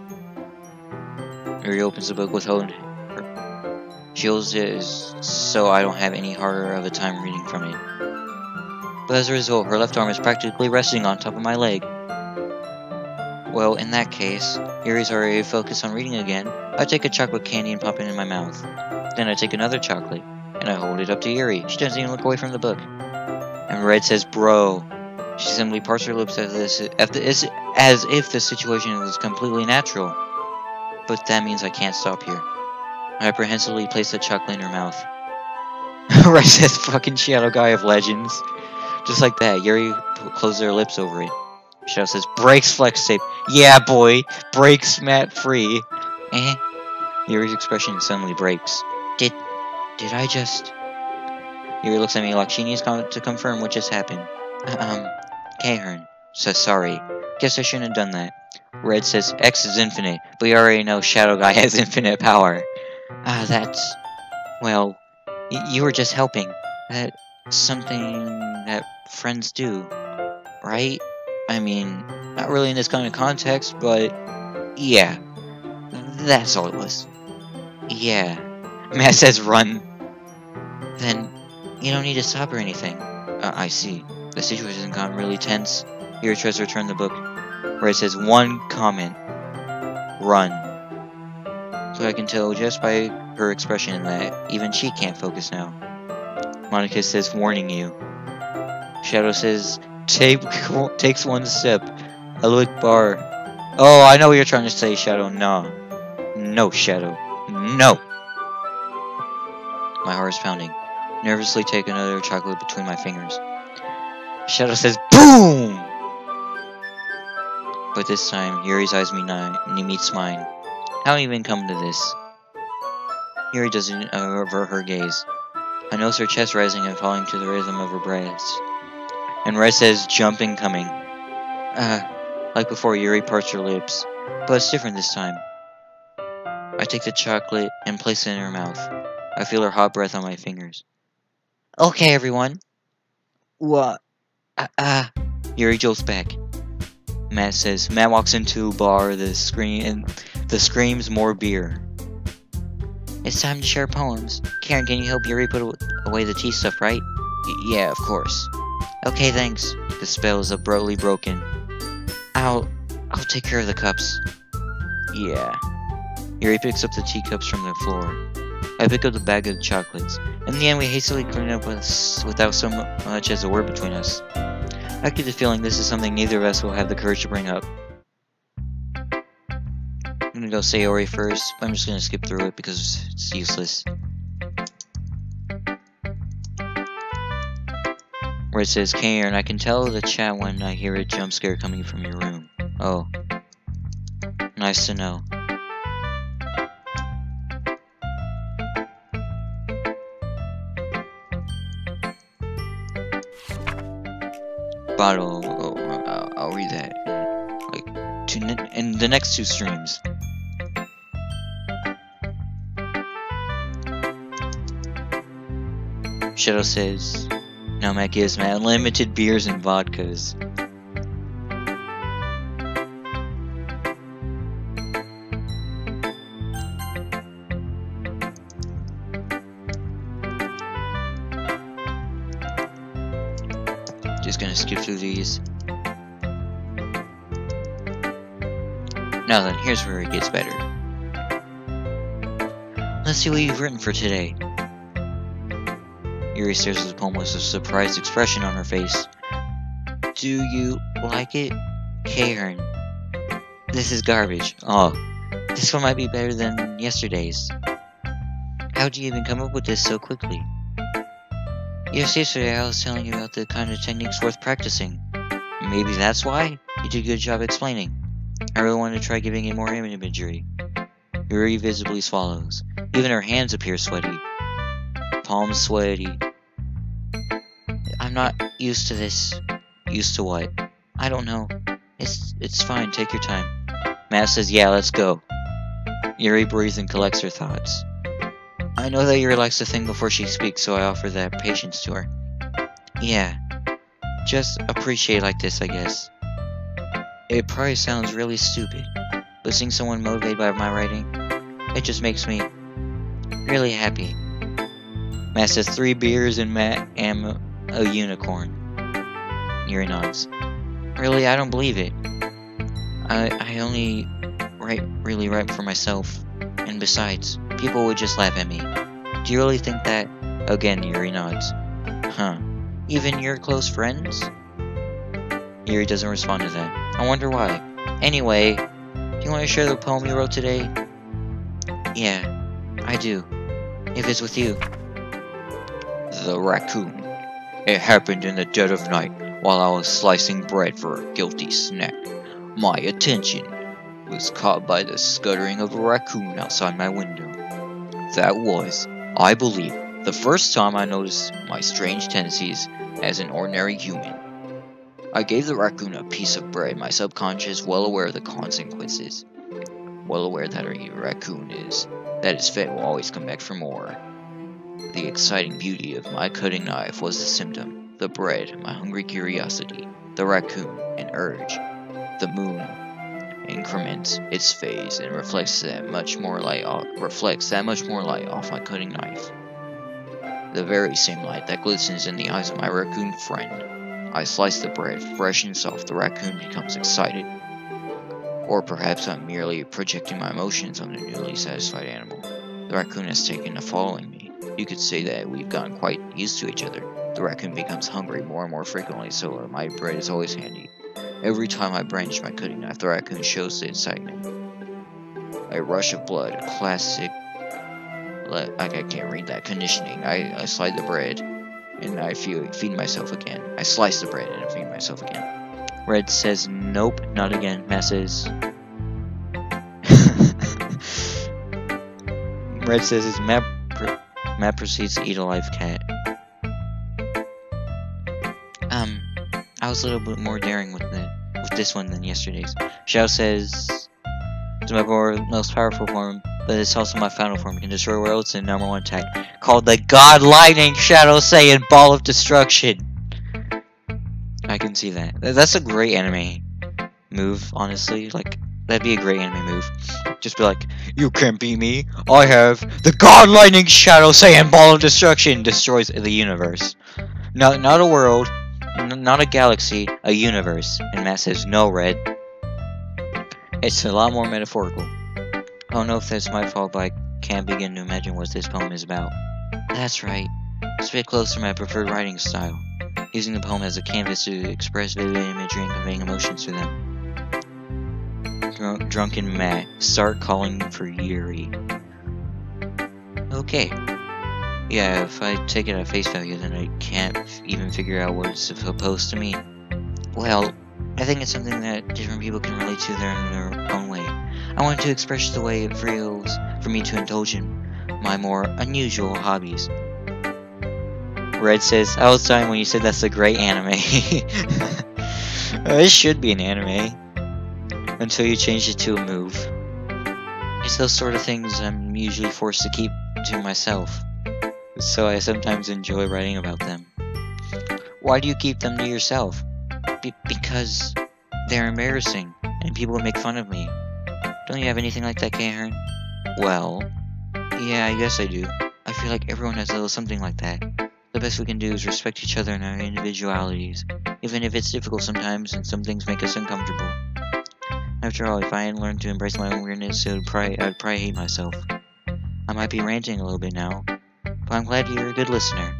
Yuri opens the book with hope. She holds it so I don't have any harder of a time reading from it. But as a result, her left arm is practically resting on top of my leg. Well, in that case, Yuri's already focused on reading again. I take a chocolate candy and pop it in my mouth. Then I take another chocolate, and I hold it up to Yuri. She doesn't even look away from the book. And Red says, bro. She simply parts her lips as if the situation was completely natural. But that means I can't stop here. I apprehensively place the chocolate in her mouth. Red says, fucking Shadow Guy of Legends. Just like that, Yuri closes her lips over it. Shadow says, breaks flex tape. Yeah, boy. Breaks Matt free. Yuri's expression suddenly breaks. Did I just... Yuri looks at me like she needs to confirm what just happened. Kahern says sorry. Guess I shouldn't have done that. Red says X is infinite, but we already know Shadow Guy has infinite power. That's... Well, you were just helping. That's something that friends do, right? I mean, not really in this kind of context, but... Yeah. That's all it was. Yeah. Matt says run. Then, you don't need to stop or anything. I see. The situation has gotten really tense. Yuri tries to return the book, where it says one comment. Run. So I can tell just by her expression that even she can't focus now. Monica says, warning you. Shadow says, takes one step. I look bar. Oh, I know what you're trying to say, Shadow. Nah. No, Shadow. No. My heart is pounding. Nervously take another chocolate between my fingers. Shadow says, BOOM! But this time, Yuri's eyes meets mine. How even come to this? Yuri doesn't avert her gaze. I notice her chest rising and falling to the rhythm of her breaths. And Red says, jump incoming. Like before, Yuri parts her lips. But it's different this time. I take the chocolate and place it in her mouth. I feel her hot breath on my fingers. Okay, everyone. What? Yuri jolts back. Matt walks into a bar, the screams more beer. It's time to share poems. Karen, can you help Yuri put away the tea stuff, right? Yeah, of course. Okay, thanks. The spell is abruptly broken. I'll take care of the cups. Yeah. Yuri picks up the teacups from the floor. I pick up the bag of chocolates. In the end, we hastily clean up without so much as a word between us. I get the feeling this is something neither of us will have the courage to bring up. I'm gonna go Sayori first, but I'm just gonna skip through it because it's useless. Where it says, Karen, I can tell the chat when I hear a jump scare coming from your room. Oh. Nice to know. Bottle. Oh, I'll read that in the next 2 streams. Shadow says, "No, Matt gives me unlimited beers and vodkas." Just gonna skip through these. Now then, here's where it gets better. Let's see what you've written for today. Yuri stares at the poem with a surprised expression on her face. Do you like it? Karen. This is garbage. Oh, This one might be better than yesterday's. How'd you even come up with this so quickly? Yes, yesterday I was telling you about the kind of techniques worth practicing. Maybe that's why? You did a good job explaining. I really want to try giving it more imagery. Yuri visibly swallows. Even her hands appear sweaty. Palms sweaty. I'm not used to this. Used to what? I don't know. It's fine, take your time. Matt says, yeah, let's go. Yuri breathes and collects her thoughts. I know that Yuri likes to think before she speaks, so I offer that patience to her. Yeah. Just appreciate like this, I guess. It probably sounds really stupid, but seeing someone motivated by my writing, it just makes me really happy. Matt says 3 beers and Matt am a unicorn. Yuri nods. Really, I don't believe it. I only really write for myself, and besides, people would just laugh at me. Do you really think that? Again, Yuri nods. Huh. Even your close friends? Yuri doesn't respond to that. I wonder why. Anyway, do you want to share the poem you wrote today? Yeah, I do. If it's with you. The raccoon. It happened in the dead of night while I was slicing bread for a guilty snack. My attention was caught by the scuttering of a raccoon outside my window. That was, I believe, the first time I noticed my strange tendencies as an ordinary human. I gave the raccoon a piece of bread, my subconscious well aware of the consequences. Well aware that a raccoon that is fed will always come back for more. The exciting beauty of my cutting knife was the symptom, the bread, my hungry curiosity, the raccoon, an urge. The moon increments its phase and reflects that much more light off my cutting knife. The very same light that glistens in the eyes of my raccoon friend. I slice the bread, fresh and soft. The raccoon becomes excited. Or perhaps I'm merely projecting my emotions on the newly satisfied animal. The raccoon has taken to following me. You could say that we've gotten quite used to each other. The raccoon becomes hungry more and more frequently, so my bread is always handy. Every time I brandish my cutting knife, the raccoon shows the excitement. A rush of blood, classic. I can't read that. Conditioning. I slide the bread, and I feed myself again. I slice the bread and I feed myself again. Red says, nope, not again. Matt says... Red says, his Matt proceeds to eat a live cat. I was a little bit more daring with this one than yesterday's. Xiao says, it's my most powerful form, but it's also my final form. It can destroy worlds in #1 attack, called the God Lightning Shadow Saiyan Ball of Destruction. I can see that. That's a great anime move, honestly. Like, that'd be a great anime move. Just be like, you can't beat me. I have the God Lightning Shadow Saiyan Ball of Destruction. Destroys the universe. Not a world. Not a galaxy, a universe. And Matt says, no, Red. It's a lot more metaphorical. I don't know if that's my fault, but I can't begin to imagine what this poem is about. That's right. It's a bit close to my preferred writing style. Using the poem as a canvas to express vivid imagery and conveying emotions through them. Drunken Matt. Start calling for Yuri. Okay. Yeah, if I take it at face value, then I can't even figure out what it's supposed to mean. Well, I think it's something that different people can relate to in their own way. I want to express the way it feels for me to indulge in my more unusual hobbies. Red says, I was dying when you said that's a great anime. It should be an anime. Until you change it to a move. It's those sort of things I'm usually forced to keep to myself. So I sometimes enjoy writing about them. Why do you keep them to yourself? Because they're embarrassing, and people would make fun of me. Don't you have anything like that, Karen? Well, yeah, I guess I do. I feel like everyone has a little something like that. The best we can do is respect each other and our individualities, even if it's difficult sometimes and some things make us uncomfortable. After all, if I hadn't learned to embrace my own weirdness, I'd probably hate myself. I might be ranting a little bit now, but I'm glad you're a good listener.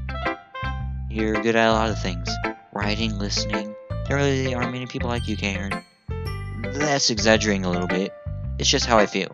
You're good at a lot of things. Writing, listening. There really aren't many people like you, Karen. That's exaggerating a little bit. It's just how I feel.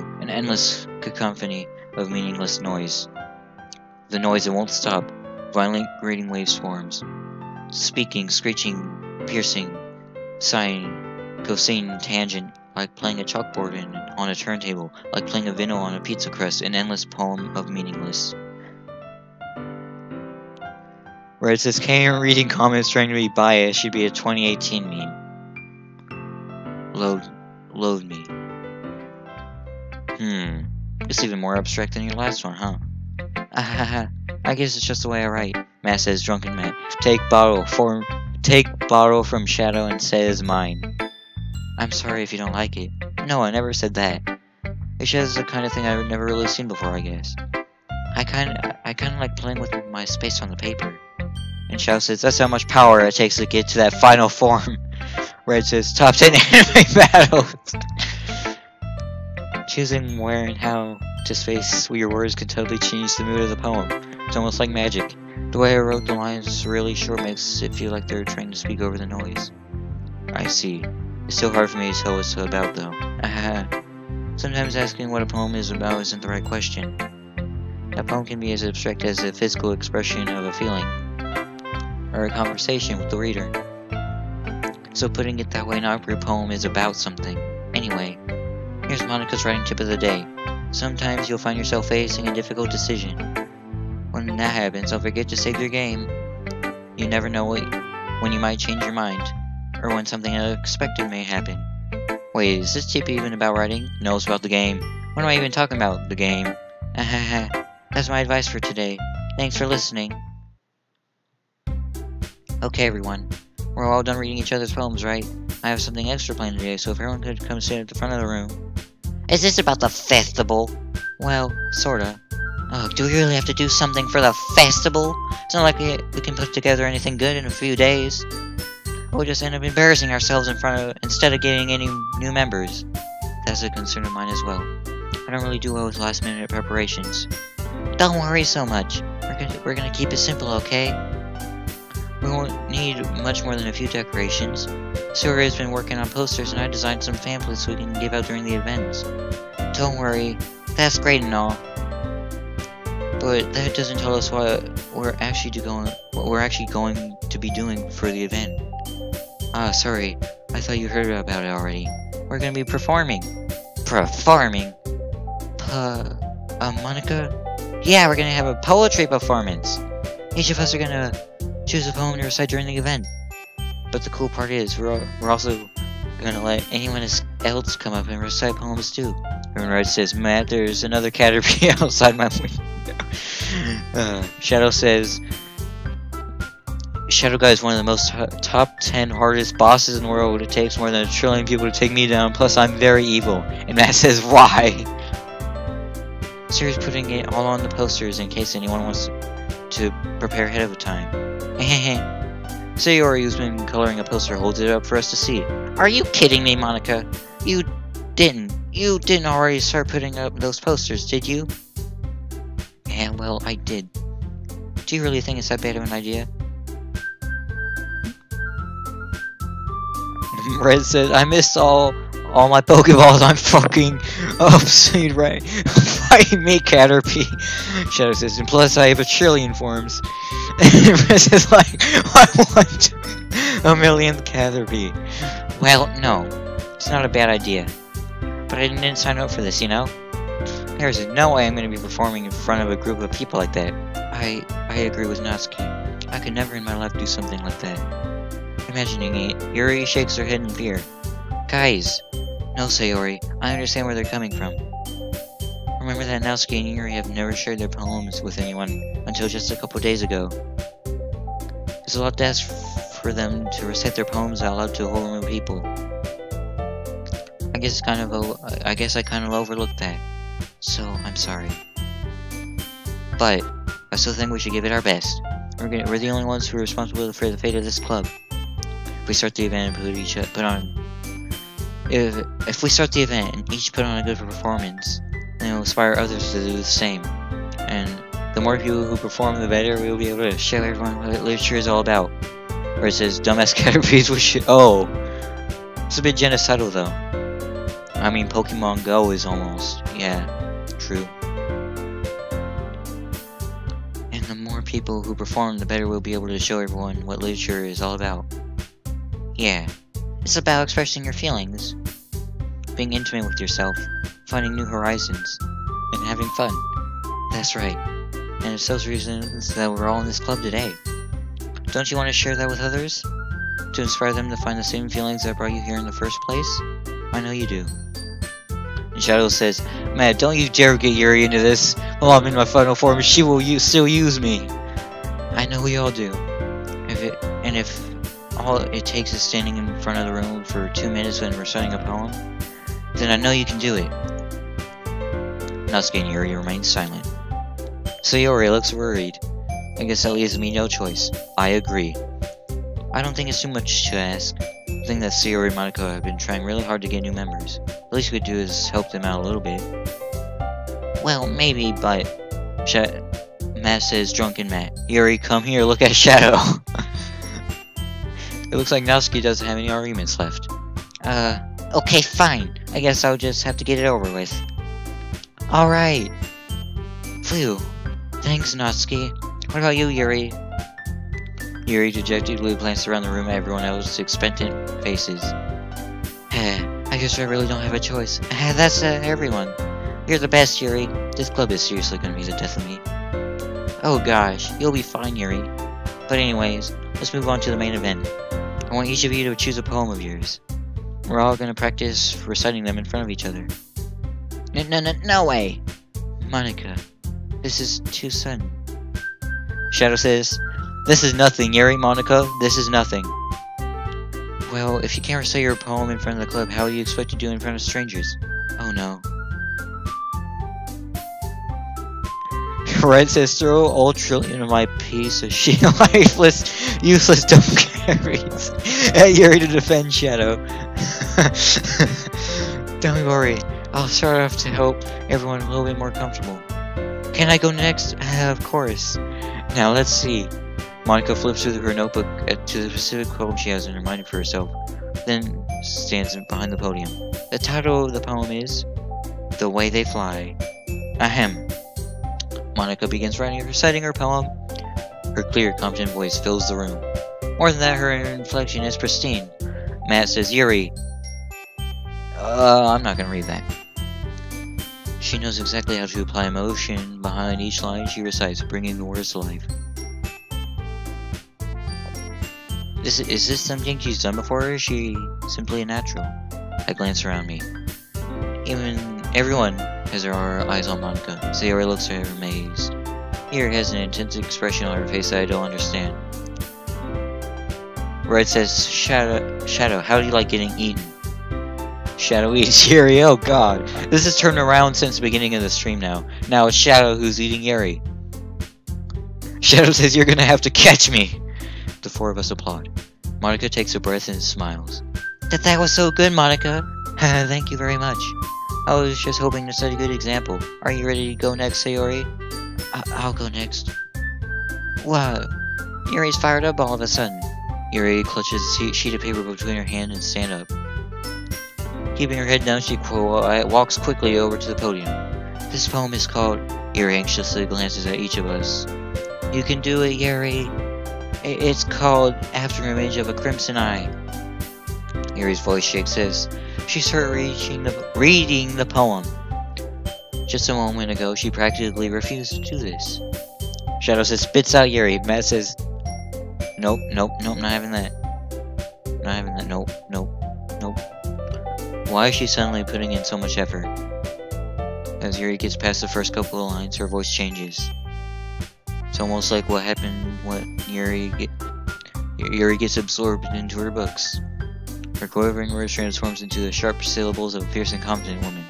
through an endless cacophony of meaningless noise. The noise that won't stop. Violent grating wave swarms. Speaking, screeching, piercing, sighing, cosine tangent, like playing a chalkboard on a turntable, like playing a vino on a pizza crust, an endless poem of meaningless. Where it says, can't reading comments trying to be biased should be a 2018 meme. Load me. It's even more abstract than your last one, huh? I guess it's just the way I write. Matt says, drunken Matt. Take bottle from Shadow and say it's mine. I'm sorry if you don't like it. No, I never said that. It's just the kind of thing I've never really seen before, I guess. I kinda like playing with my space on the paper. And Shadow says, that's how much power it takes to get to that final form. Red says, top 10 anime battles. Choosing where and how to space your words can totally change the mood of the poem. It's almost like magic. The way I wrote the lines really sure makes it feel like they're trying to speak over the noise. I see. It's so hard for me to tell what it's about, though. Sometimes asking what a poem is about isn't the right question. A poem can be as abstract as a physical expression of a feeling, or a conversation with the reader. So putting it that way, not every poem is about something. Anyway, here's Monica's writing tip of the day. Sometimes you'll find yourself facing a difficult decision. When that happens, don't forget to save your game. You never know when you might change your mind, or when something unexpected may happen. Wait, is this tip even about writing? No, it's about the game. What am I even talking about? The game. That's my advice for today. Thanks for listening. Okay, everyone. We're all done reading each other's poems, right? I have something extra planned today, so if everyone could come sit at the front of the room. Is this about the festival? Well, sorta. Oh, do we really have to do something for the festival? It's not like we can put together anything good in a few days. We'll just end up embarrassing ourselves instead of getting any new members. That's a concern of mine as well. I don't really do well with last-minute preparations. Don't worry so much. We're gonna keep it simple, okay? We won't need much more than a few decorations. Yuri has been working on posters, and I designed some pamphlets we can give out during the events. Don't worry, that's great and all, but that doesn't tell us what we're actually going to be doing for the event. Ah, sorry, I thought you heard about it already. We're gonna be performing. Performing? Monica? Yeah, we're gonna have a poetry performance. Each of us are gonna choose a poem to recite during the event. But the cool part is, we're also gonna let anyone else come up and recite poems too. Remember, it says, Matt, there's another caterpillar outside my window. Shadow says, Shadow Guy is one of the most top 10 hardest bosses in the world. It takes more than 1 trillion people to take me down, plus I'm very evil. And Matt says, why? Siri's putting it all on the posters in case anyone wants to prepare ahead of time. So Yuri, who's been coloring a poster, holds it up for us to see. Are you kidding me, Monica? You didn't already start putting up those posters, did you? Yeah, well, I did. Do you really think it's that bad of an idea? Red says, I missed all my Pokeballs. I'm fucking up, sweet right. Fight me, Caterpie. Shadow says, and plus I have 1 trillion forms. Red says, like, I want 1,000,000th Caterpie. Well, no. It's not a bad idea. But I didn't sign up for this, you know? There's no way I'm going to be performing in front of a group of people like that. I agree with Natsuki. I could never in my life do something like that. Imagining it, Yuri shakes her head in fear. Guys! No, Sayori. I understand where they're coming from. Remember that Natsuki and Yuri have never shared their poems with anyone until just a couple days ago. It's a lot to ask for them to recite their poems out loud to a whole room of people. I guess I kind of overlooked that. So, I'm sorry. But, I still think we should give it our best. We're the only ones who are responsible for the fate of this club. If we start the event and if we start the event and each put on a good performance, then it will inspire others to do the same. And the more people who perform, the better we will be able to show everyone what literature is all about. Where it says, dumbass caterpillars, we should. Oh! It's a bit genocidal though. I mean, Pokemon Go is almost. Yeah, true. And the more people who perform, the better we'll be able to show everyone what literature is all about. Yeah, it's about expressing your feelings, being intimate with yourself, finding new horizons, and having fun. That's right. And it's those reasons that we're all in this club today. Don't you want to share that with others? To inspire them to find the same feelings that brought you here in the first place? I know you do. And Shadow says, man, don't you dare get Yuri into this. While I'm in my final form, she will still use me. I know we all do. If all it takes is standing in front of the room for 2 minutes when reciting a poem, then I know you can do it. Natsuki and Yuri remain silent. Sayori looks worried. I guess that leaves me no choice. I agree. I don't think it's too much to ask. I think that Sayori and Monaco have been trying really hard to get new members. The least we could do is help them out a little bit. Well, maybe, but... Matt says, drunken Matt. Yuri, come here, look at Shadow. It looks like Natsuki doesn't have any arguments left. Okay, fine. I guess I'll just have to get it over with. Alright. Phew. Thanks, Natsuki. What about you, Yuri? Yuri dejectedly glanced around the room at everyone else's expectant faces. I guess I really don't have a choice. That's everyone. You're the best, Yuri. This club is seriously gonna be the death of me. Oh gosh, you'll be fine, Yuri. But anyways, let's move on to the main event. I want each of you to choose a poem of yours. We're all gonna practice reciting them in front of each other. No way! Monica, this is too sudden. Shadow says, this is nothing, Yuri, Monica, this is nothing. Well, if you can't recite your poem in front of the club, how do you expect to do it in front of strangers? Oh no. Red says, throw all trillion of my piece of shit lifeless, useless dumb carries at Yuri to defend Shadow. Don't worry, I'll start off to help everyone a little bit more comfortable. Can I go next? Of course. Now let's see. Monica flips through her notebook to the specific poem she has in her mind for herself, then stands behind the podium. The title of the poem is The Way They Fly. Ahem. Monica begins reciting her poem. Her clear, confident voice fills the room. More than that, her inflection is pristine. Matt says, Yuri. I'm not gonna read that. She knows exactly how to apply emotion behind each line she recites, bringing the words to life. Is this something she's done before, or is she simply a natural? I glance around me. Everyone has their eyes on Monica. Sayori looks at her amazed. Yuri has an intense expression on her face that I don't understand. Red says, Shadow, how do you like getting eaten? Shadow eats Yuri, oh god. This has turned around since the beginning of the stream now. Now it's Shadow who's eating Yuri. Shadow says, you're gonna have to catch me. The four of us applaud. Monica takes a breath and smiles. That was so good, Monica. Thank you very much. I was just hoping to set a good example. Are you ready to go next, Sayori? I'll go next. Wow. Yuri's fired up all of a sudden. Yuri clutches a sheet of paper between her hand and stands up. Keeping her head down, she walks quickly over to the podium. This poem is called... Yuri anxiously glances at each of us. You can do it, Yuri. It's called Afterimage of a Crimson Eye. Yuri's voice shakes as she started reading the poem. Just a moment ago, she practically refused to do this. Shadow says, spits out Yuri. Matt says, nope, not having that. Not having that, nope. Why is she suddenly putting in so much effort? As Yuri gets past the first couple of lines, her voice changes. It's almost like what happened when Yuri gets absorbed into her books. Her quivering words transforms into the sharp syllables of a fierce and confident woman.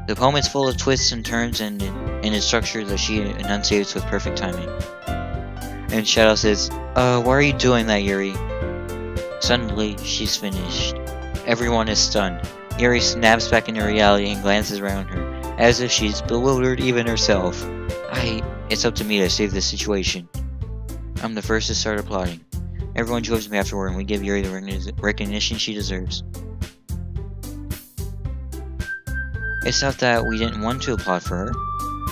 The poem is full of twists and turns and is structured that she enunciates with perfect timing. And Shadow says, why are you doing that, Yuri? Suddenly, she's finished. Everyone is stunned. Yuri snaps back into reality and glances around her, as if she's bewildered even herself. It's up to me to save this situation. I'm the first to start applauding. Everyone joins me afterward and we give Yuri the recognition she deserves. It's not that we didn't want to applaud for her,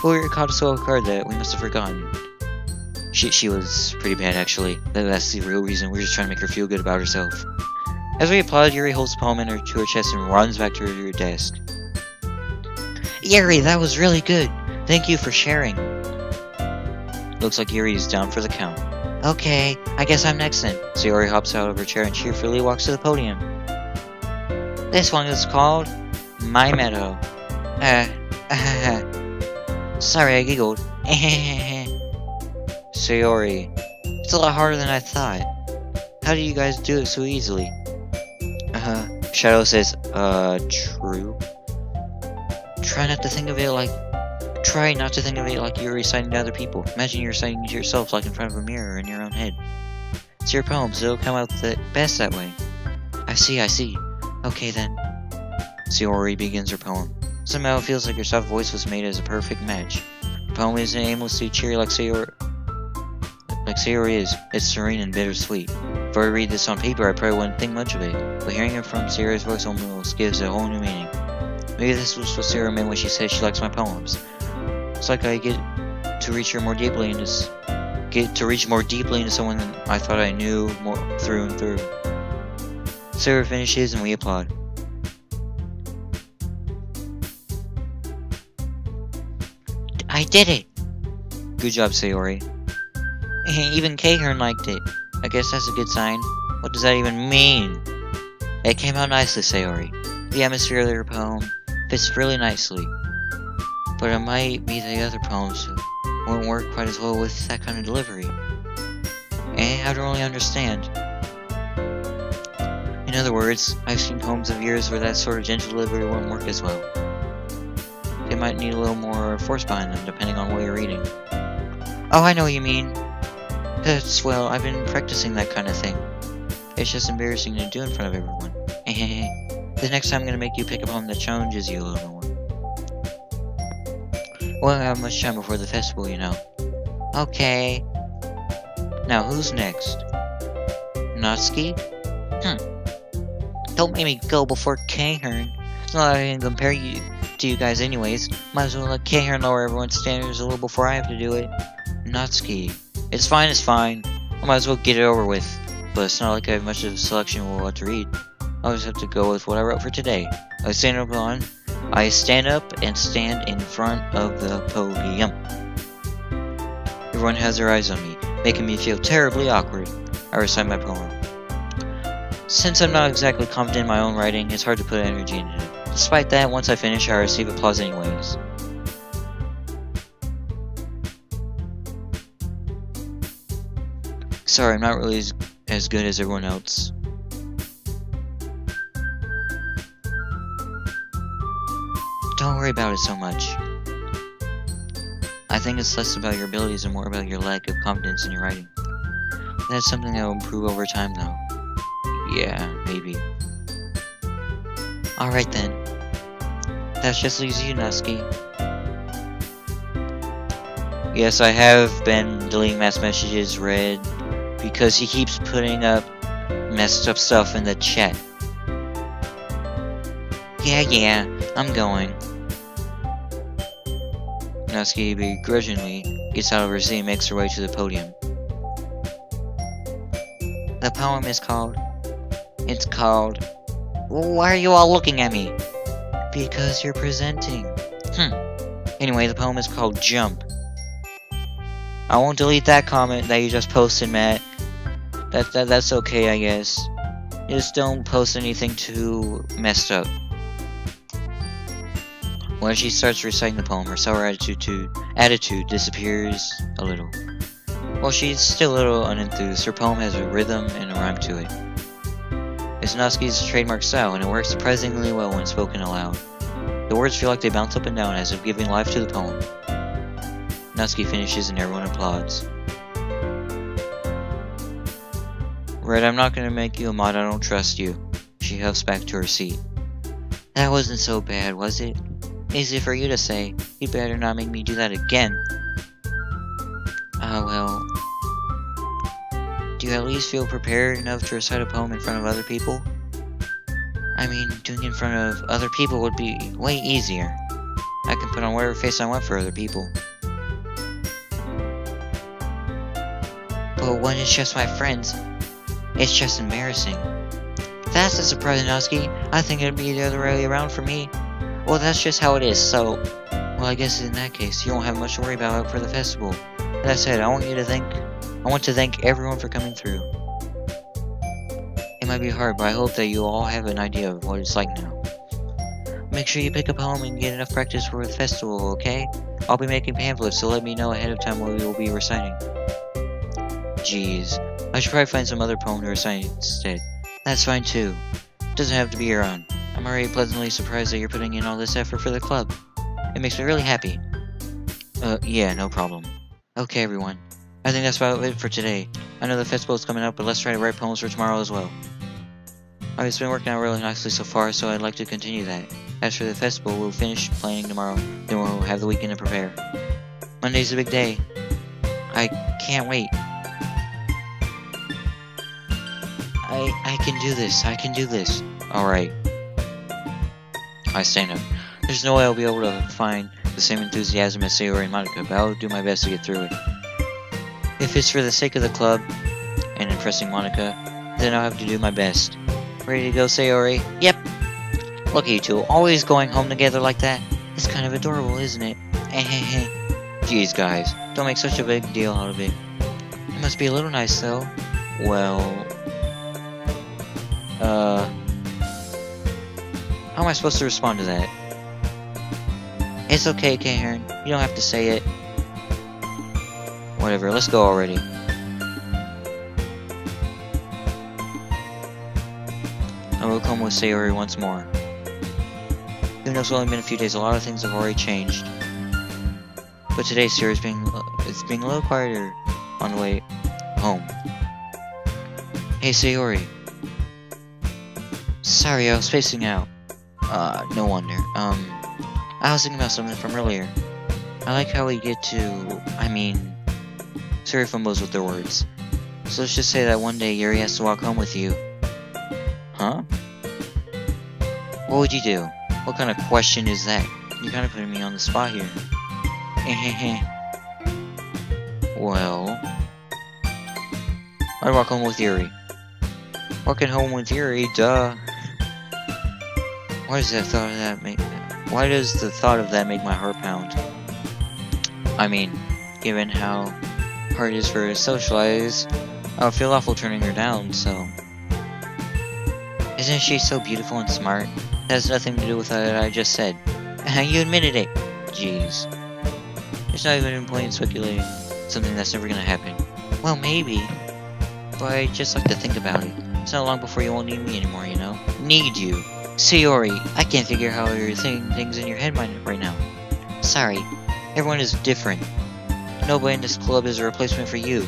but we were caught so off guard that we must have forgotten. She was pretty bad, actually. That's the real reason. We're just trying to make her feel good about herself. As we applaud, Yuri holds the poem to her chest and runs back to her desk. Yuri, that was really good. Thank you for sharing. Looks like Yuri is down for the count. Okay, I guess I'm next then. Sayori hops out of her chair and cheerfully walks to the podium. This one is called My Meadow. Sorry, I giggled. Sayori, it's a lot harder than I thought. How do you guys do it so easily? Shadow says, true. Try not to think of it like you're reciting to other people. Imagine you're reciting to yourself like in front of a mirror in your own head. It's your poem, so it'll come out the best that way. I see. Okay then. Sayori begins her poem. Somehow it feels like her soft voice was made as a perfect match. The poem isn't aimlessly cheery like Sayori is. It's serene and bittersweet. If I read this on paper, I probably wouldn't think much of it, but hearing it from Sayori's voice almost gives it a whole new meaning. Maybe this was what Sayori meant when she said she likes my poems. It's like I get to reach more deeply into someone than I thought I knew more through and through. Sayori finishes and we applaud. I did it! Good job, Sayori. Even Kahern liked it. I guess that's a good sign. What does that even mean? It came out nicely, Sayori. The atmosphere of your poem fits really nicely. But it might be the other poems won't work quite as well with that kind of delivery. I don't really understand. In other words, I've seen poems of yours where that sort of gentle delivery won't work as well. They might need a little more force behind them, depending on what you're reading. Oh, I know what you mean. Well, I've been practicing that kind of thing. It's just embarrassing to do in front of everyone. The next time I'm gonna make you pick a poem that challenges you a little more. We won't have much time before the festival, you know. Okay. Now, who's next? Natsuki? Don't make me go before Kahern. It's not like I can compare you to you guys anyways. Might as well let Kahern lower everyone's standards a little before I have to do it. Natsuki. It's fine, it's fine. I might as well get it over with. But it's not like I have much of a selection of what to read. I just have to go with what I wrote for today. I stand up and stand in front of the podium. Everyone has their eyes on me, making me feel terribly awkward. I recite my poem. Since I'm not exactly confident in my own writing, it's hard to put energy into it. Despite that, once I finish, I receive applause anyways. Sorry, I'm not really as good as everyone else. Don't worry about it so much. I think it's less about your abilities and more about your lack of confidence in your writing. That's something that will improve over time, though. Yeah, maybe. Alright then. That just leaves you, Natsuki. Yes, I have been deleting mass messages read because he keeps putting up messed up stuff in the chat. Yeah, I'm going. Natsuki begrudgingly gets out of her seat and makes her way to the podium. The poem is called... It's called... Why are you all looking at me? Because you're presenting. Anyway, the poem is called Jump. I won't delete that comment that you just posted, Matt. That's okay, I guess. Just don't post anything too messed up. When she starts reciting the poem, her sour attitude disappears a little. While she's still a little unenthused, her poem has a rhythm and a rhyme to it. It's Natsuki's trademark style, and it works surprisingly well when spoken aloud. The words feel like they bounce up and down as if giving life to the poem. Natsuki finishes and everyone applauds. Red, I'm not gonna make you a mod, I don't trust you. She huffs back to her seat. That wasn't so bad, was it? Easy for you to say. You better not make me do that again. Well... Do you at least feel prepared enough to recite a poem in front of other people? I mean, doing it in front of other people would be way easier. I can put on whatever face I want for other people. But when it's just my friends, it's just embarrassing. That's a surprise, Natsuki. I think it'd be the other way around for me. Well, that's just how it is, so... Well, I guess in that case, you won't have much to worry about for the festival. That said, I want to thank everyone for coming through. It might be hard, but I hope that you all have an idea of what it's like now. Make sure you pick a poem and get enough practice for the festival, okay? I'll be making pamphlets, so let me know ahead of time what we will be reciting. Jeez, I should probably find some other poem to recite instead. That's fine too. Doesn't have to be your own. I'm already pleasantly surprised that you're putting in all this effort for the club. It makes me really happy. Yeah, no problem. Okay, everyone. I think that's about it for today. I know the festival is coming up, but let's try to write poems for tomorrow as well. It's been working out really nicely so far, so I'd like to continue that. As for the festival, we'll finish planning tomorrow, then we'll have the weekend to prepare. Monday's a big day. I can't wait. I can do this. I can do this. Alright. I stand up. There's no way I'll be able to find the same enthusiasm as Sayori and Monica, but I'll do my best to get through it. If it's for the sake of the club and impressing Monica, then I'll have to do my best. Ready to go, Sayori? Yep. Look at you two, always going home together like that. It's kind of adorable, isn't it? Jeez, guys, don't make such a big deal out of it. It must be a little nice, though. Well... How am I supposed to respond to that? It's okay, Karen. You don't have to say it. Whatever, let's go already. I will come with Sayori once more. Even though it's only been a few days, a lot of things have already changed. But today, Sayori's being a little quieter on the way home. Hey, Sayori. Sorry, I was spacing out. No wonder. I was thinking about something from earlier. I like how we get to... Sayori fumbles with their words. So let's just say that one day Yuri has to walk home with you. Huh? What would you do? What kind of question is that? You're kind of putting me on the spot here. Well... I'd walk home with Yuri. Walking home with Yuri, duh. Why does the thought of that make my heart pound? Given how hard it is for her to socialize, I would feel awful turning her down, so... Isn't she so beautiful and smart? That has nothing to do with what I just said. You admitted it! Jeez. There's not even a point in speculating something that's never gonna happen. Well, maybe. But I just like to think about it. It's not long before you won't need me anymore, you know? Need you. Sayori, I can't figure how you're thinking things in your head right now. Sorry. Everyone is different. Nobody in this club is a replacement for you.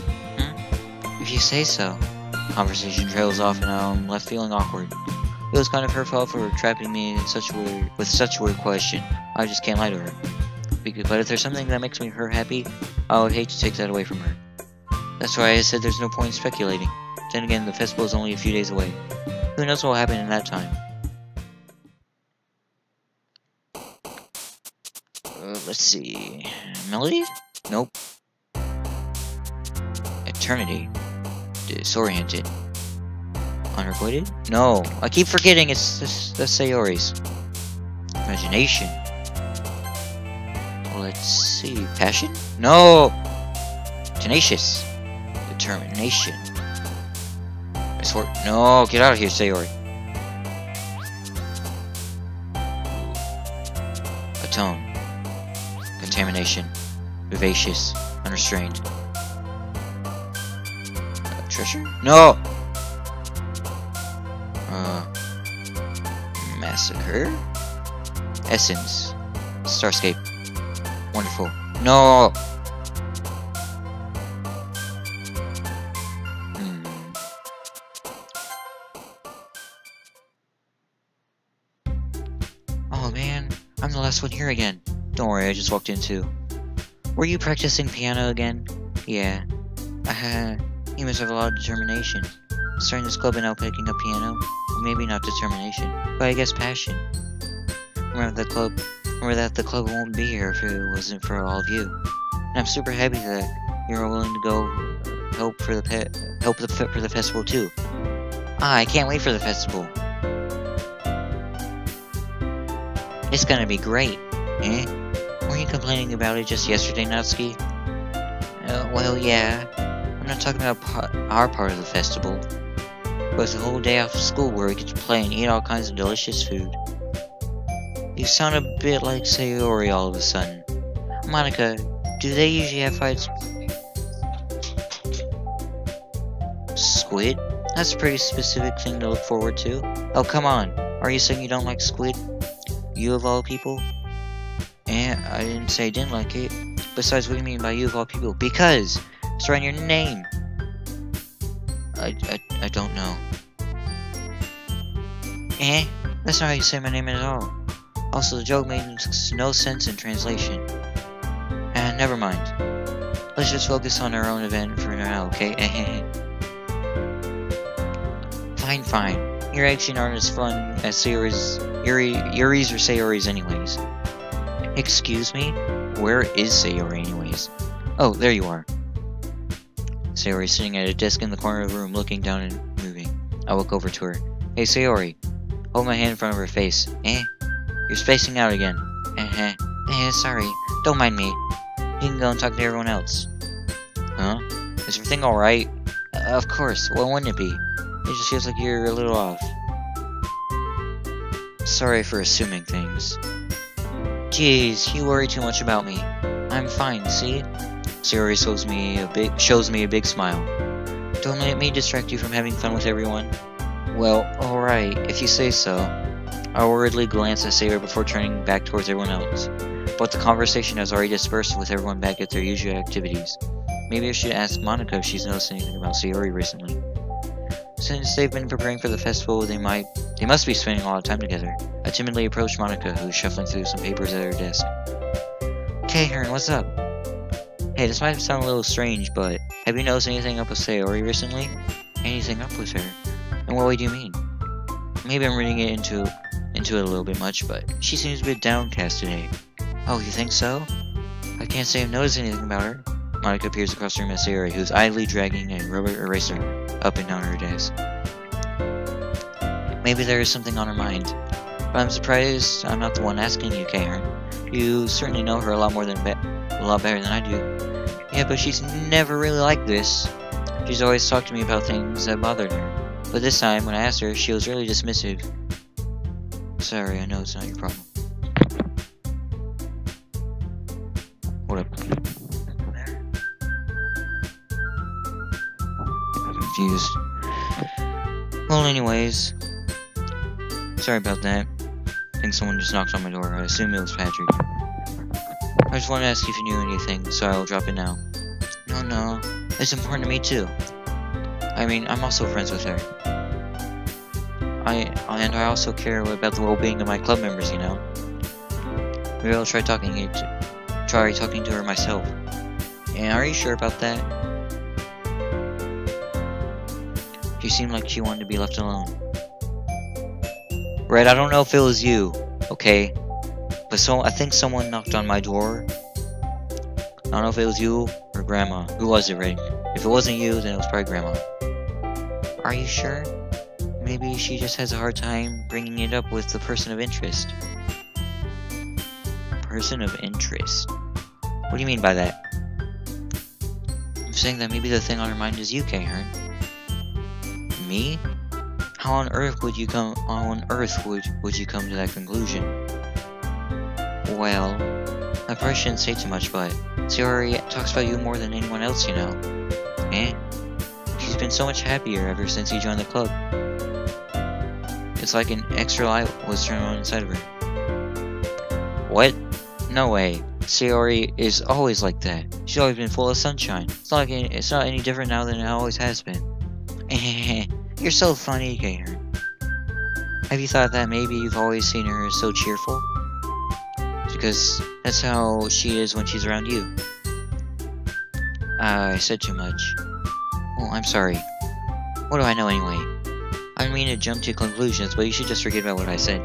If you say so. Conversation trails off and I'm left feeling awkward. It was kind of her fault for trapping me in such a weird question. I just can't lie to her. But if there's something that makes her happy, I would hate to take that away from her. That's why I said there's no point in speculating. Then again, the festival is only a few days away. Who knows what will happen in that time? Let's see... Melody? Nope. Eternity. Disoriented. Unrequited? No, I keep forgetting it's Sayori's. Imagination. Let's see... Passion? No! Tenacious. Determination. No, get out of here, Sayori. Atone. Contamination. Vivacious. Unrestrained. Treasure? No! Massacre? Essence. Starscape. Wonderful. No! Oh man, I'm the last one here again. Don't worry, I just walked in too. Were you practicing piano again? Yeah. You must have a lot of determination. Starting this club and now picking up piano? Maybe not determination, but I guess passion. Remember that the club won't be here if it wasn't for all of you. And I'm super happy that you're willing to go help for the festival too. I can't wait for the festival. It's gonna be great. Eh? Were you complaining about it just yesterday, Natsuki? Well, yeah. I'm not talking about our part of the festival. But it's a whole day off of school where we get to play and eat all kinds of delicious food. You sound a bit like Sayori all of a sudden. Monica, do they usually have fights? Squid? That's a pretty specific thing to look forward to. Oh, come on. Are you saying you don't like squid? You of all people? And I didn't say I didn't like it. Besides, what do you mean by you of all people? Because it's right in your name. I don't know. That's not how you say my name at all. Also, the joke makes no sense in translation. Never mind. Let's just focus on our own event for now, okay? Fine. Your action aren't as fun as Yuri's or Sayori's anyways. Excuse me? Where is Sayori anyways? Oh, there you are. Sayori sitting at a desk in the corner of the room, looking down and moving. I walk over to her. Hey, Sayori. Hold my hand in front of her face. You're spacing out again. Sorry. Don't mind me. You can go and talk to everyone else. Huh? Is everything alright? Of course. Well, wouldn't it be? It just feels like you're a little off. Sorry for assuming things. Jeez, you worry too much about me. I'm fine, see? Yuri shows me a big smile. Don't let me distract you from having fun with everyone. Well, alright, if you say so. I worriedly glance at Sayori before turning back towards everyone else. But the conversation has already dispersed with everyone back at their usual activities. Maybe I should ask Monica if she's noticed anything about Sayori recently. Since they've been preparing for the festival, they must be spending a lot of time together. I timidly approached Monica, who's shuffling through some papers at her desk. Okay, Heron, what's up? Hey, this might sound a little strange, but have you noticed anything up with Sayori recently? Anything up with her? In what way do you mean? Maybe I'm reading it into it a little bit much, but she seems a bit downcast today. Oh, you think so? I can't say I've noticed anything about her. Monica appears across the room at Sayori, who's idly dragging a rubber eraser up and down her desk. Maybe there is something on her mind. But I'm surprised I'm not the one asking you, Karen. You certainly know her a lot better than I do. Yeah, but she's never really like this. She's always talked to me about things that bothered her. But this time, when I asked her, she was really dismissive. Sorry, I know it's not your problem. What up? I'm confused. Well, anyways. Sorry about that. I think someone just knocked on my door. I assume it was Patrick. I just wanted to ask if you knew anything, so I'll drop it now. No. It's important to me too. I mean, I'm also friends with her. I also care about the well-being of my club members, you know. Maybe I'll try talking to her myself. And are you sure about that? She seemed like she wanted to be left alone. Red, I don't know if it was you, okay? But I think someone knocked on my door. I don't know if it was you or Grandma. Who was it, Red? If it wasn't you, then it was probably Grandma. Are you sure? Maybe she just has a hard time bringing it up with the person of interest. Person of interest? What do you mean by that? I'm saying that maybe the thing on her mind is you, Karen. Me? How on earth would you come to that conclusion? Well, I probably shouldn't say too much, but Sayori talks about you more than anyone else, you know. She's been so much happier ever since you joined the club. It's like an extra light was turned on inside of her. What? No way. Sayori is always like that. She's always been full of sunshine. It's not any different now than it always has been. You're so funny, Karen. Have you thought that maybe you've always seen her so cheerful? Because that's how she is when she's around you. I said too much. Oh, I'm sorry. What do I know anyway? I didn't mean to jump to conclusions, but you should just forget about what I said.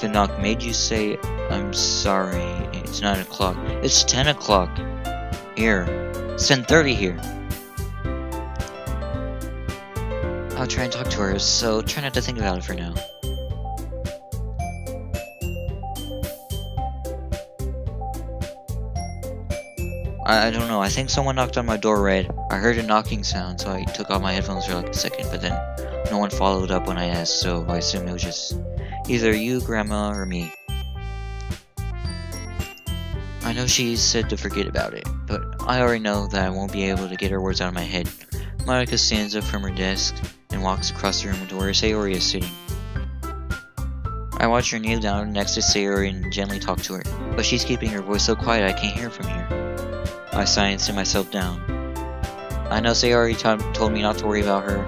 The knock made you say, I'm sorry. It's 9 o'clock. It's 10 o'clock. Here. It's 10:30 here. I'll try and talk to her, so try not to think about it for now. I don't know, I think someone knocked on my door, Red. I heard a knocking sound, so I took off my headphones for like a second, but then no one followed up when I asked, so I assumed it was just either you, Grandma, or me. I know she said to forget about it, but I already know that I won't be able to get her words out of my head. Monica stands up from her desk and walks across the room to where Sayori is sitting. I watch her kneel down next to Sayori and gently talk to her, but she's keeping her voice so quiet I can't hear from here. I sigh and sit myself down. I know Sayori told me not to worry about her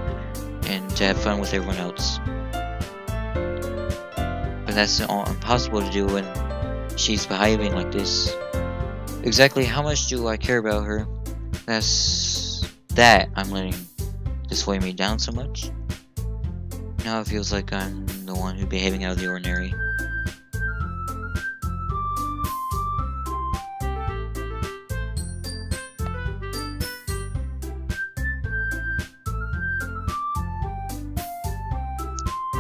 and to have fun with everyone else. But that's impossible to do when she's behaving like this. Exactly how much do I care about her? That I'm letting this weigh me down so much. Now it feels like I'm the one who's behaving out of the ordinary.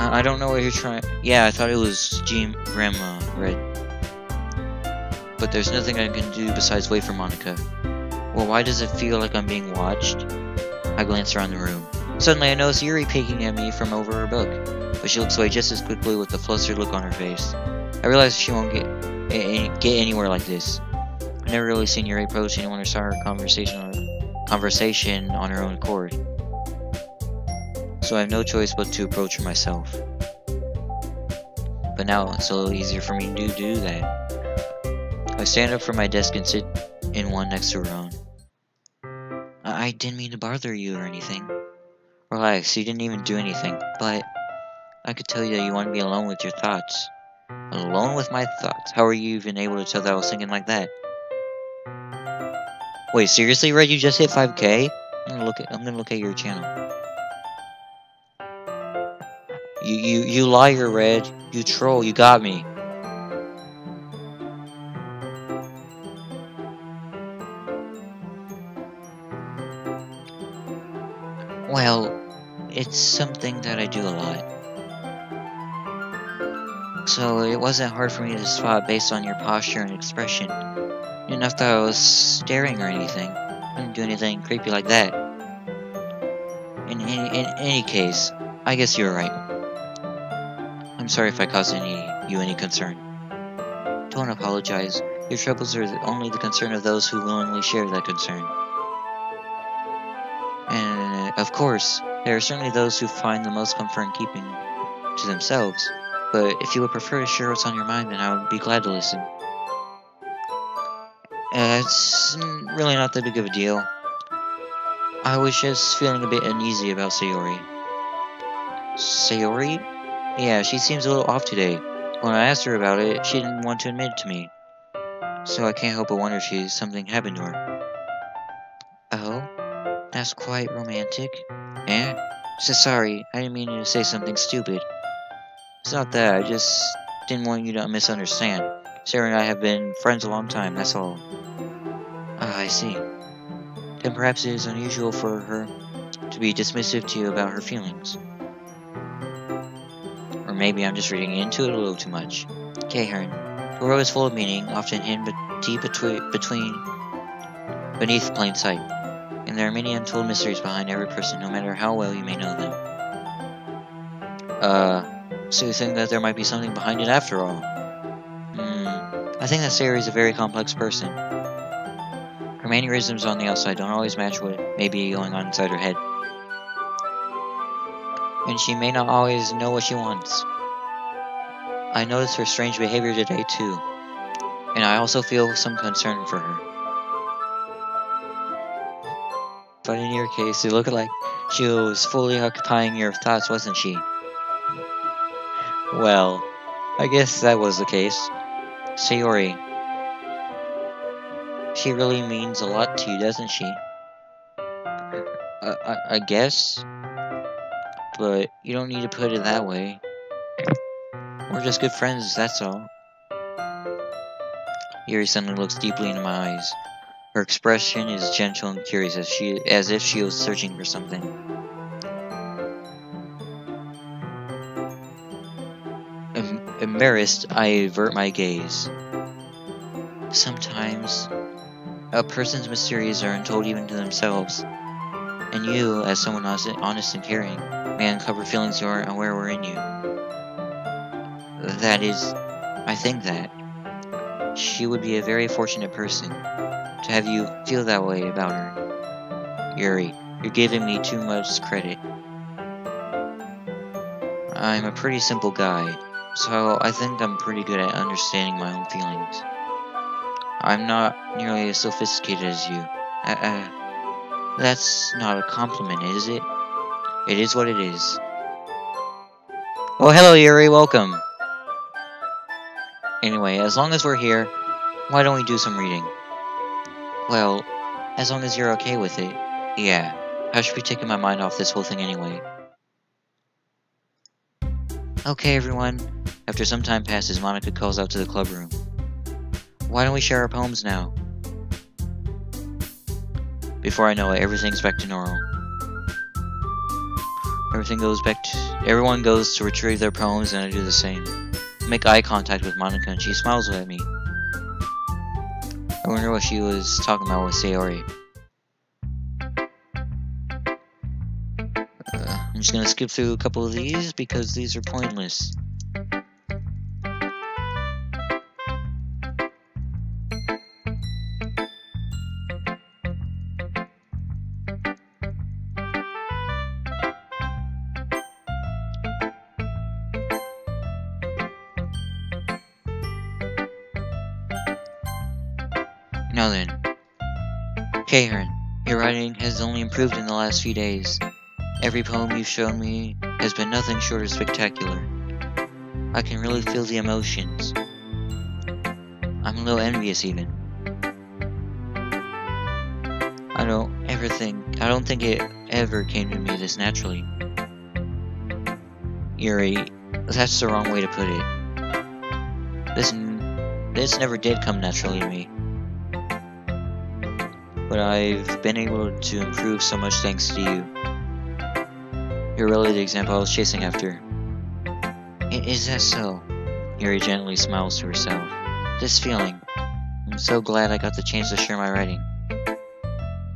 I don't know what you're trying... Yeah, I thought it was Grandma Red. But there's nothing I can do besides wait for Monica. Well, why does it feel like I'm being watched? I glance around the room. Suddenly I notice Yuri peeking at me from over her book, but she looks away just as quickly with a flustered look on her face. I realize she won't get anywhere like this. I've never really seen Yuri approach anyone or saw her conversation on her own accord. So I have no choice but to approach her myself. But now it's a little easier for me to do that. I stand up from my desk and sit in one next to her own. I didn't mean to bother you or anything. Relax, you didn't even do anything, but I could tell you that you want to be alone with your thoughts. Alone with my thoughts? How are you even able to tell that I was thinking like that? Wait, seriously, Red? You just hit 5K? I'm gonna look at your channel. You liar, Red. You troll. You got me. Well, it's something that I do a lot. So it wasn't hard for me to spot based on your posture and expression. You didn't have to I was staring or anything. I didn't do anything creepy like that. In any case, I guess you're right. I'm sorry if I caused you any concern. Don't apologize. Your troubles are only the concern of those who willingly share that concern. And, of course, there are certainly those who find the most comfort in keeping to themselves. But if you would prefer to share what's on your mind, then I would be glad to listen. It's really not that big of a deal. I was just feeling a bit uneasy about Sayori. Sayori? Yeah, she seems a little off today. When I asked her about it, she didn't want to admit it to me. So I can't help but wonder if something happened to her. Oh? That's quite romantic. Eh? So sorry, I didn't mean to say something stupid. It's not that, I just didn't want you to misunderstand. Sarah and I have been friends a long time, that's all. Ah, I see. Then perhaps it is unusual for her to be dismissive to you about her feelings. Or maybe I'm just reading into it a little too much. Okay, Heron. The world is full of meaning, often hidden but deep beneath plain sight. And there are many untold mysteries behind every person, no matter how well you may know them. So you think that there might be something behind it after all? I think that Sayori is a very complex person. Her mannerisms on the outside don't always match what may be going on inside her head. And she may not always know what she wants. I noticed her strange behavior today too. And I also feel some concern for her. But in your case, it looked like she was fully occupying your thoughts, wasn't she? Well, I guess that was the case. Sayori. She really means a lot to you, doesn't she? I guess. But you don't need to put it that way. We're just good friends, that's all. Yuri suddenly looks deeply into my eyes. Her expression is gentle and curious, as if she was searching for something. Embarrassed, I avert my gaze. Sometimes, a person's mysteries are untold even to themselves, and you, as someone honest and caring, may uncover feelings you aren't aware were in you. That is, I think that she would be a very fortunate person to have you feel that way about her. Yuri, you're giving me too much credit. I'm a pretty simple guy, so I think I'm pretty good at understanding my own feelings. I'm not nearly as sophisticated as you. That's not a compliment, is it? It is what it is. Oh, hello, Yuri, welcome. Anyway, as long as we're here, why don't we do some reading? Well, as long as you're okay with it, yeah. I should be taking my mind off this whole thing anyway. Okay, everyone. After some time passes, Monica calls out to the club room. Why don't we share our poems now? Before I know it, everything's back to normal. Everyone goes to retrieve their poems, and I do the same. I make eye contact with Monica, and she smiles at me. I wonder what she was talking about with Sayori. I'm just gonna skip through a couple of these because these are pointless. Now then, Kahren, your writing has only improved in the last few days. Every poem you've shown me has been nothing short of spectacular. I can really feel the emotions. I'm a little envious even. I don't think it ever came to me this naturally. Yuri, that's the wrong way to put it. This never did come naturally to me. But I've been able to improve so much thanks to you. You're really the example I was chasing after. Is that so? Yuri gently smiles to herself. This feeling. I'm so glad I got the chance to share my writing.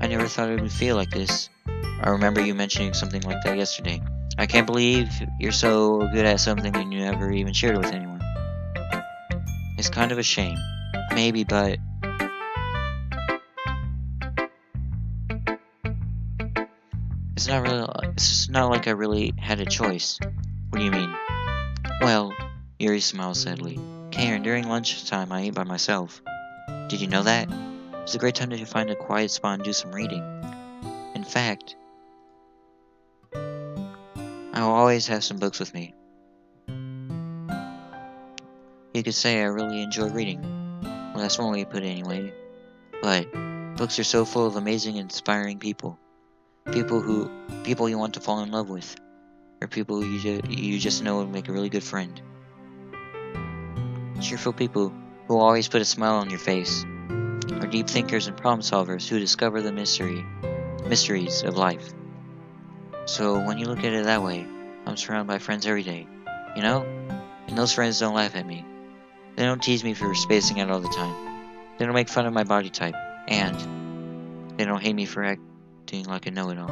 I never thought it would feel like this. I remember you mentioning something like that yesterday. I can't believe you're so good at something and you never even shared it with anyone. It's kind of a shame. Maybe, but... It's not like I really had a choice. What do you mean? Well, Yuri smiles sadly. Kahren, during lunchtime I ate by myself. Did you know that? It's a great time to find a quiet spot and do some reading. In fact, I will always have some books with me. You could say I really enjoy reading. Well, that's one way to put it anyway. But books are so full of amazing and inspiring people. People you want to fall in love with, or people who you just know would make a really good friend. Cheerful people who always put a smile on your face, or deep thinkers and problem solvers who discover the mysteries of life. So when you look at it that way, I'm surrounded by friends every day, you know? And those friends don't laugh at me. They don't tease me for spacing out all the time. They don't make fun of my body type, and they don't hate me for acting like a know-it-all.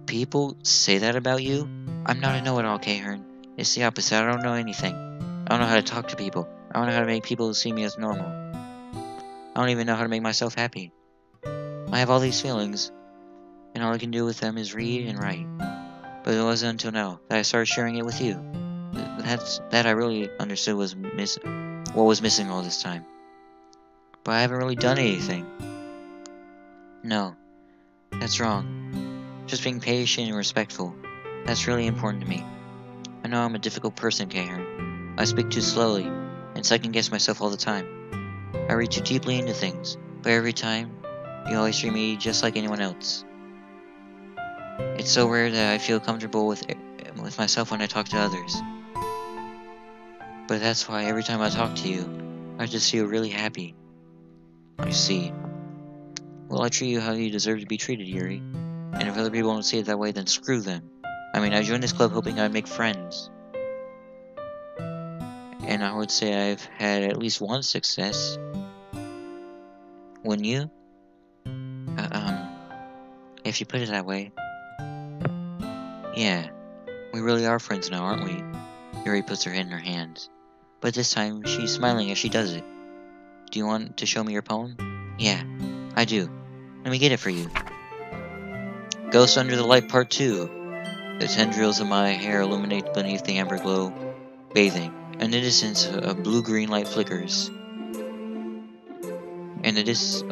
People say that about you? I'm not a know-it-all, Kahren. It's the opposite. I don't know anything. I don't know how to talk to people. I don't know how to make people see me as normal. I don't even know how to make myself happy. I have all these feelings, and all I can do with them is read and write. But it wasn't until now that I started sharing it with you. That I really understood what was missing all this time. But I haven't really done anything. No, that's wrong. Just being patient and respectful. That's really important to me. I know I'm a difficult person, Kahren. I speak too slowly, and second-guess myself all the time. I read too deeply into things, but every time, you always treat me just like anyone else. It's so rare that I feel comfortable with myself when I talk to others. But that's why every time I talk to you, I just feel really happy. I see. Well, I treat you how you deserve to be treated, Yuri. And if other people don't see it that way, then screw them. I mean, I joined this club hoping I'd make friends. And I would say I've had at least one success. Wouldn't you? If you put it that way. Yeah, we really are friends now, aren't we? Yuri puts her head in her hands. But this time, she's smiling as she does it. Do you want to show me your poem? Yeah, I do. Let me get it for you. Ghost Under the Light Part 2. The tendrils of my hair illuminate beneath the amber glow, bathing. An innocence of blue-green light flickers. And it is...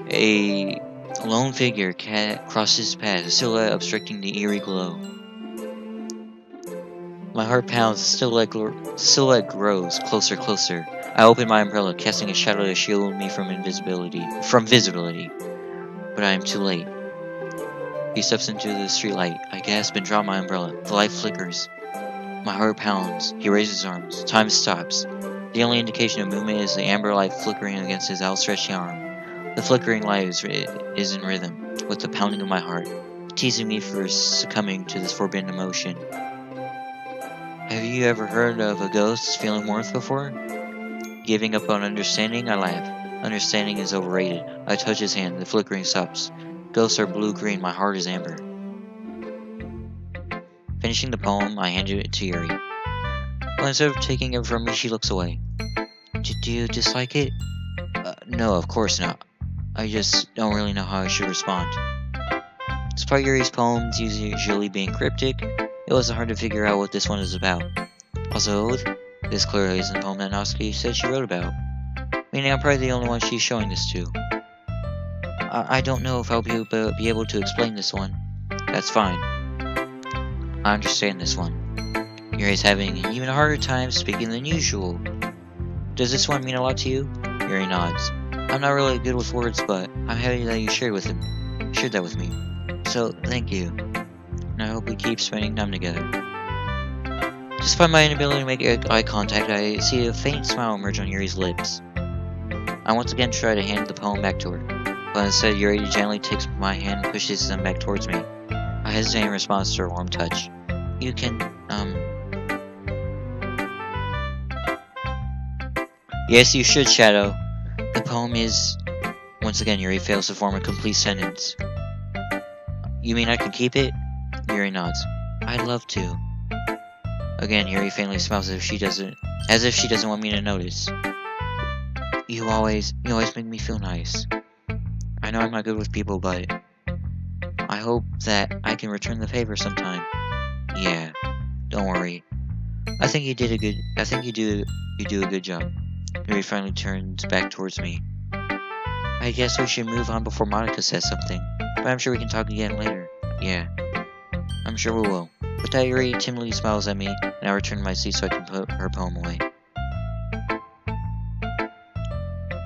a lone figure crosses path, a silhouette obstructing the eerie glow. My heart pounds, the silhouette grows closer. I open my umbrella, casting a shadow to shield me from visibility. But I am too late. He steps into the streetlight. I gasp and drop my umbrella. The light flickers. My heart pounds. He raises his arms. Time stops. The only indication of movement is the amber light flickering against his outstretched arm. The flickering light is in rhythm with the pounding of my heart. teasing me for succumbing to this forbidden emotion. Have you ever heard of a ghost feeling warmth before? Giving up on understanding? I laugh. Understanding is overrated. I touch his hand. The flickering stops. Ghosts are blue-green. My heart is amber. Finishing the poem, I hand it to Yuri. Well, instead of taking it from me, she looks away. Do you dislike it? No, of course not. I just don't really know how I should respond. Despite Yuri's poems usually being cryptic, it wasn't hard to figure out what this one is about. Also, this clearly isn't the poem that Natsuki said she wrote about. Meaning I'm probably the only one she's showing this to. I don't know if I'll be able to explain this one. That's fine. I understand this one. Yuri's having an even harder time speaking than usual. Does this one mean a lot to you? Yuri nods. I'm not really good with words, but I'm happy that you shared that with me. So, thank you. And I hope we keep spending time together. Despite my inability to make eye contact, I see a faint smile emerge on Yuri's lips. I once again try to hand the poem back to her, but instead Yuri gently takes my hand and pushes them back towards me. I hesitate in response to her warm touch. You can, Yes, you should, Shadow. The poem is... Once again, Yuri fails to form a complete sentence. You mean I can keep it? Yuri nods. I'd love to. Again, Yuri faintly smiles as if she doesn't want me to notice. You always make me feel nice. I know I'm not good with people, but I hope that I can return the favor sometime. Yeah, don't worry. I think you do a good job. Yuri finally turns back towards me. I guess we should move on before Monica says something, but I'm sure we can talk again later. Yeah, I'm sure we will. With that, Yuri timidly smiles at me, and I return to my seat so I can put her poem away.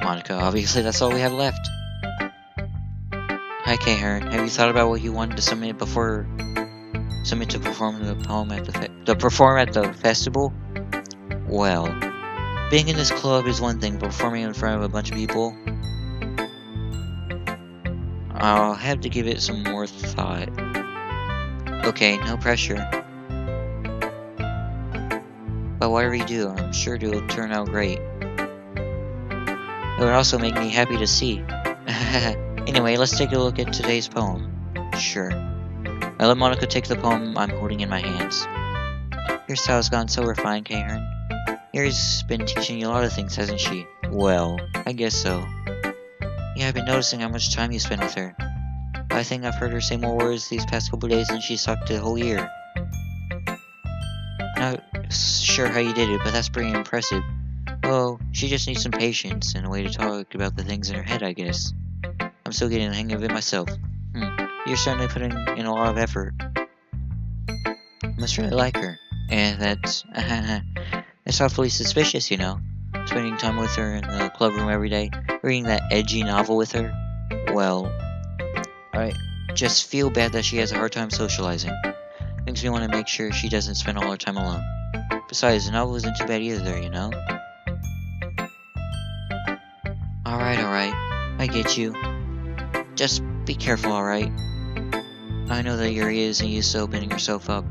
Monica, obviously that's all we have left. Hi, K-Heron. Have you thought about what you wanted to submit to perform the poem at the festival? Well, being in this club is one thing, performing in front of a bunch of people, I'll have to give it some more thought. Okay, no pressure. But whatever you do, I'm sure it'll turn out great. It would also make me happy to see. Anyway, let's take a look at today's poem. Sure. I let Monica take the poem I'm holding in my hands. Your style's gotten so refined, K-Heron. Yuri's been teaching you a lot of things, hasn't she? Well, I guess so. Yeah, I've been noticing how much time you spend with her. But I think I've heard her say more words these past couple days than she's talked the whole year. Not sure how you did it, but that's pretty impressive. Well, she just needs some patience and a way to talk about the things in her head, I guess. I'm still getting the hang of it myself. You're certainly putting in a lot of effort. I must really like her. And that's awfully suspicious, you know. Spending time with her in the club room every day, reading that edgy novel with her. Well, I just feel bad that she has a hard time socializing. Makes me want to make sure she doesn't spend all her time alone. Besides, the novel isn't too bad either, you know? Alright, I get you. Just be careful, alright? I know that Yuri isn't used to opening herself up.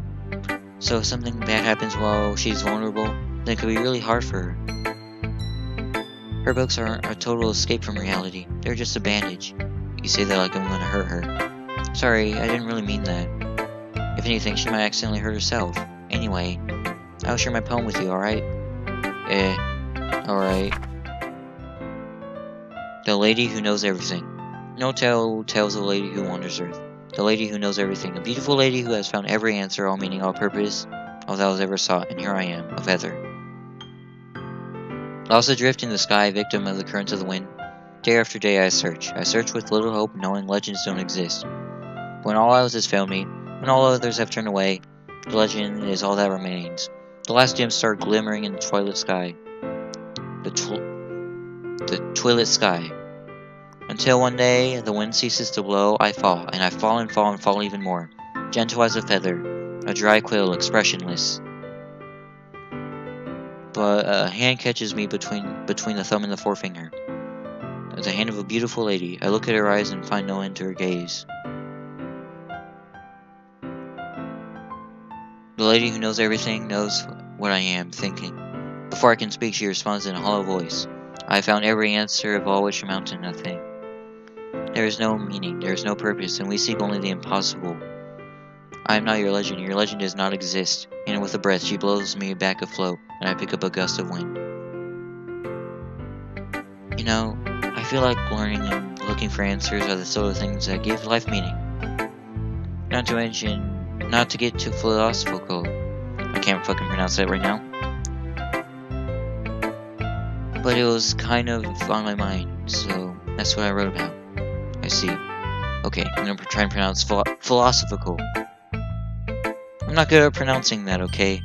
So if something bad happens while she's vulnerable, then it could be really hard for her. Her books aren't a total escape from reality. They're just a bandage. You say that like I'm gonna hurt her. Sorry, I didn't really mean that. If anything, she might accidentally hurt herself. Anyway, I'll share my poem with you, alright? Alright. The Lady Who Knows Everything. No tale tells the lady who wanders earth. The lady who knows everything. A beautiful lady who has found every answer, all meaning, all purpose, all that was ever sought. And here I am, a feather. Lost adrift in the sky, victim of the currents of the wind. Day after day I search. I search with little hope, knowing legends don't exist. When all else has failed me, when all others have turned away, the legend is all that remains. The last dim star glimmering in the twilight sky. The twilight sky. Until one day, the wind ceases to blow, I fall, and I fall and fall and fall even more. Gentle as a feather, a dry quill, expressionless. But a hand catches me between the thumb and the forefinger. The hand of a beautiful lady. I look at her eyes and find no end to her gaze. The lady who knows everything knows what I am thinking. Before I can speak, she responds in a hollow voice. I have found every answer of all which amount to nothing. There is no meaning, there is no purpose, and we seek only the impossible. I am not your legend does not exist. And with a breath, she blows me back afloat, and I pick up a gust of wind. You know, I feel like learning and looking for answers are the sort of things that give life meaning. Not to mention, not to get too philosophical. I can't fucking pronounce that right now. But it was kind of on my mind, so that's what I wrote about. I see. Okay, I'm gonna try and pronounce philosophical. I'm not good at pronouncing that, okay?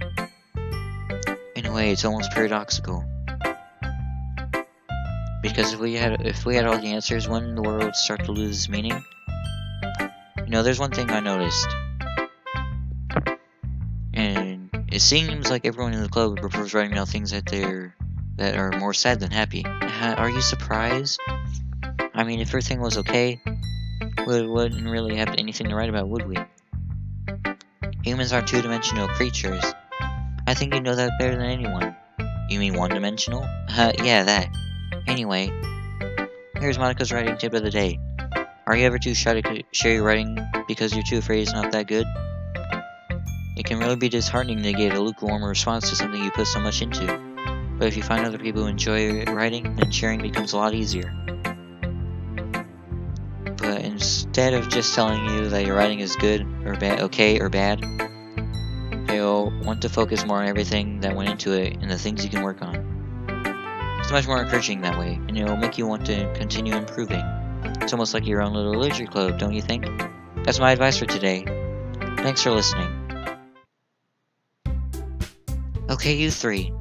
In a way, it's almost paradoxical. Because if we had all the answers, wouldn't the world start to lose its meaning? You know, there's one thing I noticed. And it seems like everyone in the club prefers writing down things that are more sad than happy. Are you surprised? I mean, if everything was okay, we wouldn't really have anything to write about, would we? Humans are two-dimensional creatures. I think you know that better than anyone. You mean one-dimensional? Yeah, that. Anyway, here's Monica's writing tip of the day. Are you ever too shy to share your writing because you're too afraid it's not that good? It can really be disheartening to get a lukewarm response to something you put so much into. But if you find other people who enjoy writing, then sharing becomes a lot easier. But instead of just telling you that your writing is good or bad, okay or bad, they'll want to focus more on everything that went into it and the things you can work on. It's much more encouraging that way, and it will make you want to continue improving. It's almost like your own little literature club, don't you think? That's my advice for today. Thanks for listening. Okay, you three.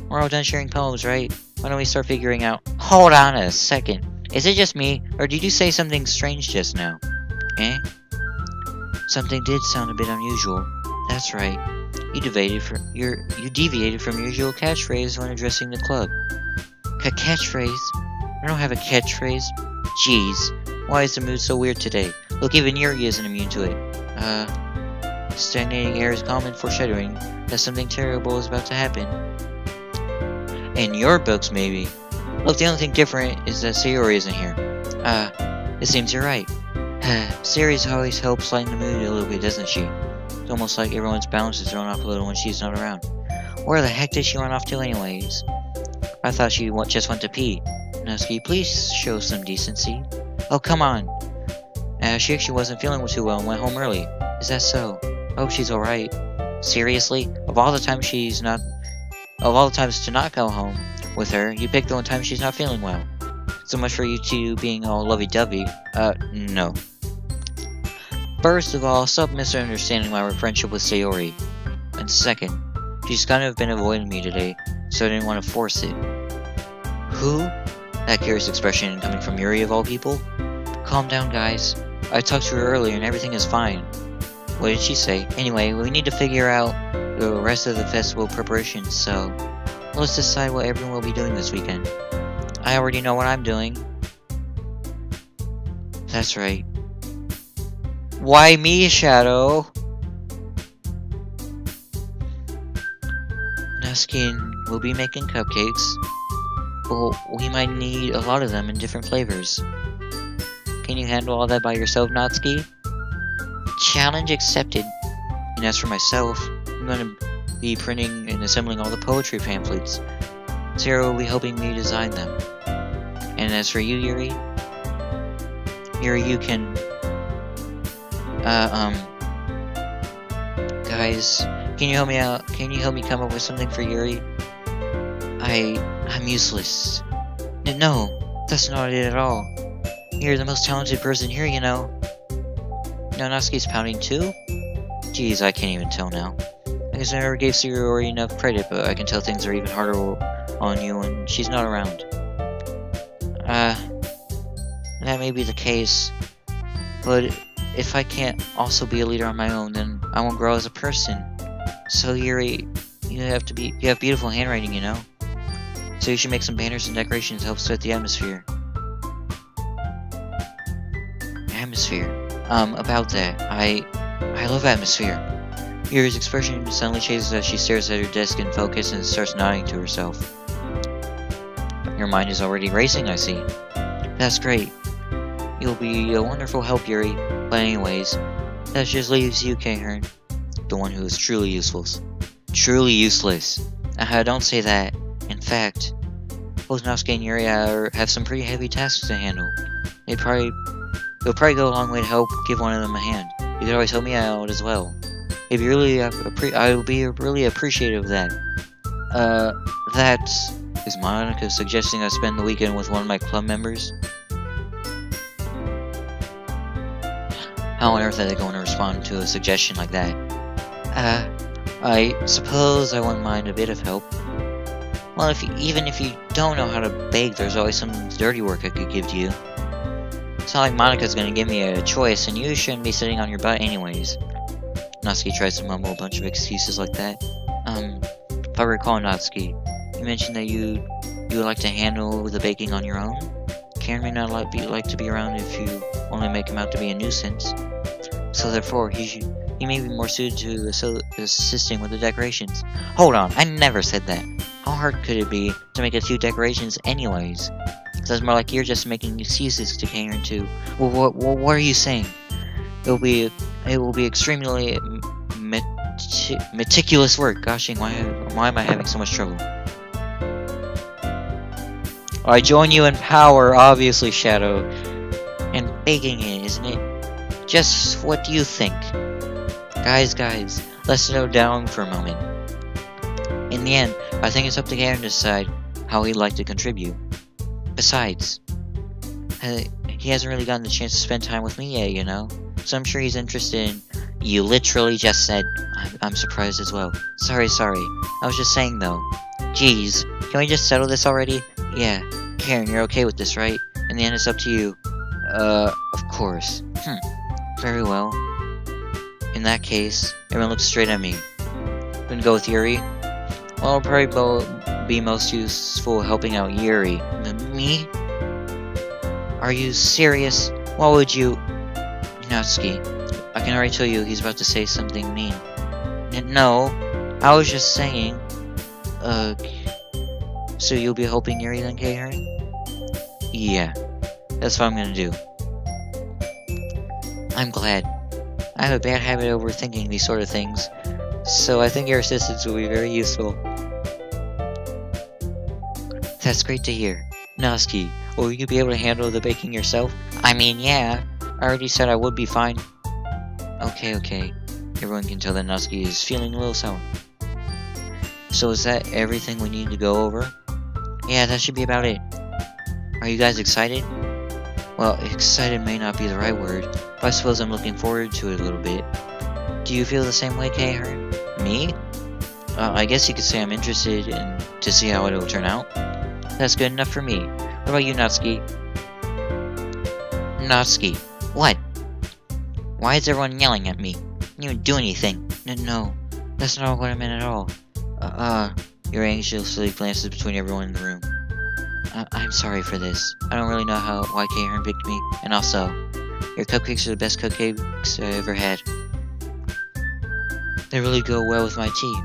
We're all done sharing poems, right? Why don't we start figuring out... Hold on a second. Is it just me, or did you say something strange just now? Eh? Something did sound a bit unusual. That's right. You deviated from your usual catchphrase when addressing the club. Catchphrase? I don't have a catchphrase. Jeez, why is the mood so weird today? Look, even Yuri isn't immune to it. Stagnating air is common foreshadowing that something terrible is about to happen. In your books, maybe. Look, the only thing different is that Sayori isn't here. It seems you're right. Sayori always helps lighten the mood a little bit, doesn't she? It's almost like everyone's balance is thrown off a little when she's not around. Where the heck did she run off to anyways? I thought she just went to pee. Natsuki, please show some decency. Oh, come on. She actually wasn't feeling too well and went home early. Is that so? I hope she's alright. Seriously? Of all the times to not go home with her, you picked the one time she's not feeling well. So much for you two being all lovey-dovey. No. First of all, stop misunderstanding my friendship with Sayori. And second, she's kind of been avoiding me today, so I didn't want to force it. Who? That curious expression coming from Yuri of all people? Calm down, guys. I talked to her earlier and everything is fine. What did she say? Anyway, we need to figure out the rest of the festival preparations, so let's decide what everyone will be doing this weekend. I already know what I'm doing. That's right. Why me, Shadow? Nuskin will be making cupcakes, but we might need a lot of them in different flavors. Can you handle all that by yourself, Natsuki? Challenge accepted. And as for myself, I'm going to be printing and assembling all the poetry pamphlets. Sarah will be helping me design them. And as for you, Yuri, you can... Guys, can you help me out? Can you help me come up with something for Yuri? I'm useless. No, that's not it at all. You're the most talented person here, you know. No, Natsuki's pounding too? Jeez, I can't even tell now. I guess I never gave Sayori enough credit, but I can tell things are even harder on you when she's not around. That may be the case, but if I can't also be a leader on my own, then I won't grow as a person. So Yuri, you have beautiful handwriting, you know? So you should make some banners and decorations to help set the atmosphere. Atmosphere. About that, I love atmosphere. Yuri's expression suddenly changes as she stares at her desk in focus and starts nodding to herself. Your mind is already racing, I see. That's great. You'll be a wonderful help, Yuri. But anyways, that just leaves you, Kehern. The one who is truly useless. Truly useless. Don't say that. In fact, both Natsuki and Yuri have some pretty heavy tasks to handle. It'll probably go a long way to help give one of them a hand. You could always help me out as well. If you really, I would be really appreciative of that. That is Monica suggesting I spend the weekend with one of my club members? How on earth are they going to respond to a suggestion like that? I suppose I wouldn't mind a bit of help. Well, even if you don't know how to bake, there's always some dirty work I could give to you. It's not like Monica's gonna give me a choice, and you shouldn't be sitting on your butt anyways. Natsuki tries to mumble a bunch of excuses like that. If I recall, Natsuki, you mentioned that you would like to handle the baking on your own? Karen may not like to be around if you only make him out to be a nuisance. So therefore, he may be more suited to assisting with the decorations. Hold on, I never said that. How hard could it be to make a few decorations anyways? Sounds more like you're just making excuses to Karen too. Well, what are you saying? It will be extremely meticulous work. Goshing, why am I having so much trouble? I join you in power, obviously, Shadow. And baking it, isn't it? Just what do you think? Guys, let's slow down for a moment. In the end, I think it's up to Karen to decide how he'd like to contribute. Besides, he hasn't really gotten the chance to spend time with me yet, you know? So I'm sure he's interested in... You literally just said... I'm surprised as well. Sorry. I was just saying, though. Jeez, can we just settle this already? Yeah. Karen, you're okay with this, right? In the end, it's up to you. Of course. Very well. In that case, everyone looks straight at me. Gonna go with Yuri? Well, I'll probably be most useful helping out Yuri. Me? Are you serious? Why would you... Natsuki, I can already tell you he's about to say something mean. No, I was just saying... So you'll be helping Yuri then, Kehern? Yeah, that's what I'm gonna do. I'm glad. I have a bad habit of overthinking these sort of things, so I think your assistance will be very useful. That's great to hear. Natsuki, will you be able to handle the baking yourself? I mean, yeah. I already said I would be fine. Okay. Everyone can tell that Natsuki is feeling a little sour. So is that everything we need to go over? Yeah, that should be about it. Are you guys excited? Well, excited may not be the right word, but I suppose I'm looking forward to it a little bit. Do you feel the same way, Kehern? Me? I guess you could say I'm interested to see how it'll turn out. That's good enough for me. What about you, Natsuki? Natsuki, what? Why is everyone yelling at me? I didn't even do anything. No, that's not what I meant at all. Yuri anxiously glances between everyone in the room. I'm sorry for this. I don't really know why Kehern picked me, and also, your cupcakes are the best cupcakes I ever had. They really go well with my tea.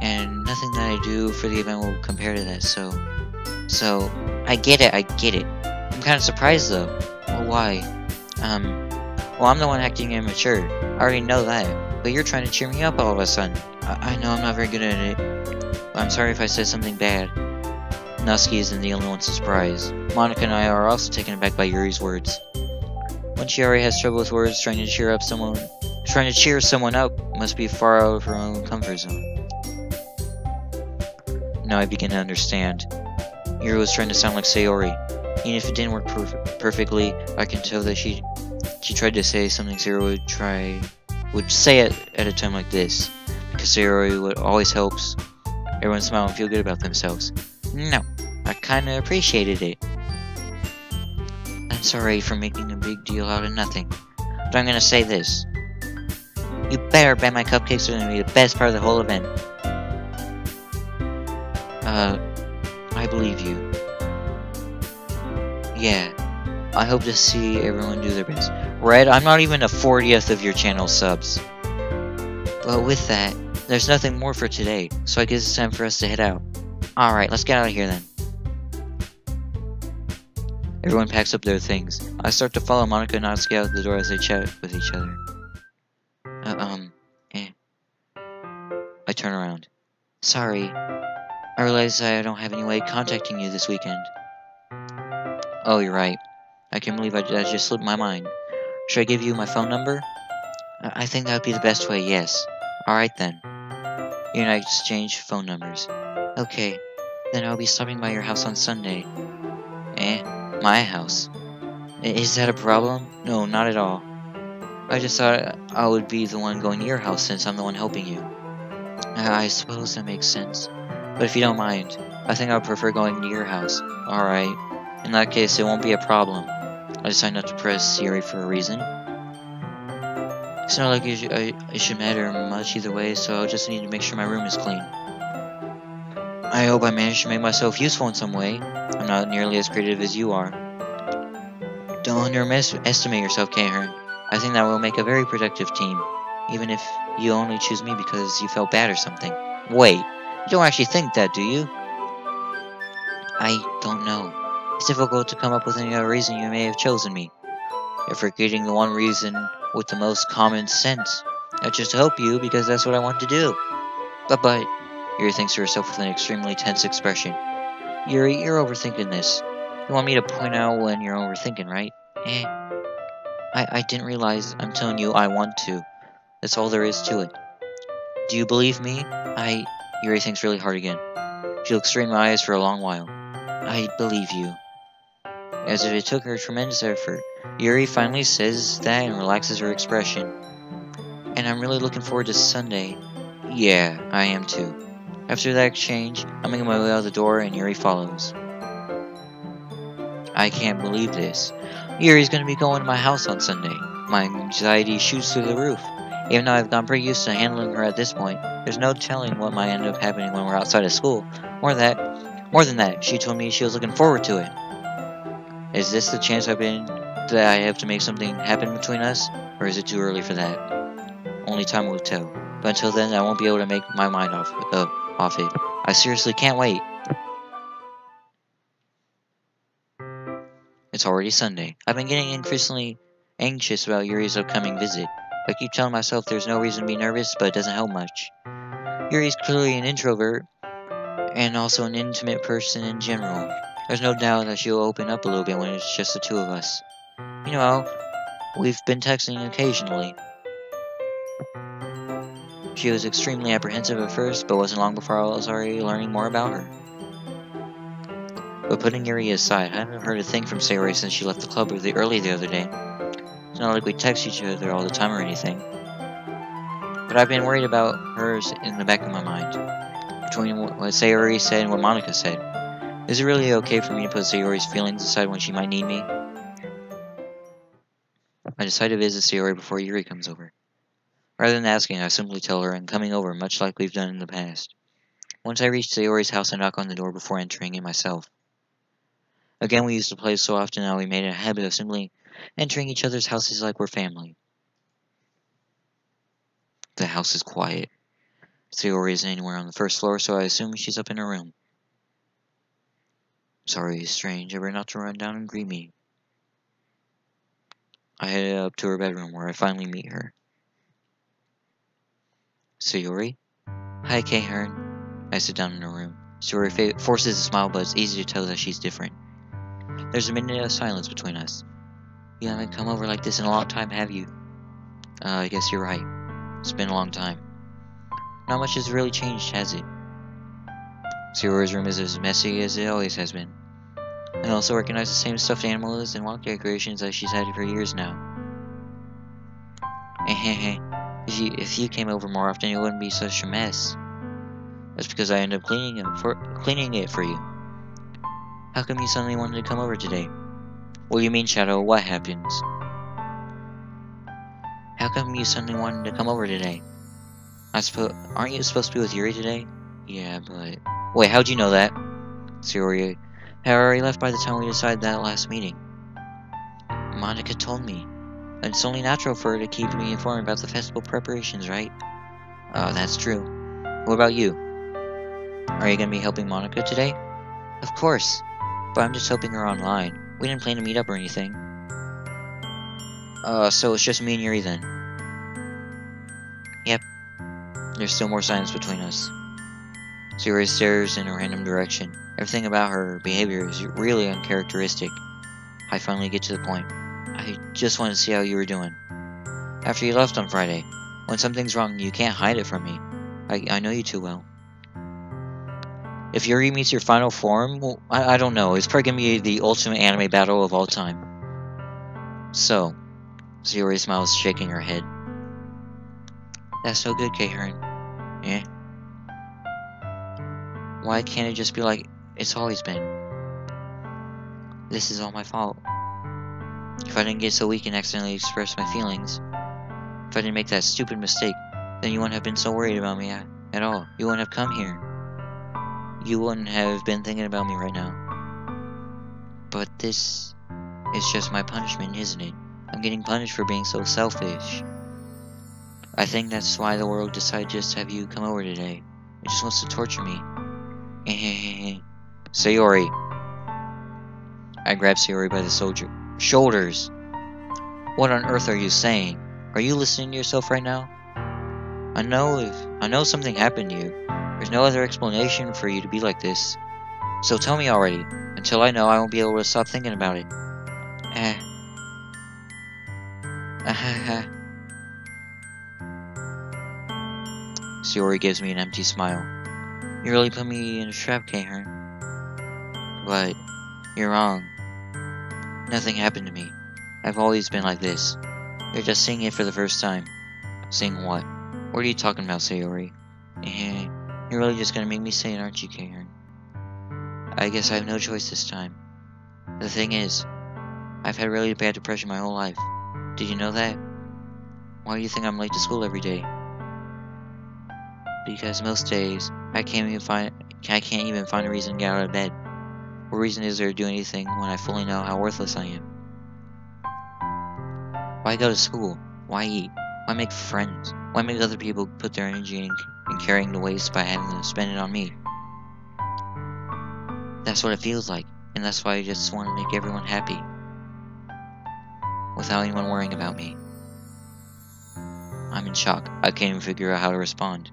And nothing that I do for the event will compare to that, so, I get it. I'm kinda surprised though. Well, why? Well, I'm the one acting immature. I already know that, but you're trying to cheer me up all of a sudden. I know I'm not very good at it, but I'm sorry if I said something bad. Natsuki isn't the only one surprised. Monica and I are also taken aback by Yuri's words. When she already has trouble with words, trying to cheer someone up must be far out of her own comfort zone. Now I begin to understand. Yuri was trying to sound like Sayori. Even if it didn't work perfectly, I can tell that she tried to say something Sayori would say it at a time like this. Because Sayori always helps everyone smile and feel good about themselves. No, I kinda appreciated it. I'm sorry for making a big deal out of nothing, but I'm gonna say this. You better bet my cupcakes are gonna be the best part of the whole event. I believe you. Yeah, I hope to see everyone do their best. Red, I'm not even a 40th of your channel subs. Well, with that, there's nothing more for today, so I guess it's time for us to head out. Alright, let's get out of here then. Everyone packs up their things. I start to follow Monica and Natsuki out the door as they chat with each other. I turn around. Sorry. I realize I don't have any way of contacting you this weekend. Oh, you're right. I can't believe that just slipped my mind. Should I give you my phone number? I think that would be the best way, yes. Alright then. You and I exchange phone numbers. Okay. Then I'll be stopping by your house on Sunday. My house? Is that a problem? No, not at all. I just thought I would be the one going to your house since I'm the one helping you. I suppose that makes sense. But if you don't mind, I think I would prefer going to your house. Alright. In that case, it won't be a problem. I decided not to press Yuri for a reason. It's not like it should matter much either way, so I'll just need to make sure my room is clean. I hope I managed to make myself useful in some way. I'm not nearly as creative as you are. Don't underestimate yourself, Kehern. I think that we'll make a very productive team, even if you only choose me because you felt bad or something. Wait, you don't actually think that, do you? I don't know. It's difficult to come up with any other reason you may have chosen me. You're forgetting the one reason with the most common sense. I just help you because that's what I want to do. But, Yuri thinks to herself with an extremely tense expression. Yuri, you're overthinking this. You want me to point out when you're overthinking, right? I didn't realize I'm telling you I want to. That's all there is to it. Do you believe me? Yuri thinks really hard again. She looks straight in my eyes for a long while. I believe you. As if it took her tremendous effort, Yuri finally says that and relaxes her expression. And I'm really looking forward to Sunday. Yeah, I am too. After that exchange, I'm making my way out the door and Yuri follows. I can't believe this. Yuri's gonna be going to my house on Sunday. My anxiety shoots through the roof. Even though I've gotten pretty used to handling her at this point, there's no telling what might end up happening when we're outside of school. More than that, she told me she was looking forward to it. Is this the chance that I have to make something happen between us? Or is it too early for that? Only time will tell. But until then, I won't be able to make my mind off it. I seriously can't wait. It's already Sunday. I've been getting increasingly anxious about Yuri's upcoming visit. I keep telling myself there's no reason to be nervous, but it doesn't help much. Yuri's clearly an introvert, and also an intimate person in general. There's no doubt that she'll open up a little bit when it's just the two of us. You know, we've been texting occasionally. She was extremely apprehensive at first, but wasn't long before I was already learning more about her. But putting Yuri aside, I haven't heard a thing from Sayori since she left the club early the other day. It's not like we text each other all the time or anything. But I've been worried about hers in the back of my mind. Between what Sayori said and what Monica said. Is it really okay for me to put Sayori's feelings aside when she might need me? I decide to visit Sayori before Yuri comes over. Rather than asking, I simply tell her I'm coming over, much like we've done in the past. Once I reach Sayori's house, I knock on the door before entering it myself. Again, we used to play so often now we made it a habit of simply entering each other's houses like we're family. The house is quiet. Sayori isn't anywhere on the first floor, so I assume she's up in her room. Sorry, strange. I better not to run down and greet me. I head up to her bedroom, where I finally meet her. Sayori? Hi, Kehern. I sit down in her room. Sayori forces a smile, but it's easy to tell that she's different. There's a minute of silence between us. You haven't come over like this in a long time, have you? I guess you're right. It's been a long time. Not much has really changed, has it? Sayori's room is as messy as it always has been. I also recognize the same stuffed animals and wall decorations that she's had for years now. If you came over more often, it wouldn't be such a mess. That's because I end up cleaning it for you. How come you suddenly wanted to come over today? What do you mean, Shadow? What happens? How come you suddenly wanted to come over today? Aren't you supposed to be with Yuri today? Yeah, but... Wait, how'd you know that? Sayori had already left by the time we decided that last meeting. Monica told me. And it's only natural for her to keep me informed about the festival preparations, right? That's true. What about you? Are you gonna be helping Monica today? Of course. But I'm just helping her online. We didn't plan to meet up or anything. So it's just me and Yuri then? Yep. There's still more silence between us. Yuri stares in a random direction. Everything about her behavior is really uncharacteristic. I finally get to the point. I just wanted to see how you were doing. After you left on Friday. When something's wrong, you can't hide it from me. I know you too well. If Yuri meets your final form, well, I don't know. It's probably gonna be the ultimate anime battle of all time. So, Yuri smiles, shaking her head. That's so good, K-Hearn. Eh? Why can't it just be like it's always been? This is all my fault. If I didn't get so weak and accidentally express my feelings, if I didn't make that stupid mistake, then you wouldn't have been so worried about me at all. You wouldn't have come here. You wouldn't have been thinking about me right now. But this is just my punishment, isn't it? I'm getting punished for being so selfish. I think that's why the world decided just to have you come over today. It just wants to torture me. Sayori. I grab Sayori by the shoulders. What on earth are you saying? Are you listening to yourself right now? I know something happened to you. There's no other explanation for you to be like this. So tell me already. Until I know, I won't be able to stop thinking about it. Sayori gives me an empty smile. You really put me in a trap, K-Hearn. But you're wrong. Nothing happened to me. I've always been like this. You're just seeing it for the first time. Seeing what? What are you talking about, Sayori? You're really just gonna make me say it, aren't you, K-Hearn? I guess I have no choice this time. The thing is, I've had really bad depression my whole life. Did you know that? Why do you think I'm late to school every day? Because most days, I can't even find a reason to get out of bed. What reason is there to do anything when I fully know how worthless I am? Why go to school? Why eat? Why make friends? Why make other people put their energy in carrying the waste by having to spend it on me? That's what it feels like, and that's why I just want to make everyone happy. Without anyone worrying about me. I'm in shock. I can't even figure out how to respond.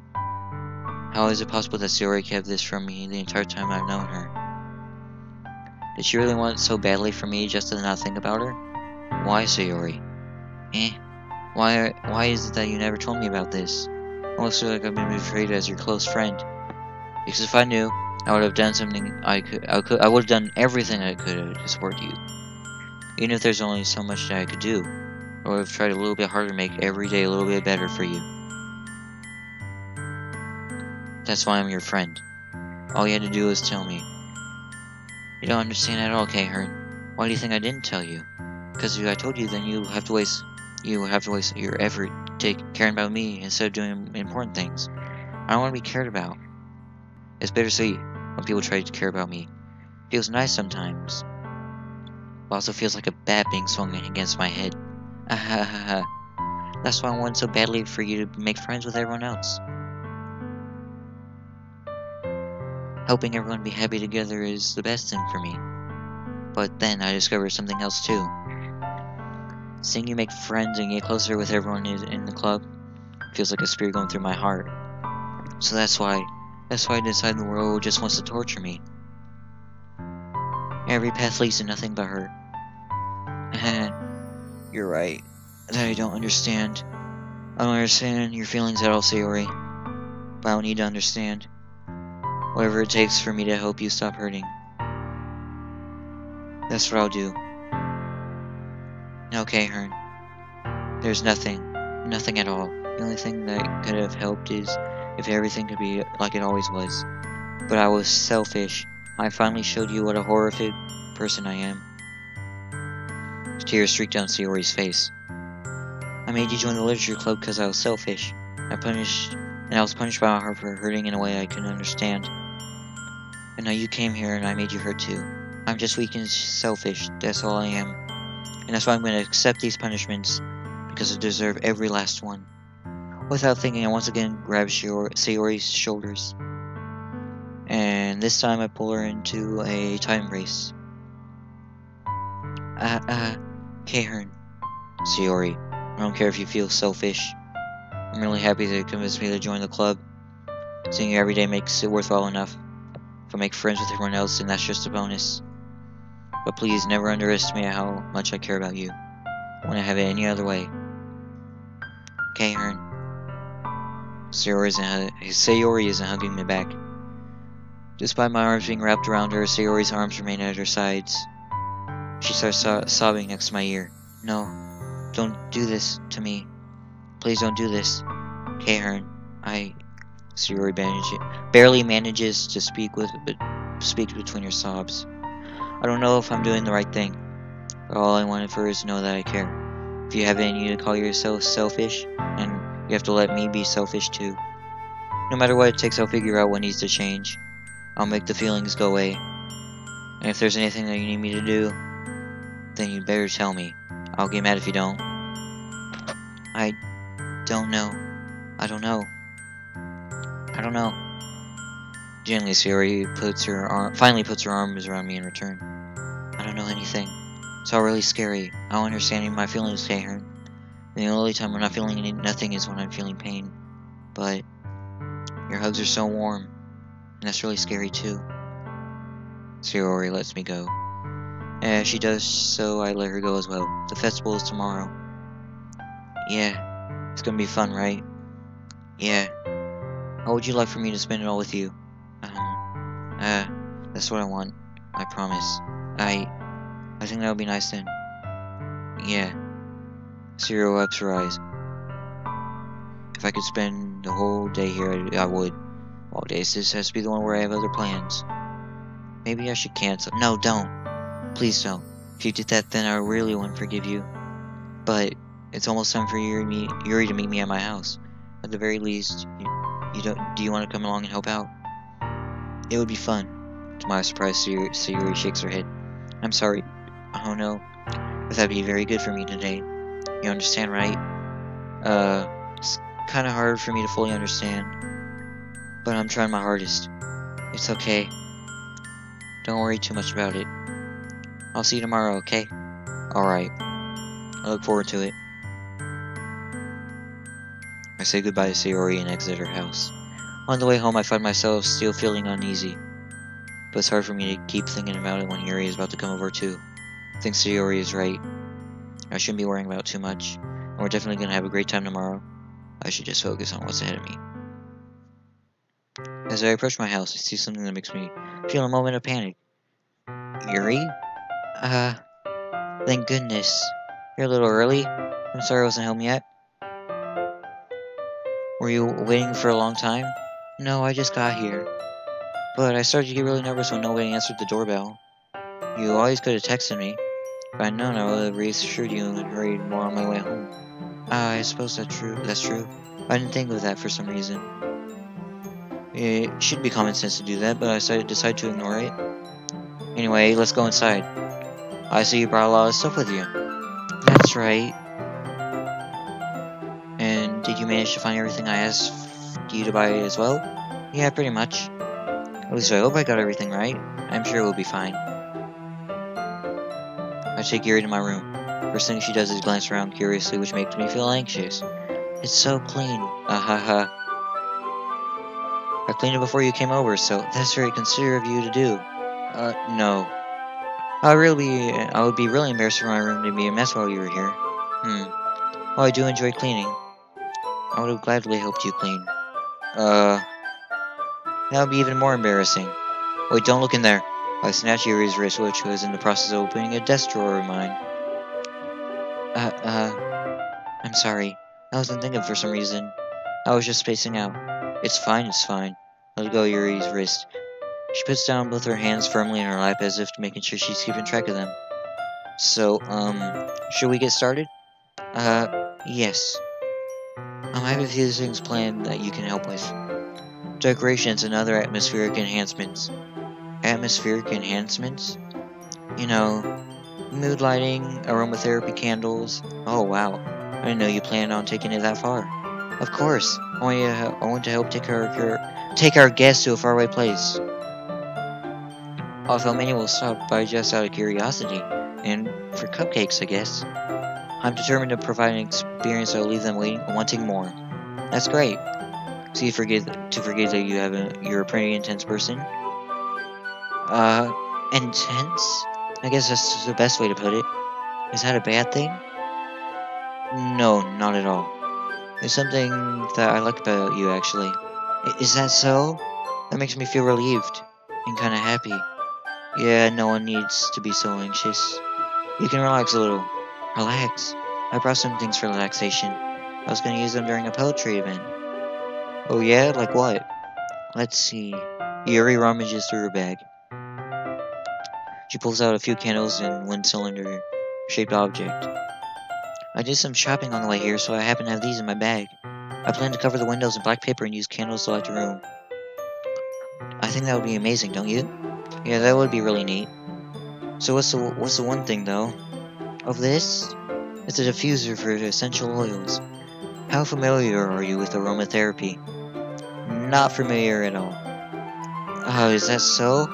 How is it possible that Sayori kept this from me the entire time I've known her? Did she really want it so badly for me just to not think about her? Why, Sayori? Why is it that you never told me about this? Almost feel like I've been betrayed as your close friend. Because if I knew, I would have done something I would have done everything I could to support you. Even if there's only so much that I could do, I would have tried a little bit harder to make every day a little bit better for you. That's why I'm your friend. All you had to do was tell me. You don't understand at all, K-Hearn. Why do you think I didn't tell you? Because if I told you, then you would have to waste your effort caring about me instead of doing important things. I don't want to be cared about. It's bittersweet when people try to care about me. It feels nice sometimes. But also feels like a bat being swung against my head. That's why I wanted so badly for you to make friends with everyone else. Helping everyone be happy together is the best thing for me. But then I discovered something else too. Seeing you make friends and get closer with everyone in the club feels like a spear going through my heart. So that's why I decided the world just wants to torture me. Every path leads to nothing but hurt. You're right. That I don't understand. I don't understand your feelings at all, Sayori. But I don't need to understand. Whatever it takes for me to help you stop hurting. That's what I'll do. Okay, Hearn. There's nothing at all. The only thing that could have helped is if everything could be like it always was. But I was selfish. I finally showed you what a horrific person I am. Tears streaked down Sayori's face. I made you join the literature club because I was selfish. I was punished by her for hurting in a way I couldn't understand. And now you came here and I made you hurt too. I'm just weak and selfish, that's all I am. And that's why I'm going to accept these punishments, because I deserve every last one. Without thinking, I once again grab Sayori's shoulders. And this time I pull her into a time race. Kehern. Sayori, I don't care if you feel selfish. I'm really happy that you convinced me to join the club. Seeing you every day makes it worthwhile enough. If I make friends with everyone else, then that's just a bonus. But please, never underestimate how much I care about you. I wouldn't have it any other way. Kehern. Sayori isn't hugging me back. Despite my arms being wrapped around her, Sayori's arms remain at her sides. She starts sobbing next to my ear. No, don't do this to me. Please don't do this. Kehern, Sayori barely manages to speak between her sobs. I don't know if I'm doing the right thing, but all I wanted for her is to know that I care. If you have it in you to call yourself selfish, and you have to let me be selfish too. No matter what it takes, I'll figure out what needs to change. I'll make the feelings go away. And if there's anything that you need me to do, then you better tell me. I'll get mad if you don't. I don't know. I don't know. I don't know. Gently, Sayori finally puts her arms around me in return. I don't know anything. It's all really scary. I don't understand my feelings, Kehern. The only time I'm not feeling nothing is when I'm feeling pain. But your hugs are so warm, and that's really scary too. Sayori lets me go. As she does so, I let her go as well. The festival is tomorrow. Yeah, it's gonna be fun, right? Yeah. How would you like for me to spend it all with you? That's what I want. I promise. I think that would be nice then. Yeah. Sayori wipes her eyes. If I could spend the whole day here, I would. All days, this has to be the one where I have other plans. Maybe I should cancel. No, don't. Please don't. If you did that, then I really wouldn't forgive you. But it's almost time for Yuri to meet me at my house. At the very least, do you want to come along and help out? It would be fun. To my surprise, Sayori shakes her head. I'm sorry. Oh no. But that'd be very good for me today. You understand, right? It's kind of hard for me to fully understand. But I'm trying my hardest. It's okay. Don't worry too much about it. I'll see you tomorrow, okay? Alright. I look forward to it. I say goodbye to Sayori and exit her house. On the way home, I find myself still feeling uneasy. But it's hard for me to keep thinking about it when Yuri is about to come over too. I think Sayori is right. I shouldn't be worrying about too much. And we're definitely going to have a great time tomorrow. I should just focus on what's ahead of me. As I approach my house, I see something that makes me feel a moment of panic. Yuri? Thank goodness. You're a little early. I'm sorry I wasn't home yet. Were you waiting for a long time? No, I just got here. But I started to get really nervous when nobody answered the doorbell. You always could have texted me. If I'd known, I would have reassured you and hurried more on my way home. I suppose that's true. I didn't think of that for some reason. It should be common sense to do that, but I decided to ignore it. Anyway, let's go inside. I see you brought a lot of stuff with you. That's right. And did you manage to find everything I asked you to buy as well? Yeah, pretty much. At least I hope I got everything right. I'm sure it will be fine. I take Yuri to my room. First thing she does is glance around curiously, which makes me feel anxious. It's so clean. I cleaned it before you came over, so that's very considerate of you to do. No. I would be really embarrassed for my room to be a mess while you were here. Well, I do enjoy cleaning. I would have gladly helped you clean. That would be even more embarrassing. Wait, don't look in there. I snatched Yuri's wrist, which was in the process of opening a desk drawer of mine. I'm sorry. I wasn't thinking for some reason. I was just spacing out. It's fine. I let go of Yuri's wrist. She puts down both her hands firmly in her lap as if making sure she's keeping track of them. So, should we get started? Yes. I have a few things planned that you can help with. Decorations and other atmospheric enhancements. Atmospheric enhancements? You know, mood lighting, aromatherapy candles. Oh wow, I didn't know you planned on taking it that far. Of course. I want to help take our guests to a faraway place. Although many will stop by just out of curiosity, and for cupcakes, I guess. I'm determined to provide an experience that will leave them wanting more. That's great. So you forget that you're a pretty intense person? Intense? I guess that's the best way to put it. Is that a bad thing? No, not at all. There's something that I like about you, actually. Is that so? That makes me feel relieved and kind of happy. Yeah, no one needs to be so anxious. You can relax a little. Relax. I brought some things for relaxation. I was gonna use them during a poetry event. Oh yeah? Like what? Let's see. Yuri rummages through her bag. She pulls out a few candles and one cylinder-shaped object. I did some shopping on the way here, so I happen to have these in my bag. I plan to cover the windows in black paper and use candles to light the room. I think that would be amazing, don't you? Yeah, that would be really neat. So what's the one thing, though? Of this? It's a diffuser for essential oils. How familiar are you with aromatherapy? Not familiar at all. Oh, is that so?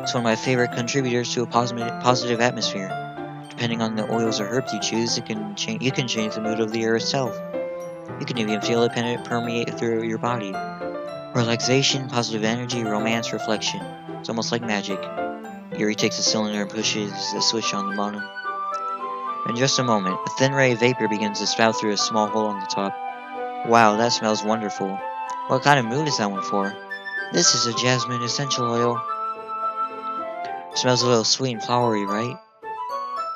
It's one of my favorite contributors to a positive atmosphere. Depending on the oils or herbs you choose, you can change the mood of the air itself. You can even feel it permeate through your body. Relaxation, positive energy, romance, reflection. It's almost like magic. Yuri takes the cylinder and pushes the switch on the bottom. In just a moment, a thin ray of vapor begins to spout through a small hole on the top. Wow, that smells wonderful. What kind of mood is that one for? This is a jasmine essential oil. Smells a little sweet and flowery, right?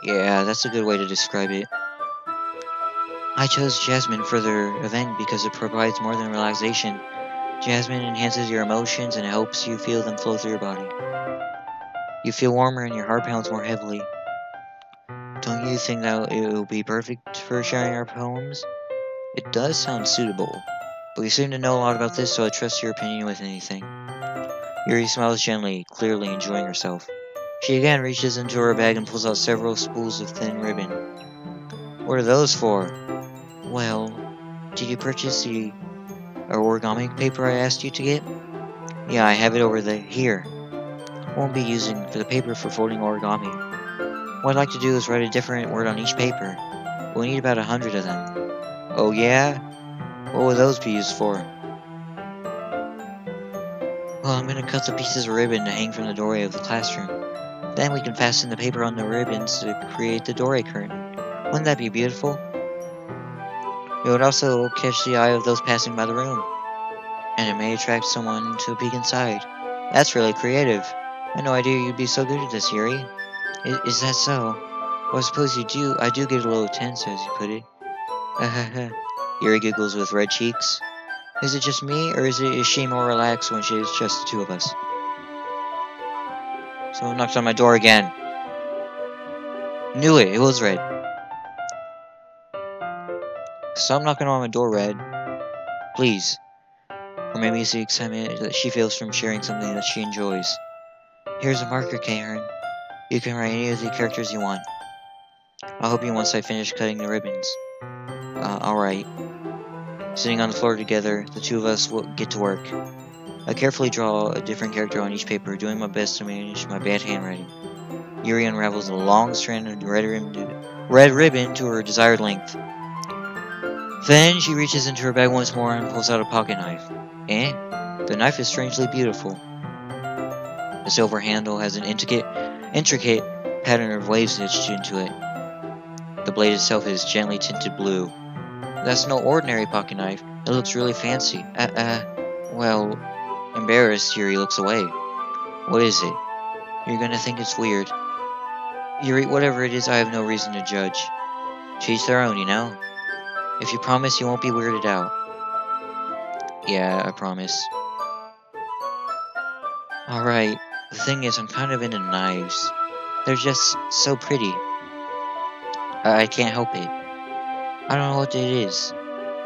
Yeah, that's a good way to describe it. I chose jasmine for the event because it provides more than relaxation. Jasmine enhances your emotions and helps you feel them flow through your body. You feel warmer and your heart pounds more heavily. Don't you think that it will be perfect for sharing our poems? It does sound suitable, but you seem to know a lot about this, so I trust your opinion with anything. Yuri smiles gently, clearly enjoying herself. She again reaches into her bag and pulls out several spools of thin ribbon. What are those for? Well, did you purchase the origami paper I asked you to get? Yeah, I have it over here. Won't be using the paper for folding origami. What I'd like to do is write a different word on each paper. We'll need about 100 of them. Oh yeah? What will those be used for? Well, I'm gonna cut the pieces of ribbon to hang from the doorway of the classroom. Then we can fasten the paper on the ribbons to create the doorway curtain. Wouldn't that be beautiful? It would also catch the eye of those passing by the room. And it may attract someone to peek inside. That's really creative. I had no idea you'd be so good at this, Yuri. Is that so? Well, I suppose you do. I do get a little tense, as you put it. Yuri giggles with red cheeks. Is it just me, or is she more relaxed when it's just the two of us? Someone knocked on my door again. Knew it. It was Red. Stop knocking on my door, Red. Please. Or maybe it's the excitement that she feels from sharing something that she enjoys. Here's a marker, Karen. You can write any of the characters you want. I'll help you once I finish cutting the ribbons. Alright. Sitting on the floor together, the two of us will get to work. I carefully draw a different character on each paper, doing my best to manage my bad handwriting. Yuri unravels a long strand of red ribbon to her desired length. Then she reaches into her bag once more and pulls out a pocket knife. The knife is strangely beautiful. The silver handle has an intricate pattern of waves etched into it. The blade itself is gently tinted blue. That's no ordinary pocket knife. It looks really fancy. Well, embarrassed, Yuri looks away. What is it? You're gonna think it's weird. Yuri, whatever it is, I have no reason to judge. To each their own, you know? If you promise you won't be weirded out. Yeah, I promise. Alright, the thing is, I'm kind of into knives. They're just so pretty. I can't help it. I don't know what it is.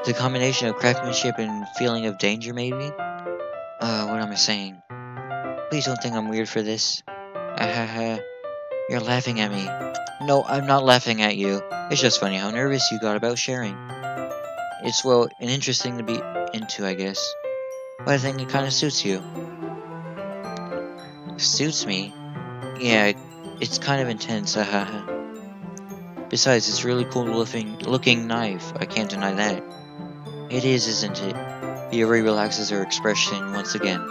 The combination of craftsmanship and feeling of danger, maybe? What am I saying? Please don't think I'm weird for this. You're laughing at me. No, I'm not laughing at you. It's just funny how nervous you got about sharing. It's, well, an interesting to be into, I guess. But I think it kind of suits you. Suits me? Yeah, it's kind of intense, haha. Besides, it's really cool looking knife. I can't deny that. It is, isn't it? Yuri relaxes her expression once again.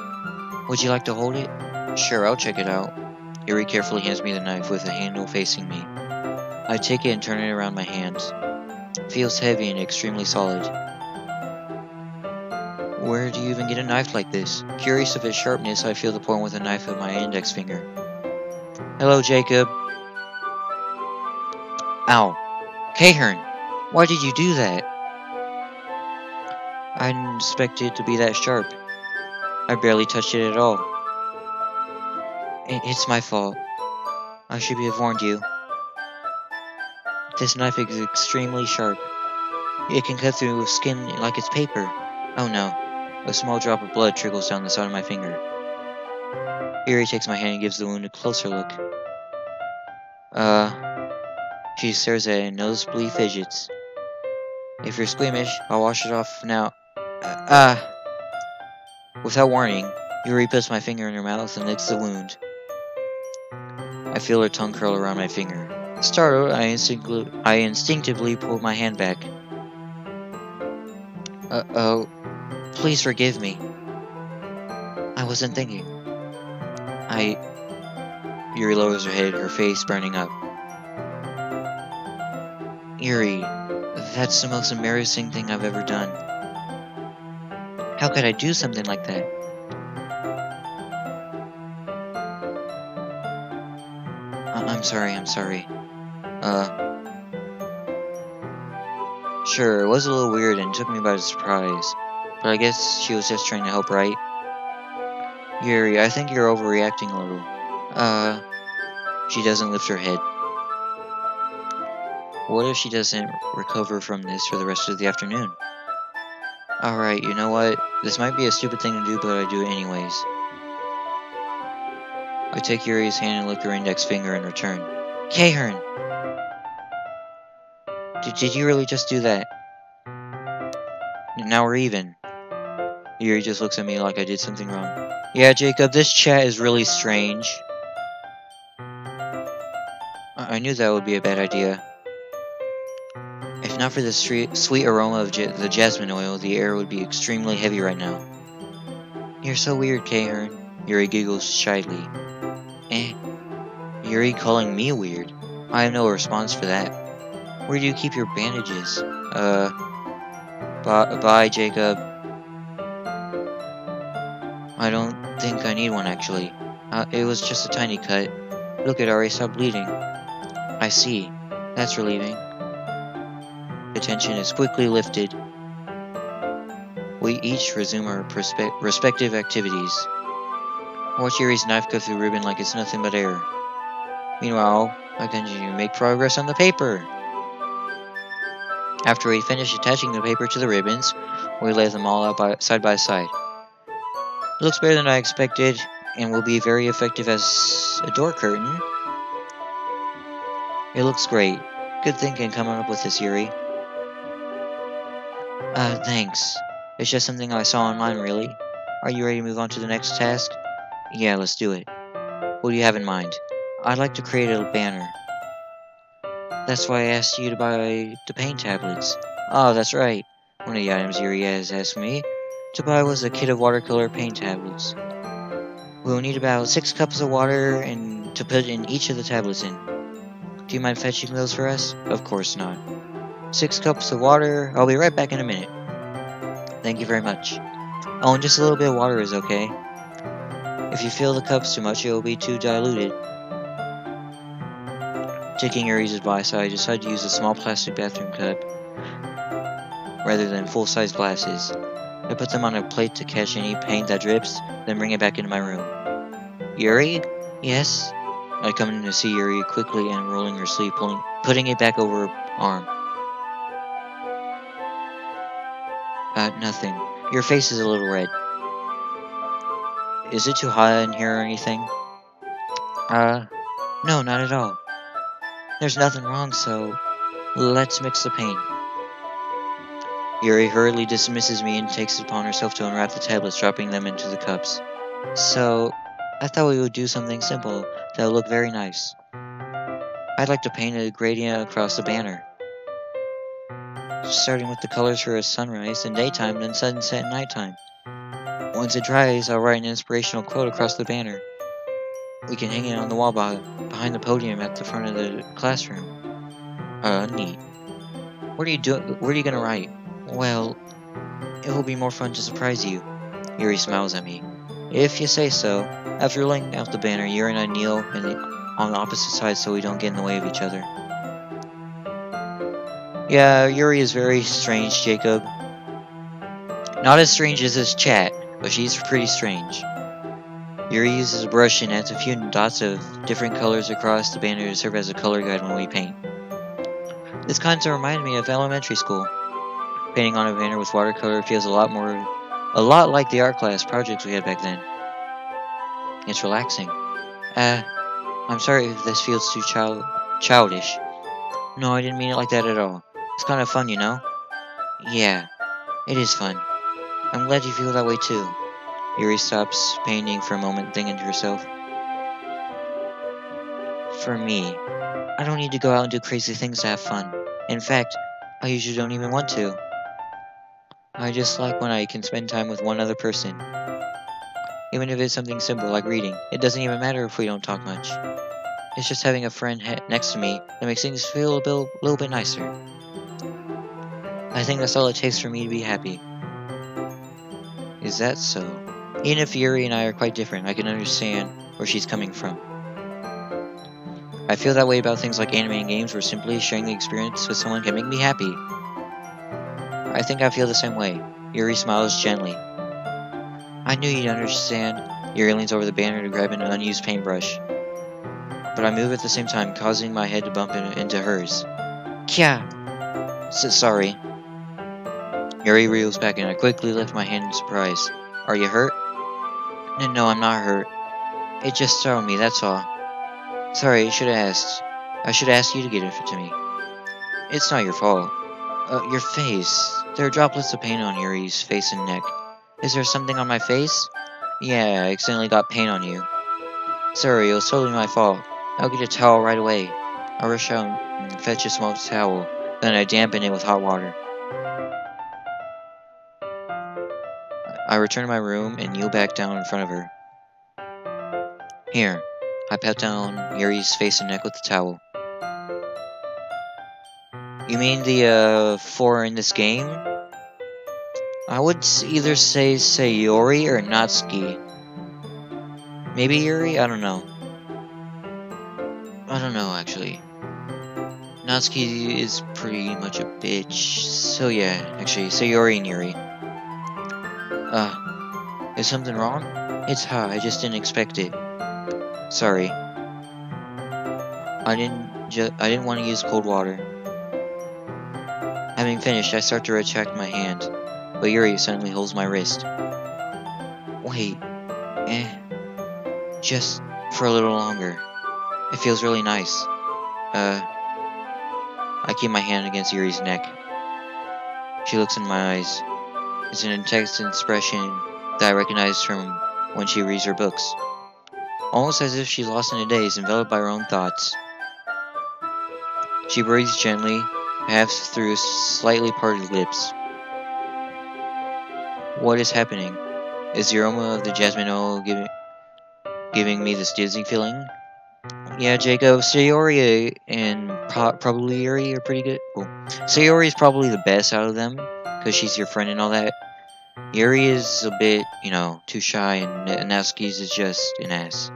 Would you like to hold it? Sure, I'll check it out. Yuri carefully hands me the knife with the handle facing me. I take it and turn it around my hands. It feels heavy and extremely solid. Where do you even get a knife like this? Curious of its sharpness, I feel the point with the knife of my index finger. Hello, Jacob. Ow. Cahern, why did you do that? I didn't expect it to be that sharp. I barely touched it at all. It's my fault. I should have warned you. This knife is extremely sharp. It can cut through skin like it's paper. Oh no. A small drop of blood trickles down the side of my finger. Yuri takes my hand and gives the wound a closer look. She stares at it and nosebleed fidgets. If you're squeamish, I'll wash it off now. Without warning, Yuri puts my finger in her mouth and licks the wound. I feel her tongue curl around my finger. Startled, I instinctively pull my hand back. Oh, please forgive me. I wasn't thinking. Yuri lowers her head, her face burning up. Yuri, that's the most embarrassing thing I've ever done. How could I do something like that? I'm sorry. Sure, it was a little weird and took me by surprise. But I guess she was just trying to help, right? Yuri, I think you're overreacting a little. She doesn't lift her head. What if she doesn't recover from this for the rest of the afternoon? Alright, you know what? This might be a stupid thing to do, but I do it anyways. I take Yuri's hand and lick her index finger in return. Cahern! Did you really just do that? Now we're even. Yuri just looks at me like I did something wrong. Yeah, Jacob, this chat is really strange. I knew that would be a bad idea. If not for the sweet aroma of the jasmine oil, the air would be extremely heavy right now. You're so weird, Cahern. Yuri giggles shyly. Yuri calling me weird? I have no response for that. Where do you keep your bandages? Bye, Jacob. I don't think I need one, actually. It was just a tiny cut. Look, it already stopped bleeding. I see. That's relieving. The tension is quickly lifted. We each resume our respective activities. Watch Yuri's knife go through ribbon like it's nothing but air. Meanwhile, I continue to make progress on the paper. After we finish attaching the paper to the ribbons, we lay them all out side by side. It looks better than I expected, and will be very effective as a door curtain. It looks great. Good thinking coming up with this, Yuri. Thanks. It's just something I saw online, really. Are you ready to move on to the next task? Yeah, let's do it. What do you have in mind? I'd like to create a banner. That's why I asked you to buy the paint tablets. Oh, that's right. One of the items Yuri has asked me to buy was a kit of watercolor paint tablets. We'll need about 6 cups of water and to put in each of the tablets in. Do you mind fetching those for us? Of course not. 6 cups of water. I'll be right back in a minute. Thank you very much. Oh, and just a little bit of water is okay. If you fill the cups too much, it will be too diluted. Taking Yuri's advice, I decided to use a small plastic bathroom cup rather than full-size glasses. I put them on a plate to catch any paint that drips, then bring it back into my room. Yuri? Yes? I come in to see Yuri quickly and rolling her sleeve, putting it back over her arm. Nothing. Your face is a little red. Is it too hot in here or anything? No, not at all. There's nothing wrong, so let's mix the paint. Yuri hurriedly dismisses me and takes it upon herself to unwrap the tablets, dropping them into the cups. So, I thought we would do something simple that would look very nice. I'd like to paint a gradient across the banner, starting with the colors for a sunrise in daytime, then sunset in nighttime. Once it dries, I'll write an inspirational quote across the banner. We can hang it on the wall behind the podium at the front of the classroom. Neat. What are you gonna write? Well, it will be more fun to surprise you. Yuri smiles at me. If you say so. After laying out the banner, Yuri and I kneel on the opposite sides so we don't get in the way of each other. Yeah, Yuri is very strange, Jacob. Not as strange as his chat, but she's pretty strange. Yuri uses a brush and adds a few dots of different colors across the banner to serve as a color guide when we paint. This kind of reminds me of elementary school. Painting on a banner with watercolor feels a lot like the art class projects we had back then. It's relaxing. I'm sorry if this feels too childish. No, I didn't mean it like that at all. It's kind of fun, you know? Yeah, it is fun. I'm glad you feel that way too. Yuri stops painting for a moment, thinking to herself. For me, I don't need to go out and do crazy things to have fun. In fact, I usually don't even want to. I just like when I can spend time with one other person. Even if it's something simple like reading, it doesn't even matter if we don't talk much. It's just having a friend next to me that makes things feel a little bit nicer. I think that's all it takes for me to be happy. Is that so? Even if Yuri and I are quite different, I can understand where she's coming from. I feel that way about things like anime and games, where simply sharing the experience with someone can make me happy. I think I feel the same way. Yuri smiles gently. I knew you'd understand. Yuri leans over the banner to grab an unused paintbrush. But I move at the same time, causing my head to bump into hers. Kya! Sorry. Yuri reels back and I quickly lift my hand in surprise. Are you hurt? No, I'm not hurt. It just startled me, that's all. Sorry, I should have asked. I should ask you to get it to me. It's not your fault. Your face. There are droplets of paint on Yuri's face and neck. Is there something on my face? Yeah, I accidentally got paint on you. Sorry, it was totally my fault. I'll get a towel right away. I rush out and fetch a small towel, then I dampen it with hot water. I return to my room and kneel back down in front of her. Here, I pat down Yuri's face and neck with the towel. You mean the, 4 in this game? I would either say Sayori or Natsuki. Maybe Yuri? I don't know. I don't know, actually. Natsuki is pretty much a bitch. So yeah, actually, Sayori and Yuri. Is something wrong? It's hot, I just didn't expect it. Sorry. I didn't want to use cold water. Having finished, I start to retract my hand, but Yuri suddenly holds my wrist. Wait. Just for a little longer. It feels really nice. I keep my hand against Yuri's neck. She looks in my eyes. It's an intense expression that I recognize from when she reads her books. Almost as if she's lost in a daze, enveloped by her own thoughts. She breathes gently, half through slightly parted lips. What is happening? Is the aroma of the jasmine oil giving me this dizzy feeling? Yeah, Jacob, Sayori and probably Yuri are pretty good. Well, Sayori is probably the best out of them, because she's your friend and all that. Yuri is a bit, too shy, and Natsuki's is just an ass.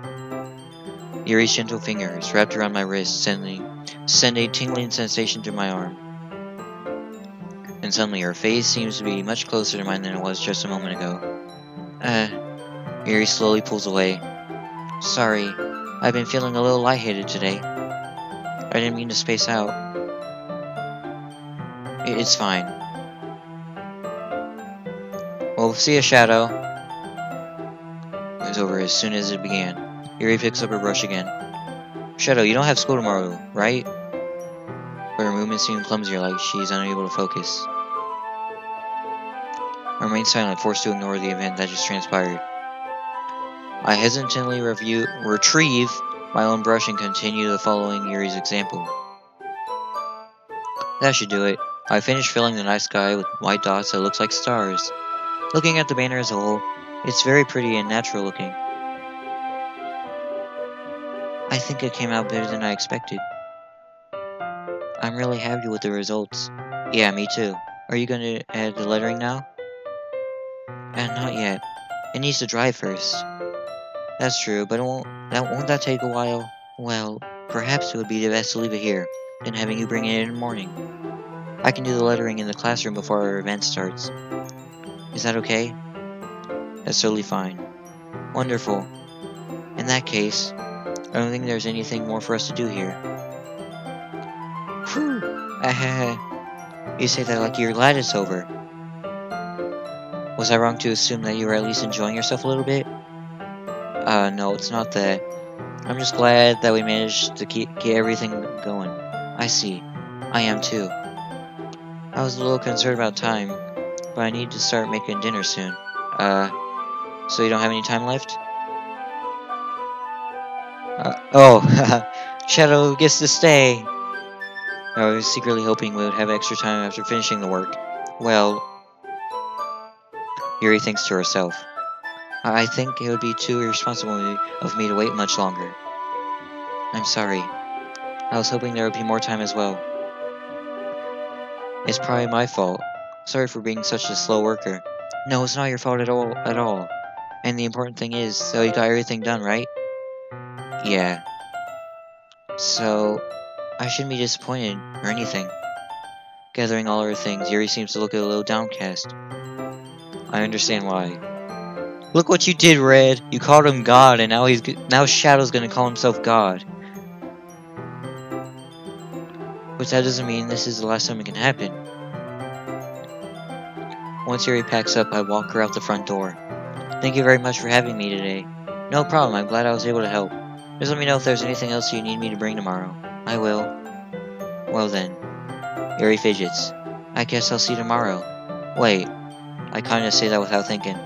Yuri's gentle fingers, wrapped around my wrist, send a tingling sensation through my arm. And suddenly her face seems to be much closer to mine than it was just a moment ago. Yuri slowly pulls away. Sorry, I've been feeling a little lightheaded today. I didn't mean to space out. It's fine. Well, see ya, Shadow. It was over as soon as it began. Yuri picks up her brush again. Shadow, you don't have school tomorrow, right? But her movements seem clumsier, like she's unable to focus. I remained silent, forced to ignore the event that just transpired. I hesitantly retrieve my own brush and continue following Yuri's example. That should do it. I finished filling the night sky with white dots that looks like stars. Looking at the banner as a whole, it's very pretty and natural looking. I think it came out better than I expected. I'm really happy with the results. Yeah, me too. Are you going to add the lettering now? Not yet. It needs to dry first. That's true, but won't that take a while? Well, perhaps it would be best to leave it here, than having you bring it in the morning. I can do the lettering in the classroom before our event starts. Is that okay? That's totally fine. Wonderful. In that case, I don't think there's anything more for us to do here. Whew. You say that like you're glad it's over. Was I wrong to assume that you were at least enjoying yourself a little bit? No, it's not that. I'm just glad that we managed to get everything going. I see. I am too. I was a little concerned about time, but I need to start making dinner soon. So you don't have any time left? Shadow gets to stay! I was secretly hoping we would have extra time after finishing the work. Well, Yuri thinks to herself. I think it would be too irresponsible of me to wait much longer. I'm sorry. I was hoping there would be more time as well. It's probably my fault. Sorry for being such a slow worker. No, it's not your fault at all. And the important thing is, so you got everything done, right? Yeah. So, I shouldn't be disappointed, or anything. Gathering all her things, Yuri seems to look a little downcast. I understand why. Look what you did, Red! You called him God, and now Shadow's gonna call himself God. But that doesn't mean this is the last time it can happen. Once Yuri packs up, I walk her out the front door. Thank you very much for having me today. No problem, I'm glad I was able to help. Just let me know if there's anything else you need me to bring tomorrow. I will. Well then. Yuri fidgets. I guess I'll see you tomorrow. Wait. I kinda say that without thinking.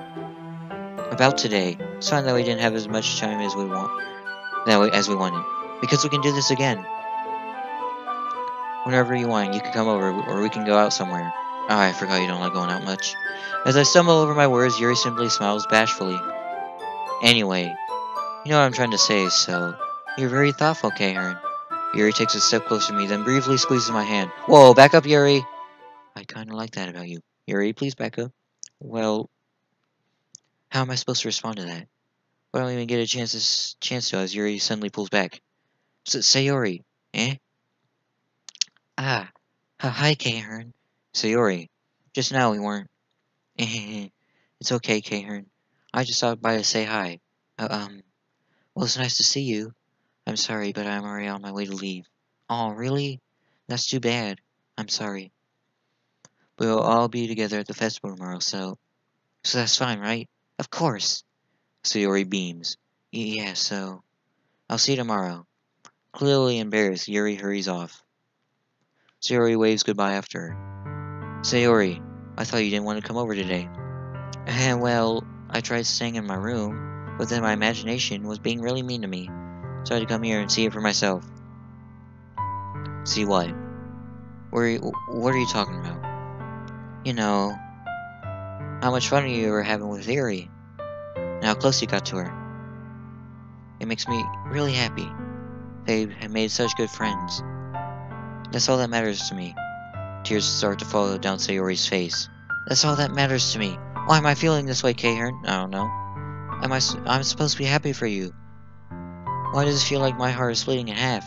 About today. It's fine that we didn't have as much time as we wanted. Because we can do this again. Whenever you want, you can come over, or we can go out somewhere. Oh, I forgot you don't like going out much. As I stumble over my words, Yuri simply smiles bashfully. Anyway, you know what I'm trying to say, so... You're very thoughtful, K-Hern. Yuri takes a step closer to me, then briefly squeezes my hand. Whoa, back up, Yuri! I kinda like that about you. Yuri, please back up. Well... How am I supposed to respond to that? I don't even get a chance to as Yuri suddenly pulls back. Sayori, eh? Ah, hi, K-Hern. Sayori, just now we weren't. It's okay, K-Hern. I just stopped by to say hi. Well, it's nice to see you. I'm sorry, but I'm already on my way to leave. Oh, really? That's too bad. I'm sorry. We'll all be together at the festival tomorrow, so that's fine, right? Of course. Sayori beams. Yeah, so... I'll see you tomorrow. Clearly embarrassed, Yuri hurries off. Sayori waves goodbye after her. Sayori, I thought you didn't want to come over today. Well, I tried staying in my room, but then my imagination was being really mean to me, so I had to come here and see it for myself. See what? What are you talking about? You know, how much fun you were having with Yuri, and how close you got to her. It makes me really happy. They have made such good friends. That's all that matters to me. Tears start to fall down Sayori's face. That's all that matters to me. Why am I feeling this way, K-Hern? I don't know. I'm supposed to be happy for you. Why does it feel like my heart is splitting in half?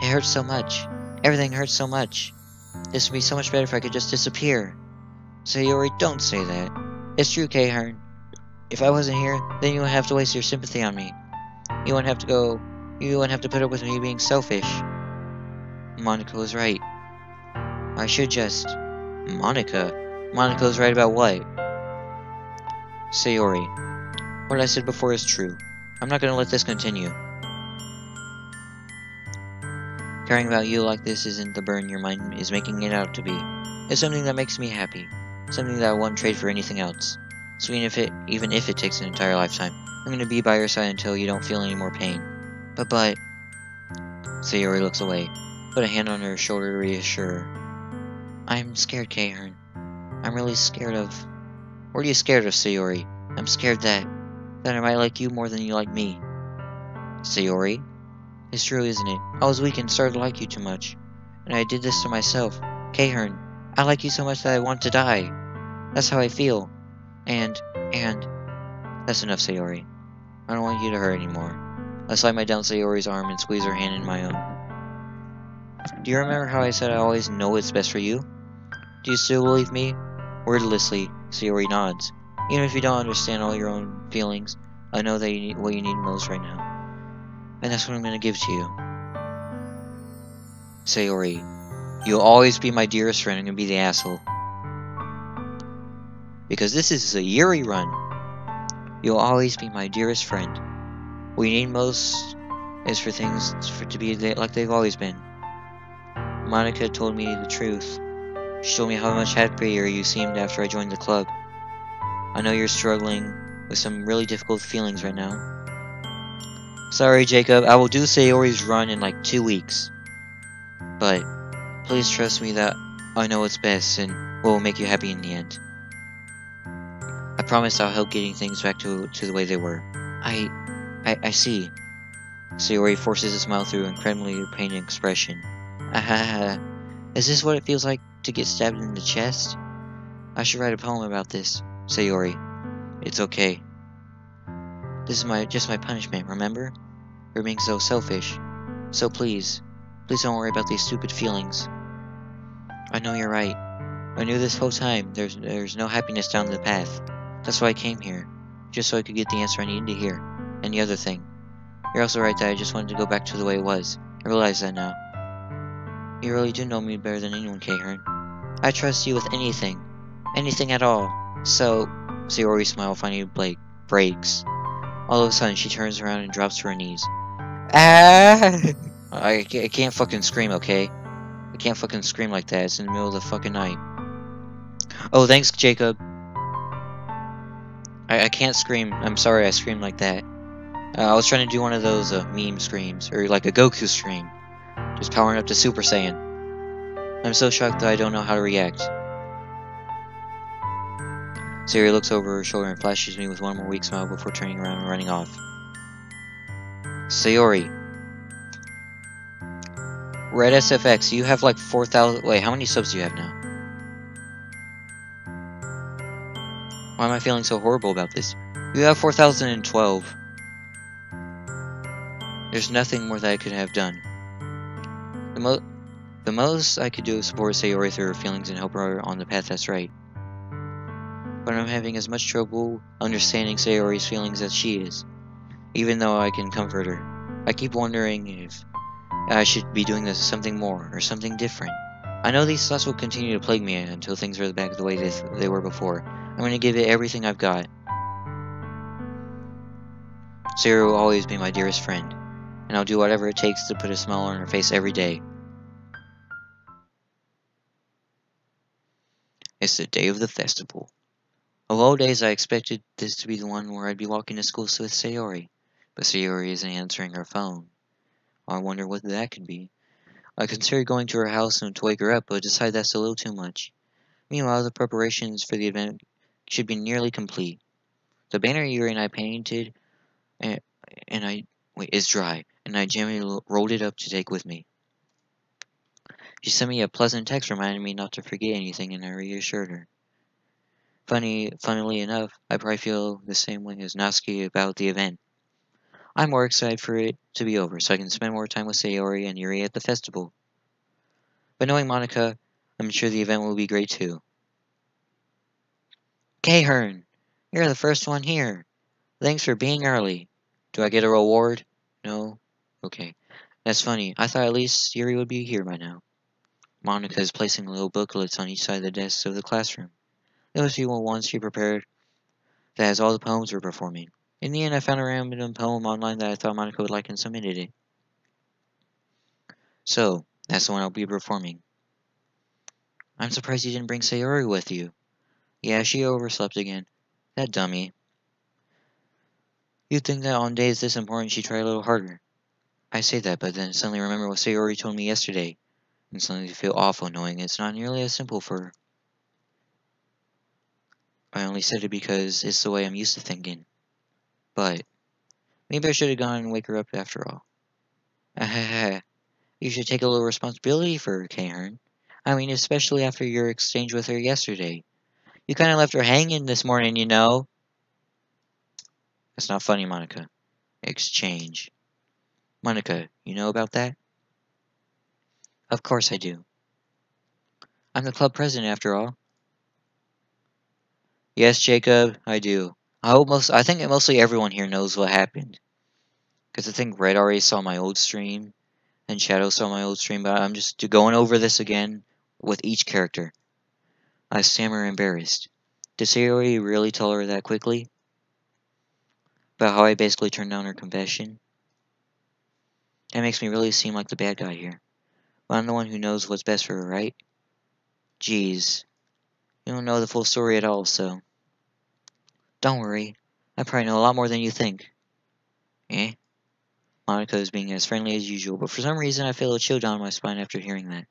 It hurts so much. Everything hurts so much. This would be so much better if I could just disappear. Sayori, don't say that. It's true, K-Hern. If I wasn't here, then you wouldn't have to waste your sympathy on me. You wouldn't have to put up with me being selfish. Monica was right. I should just... Monica? Monica was right about what? Sayori, what I said before is true. I'm not gonna let this continue. Caring about you like this isn't the burden your mind is making it out to be. It's something that makes me happy. something that I wouldn't trade for anything else. So even if it takes an entire lifetime, I'm gonna be by your side until you don't feel any more pain. But, Sayori looks away, put a hand on her shoulder to reassure her. I'm scared, Kaehern. I'm really scared of... What are you scared of, Sayori? I'm scared that I might like you more than you like me. Sayori? It's true, isn't it? I was weak and started to like you too much. And I did this to myself. Kaehern, I like you so much that I want to die. That's how I feel. And... That's enough, Sayori. I don't want you to hurt anymore. I slide my down Sayori's arm and squeeze her hand in my own. Do you remember how I said I always know what's best for you? Do you still believe me? Wordlessly, Sayori nods. Even if you don't understand all your own feelings, I know that you need what you need most right now. And that's what I'm gonna give to you. Sayori, you'll always be my dearest friend. I'm gonna be the asshole. Because this is a Yuri run. You'll always be my dearest friend. What you need most is for things to be like they've always been. Monica told me the truth. She told me how much happier you seemed after I joined the club. I know you're struggling with some really difficult feelings right now. Sorry, Jacob, I will do Sayori's run in like 2 weeks. But please trust me that I know what's best and what will make you happy in the end. I promise I'll help getting things back to the way they were. I see. Sayori forces a smile through an incredibly pained expression. Ahaha. Is this what it feels like to get stabbed in the chest? I should write a poem about this. Sayori. It's okay. This is just my punishment, remember? For being so selfish. So please don't worry about these stupid feelings. I know you're right. I knew this whole time there's no happiness down the path. That's why I came here. Just so I could get the answer I needed to hear. And the other thing. You're also right that I just wanted to go back to the way it was. I realize that now. You really do know me better than anyone, Kaehern. I trust you with anything. Anything at all. So, Sayori's smile finally breaks. All of a sudden, she turns around and drops to her knees. Ah! I can't fucking scream, okay? I can't fucking scream like that. It's in the middle of the fucking night. Oh, thanks, Jacob. I can't scream. I'm sorry I screamed like that. I was trying to do one of those meme screams. Or like a Goku scream. Just powering up to Super Saiyan. I'm so shocked that I don't know how to react. Sayori looks over her shoulder and flashes me with one more weak smile before turning around and running off. Sayori. Red SFX, you have like 4,000... Wait, how many subs do you have now? Why am I feeling so horrible about this? You have 4,012. There's nothing more that I could have done. The most I could do is support Sayori through her feelings and help her on the path that's right. But I'm having as much trouble understanding Sayori's feelings as she is. Even though I can comfort her. I keep wondering if I should be doing this something more, or something different. I know these thoughts will continue to plague me until things are back the way they were before. I'm going to give it everything I've got. Sayori will always be my dearest friend, and I'll do whatever it takes to put a smile on her face every day. It's the day of the festival. Of all days, I expected this to be the one where I'd be walking to school with Sayori, but Sayori isn't answering her phone. I wonder what that could be. I considered going to her house and to wake her up, but decided that's a little too much. Meanwhile, the preparations for the event should be nearly complete. The banner Yuri and I painted is dry, and I gently rolled it up to take with me. She sent me a pleasant text reminding me not to forget anything, and I reassured her. Funnily enough, I probably feel the same way as Natsuki about the event. I'm more excited for it to be over, so I can spend more time with Sayori and Yuri at the festival. But knowing Monica, I'm sure the event will be great too. Kaehern, you're the first one here. Thanks for being early. Do I get a reward? No? Okay. That's funny. I thought at least Yuri would be here by now. Monica is placing little booklets on each side of the desks of the classroom. Those few ones she prepared that has all the poems we're performing. In the end, I found a random poem online that I thought Monica would like and submitted it. So, that's the one I'll be performing. I'm surprised you didn't bring Sayori with you. Yeah, she overslept again. That dummy. You'd think that on days this important she'd try a little harder. I say that, but then suddenly remember what Sayori told me yesterday, and suddenly feel awful knowing it's not nearly as simple for her. I only said it because it's the way I'm used to thinking. But maybe I should have gone and wake her up after all. You should take a little responsibility for her, Karen. I mean, especially after your exchange with her yesterday. You kind of left her hanging this morning, you know. That's not funny, Monica. Exchange. Monica, you know about that? Of course I do. I'm the club president after all. Yes, Jacob, I do. I think mostly everyone here knows what happened. Because I think Red already saw my old stream, and Shadow saw my old stream, but I'm just going over this again with each character. I stammer embarrassed. Did Sayori really tell her that quickly? About how I basically turned down her confession? That makes me really seem like the bad guy here. But I'm the one who knows what's best for her, right? Jeez. You don't know the full story at all, so... Don't worry. I probably know a lot more than you think. Eh? Monica is being as friendly as usual, but for some reason I feel a chill down my spine after hearing that.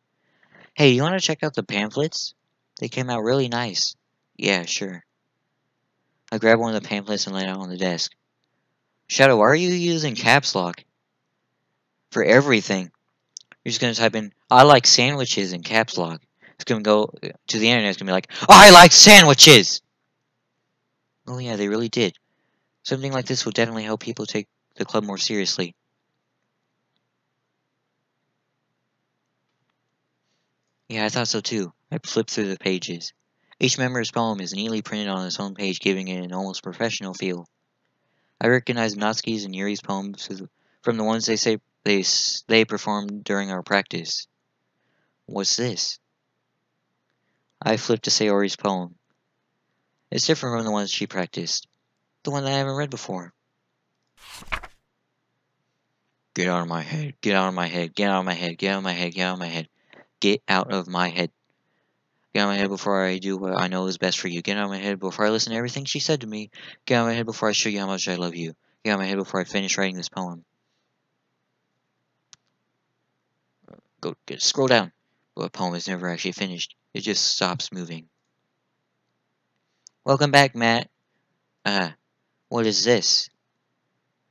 Hey, you want to check out the pamphlets? They came out really nice. Yeah, sure. I grab one of the pamphlets and lay it out on the desk. Shadow, why are you using caps lock? For everything. You're just going to type in, I like sandwiches in caps lock. It's going to go to the internet. It's going to be like, I like sandwiches! Oh yeah, they really did. Something like this will definitely help people take the club more seriously. Yeah, I thought so too. I flipped through the pages. Each member's poem is neatly printed on its own page, giving it an almost professional feel. I recognize Natsuki's and Yuri's poems from the ones they say they performed during our practice. What's this? I flipped to Sayori's poem. It's different from the ones she practiced. The one that I haven't read before. Get out of my head, get out of my head, get out of my head, get out of my head, get out of my head. Get out of my head. Get out of my head before I do what I know is best for you. Get out of my head before I listen to everything she said to me. Get out of my head before I show you how much I love you. Get out of my head before I finish writing this poem. Scroll down. But the poem is never actually finished. It just stops moving. Welcome back, Matt. What is this?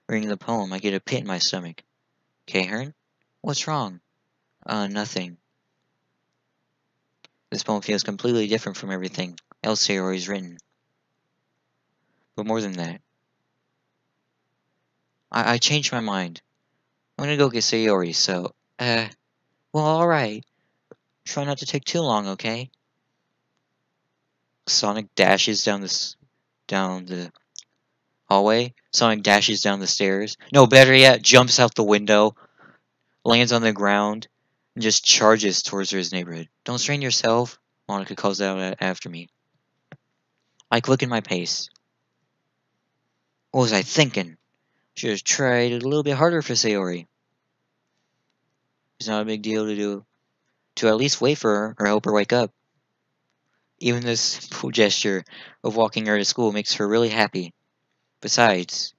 Reading the poem, I get a pit in my stomach. Cairn? What's wrong? Nothing. This poem feels completely different from everything else Sayori's written. But more than that, I changed my mind. I'm gonna go get Sayori, so, well, alright. Try not to take too long, okay? Sonic dashes down the hallway. Sonic dashes down the stairs. No, better yet, jumps out the window, lands on the ground, and just charges towards his neighborhood. Don't strain yourself, Monica calls out after me. I quicken my pace. What was I thinking? Should have tried a little bit harder for Sayori. It's not a big deal to at least wait for her or help her wake up. Even this simple gesture of walking her to school makes her really happy. Besides,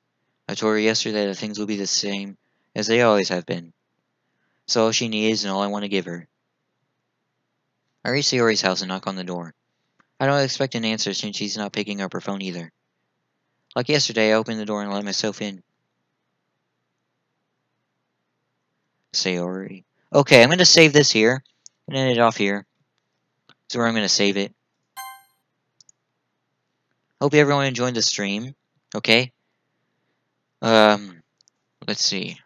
I told her yesterday that things will be the same as they always have been. So all she needs and all I want to give her. I reach Sayori's house and knock on the door. I don't expect an answer since she's not picking up her phone either. Like yesterday, I opened the door and let myself in. Sayori. Okay, I'm going to save this here and end it off here. That's where I'm going to save it. Hope everyone enjoyed the stream. Okay? Let's see.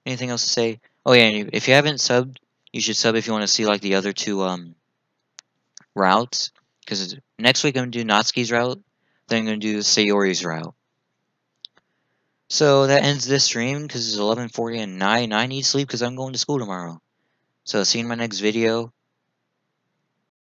Anything else to say? Oh yeah, and if you haven't subbed, you should sub if you want to see like the other two routes. Because next week I'm gonna do Natsuki's route, then I'm gonna do Sayori's route. So that ends this stream because it's 11:40 and I need sleep because I'm going to school tomorrow. So see you in my next video.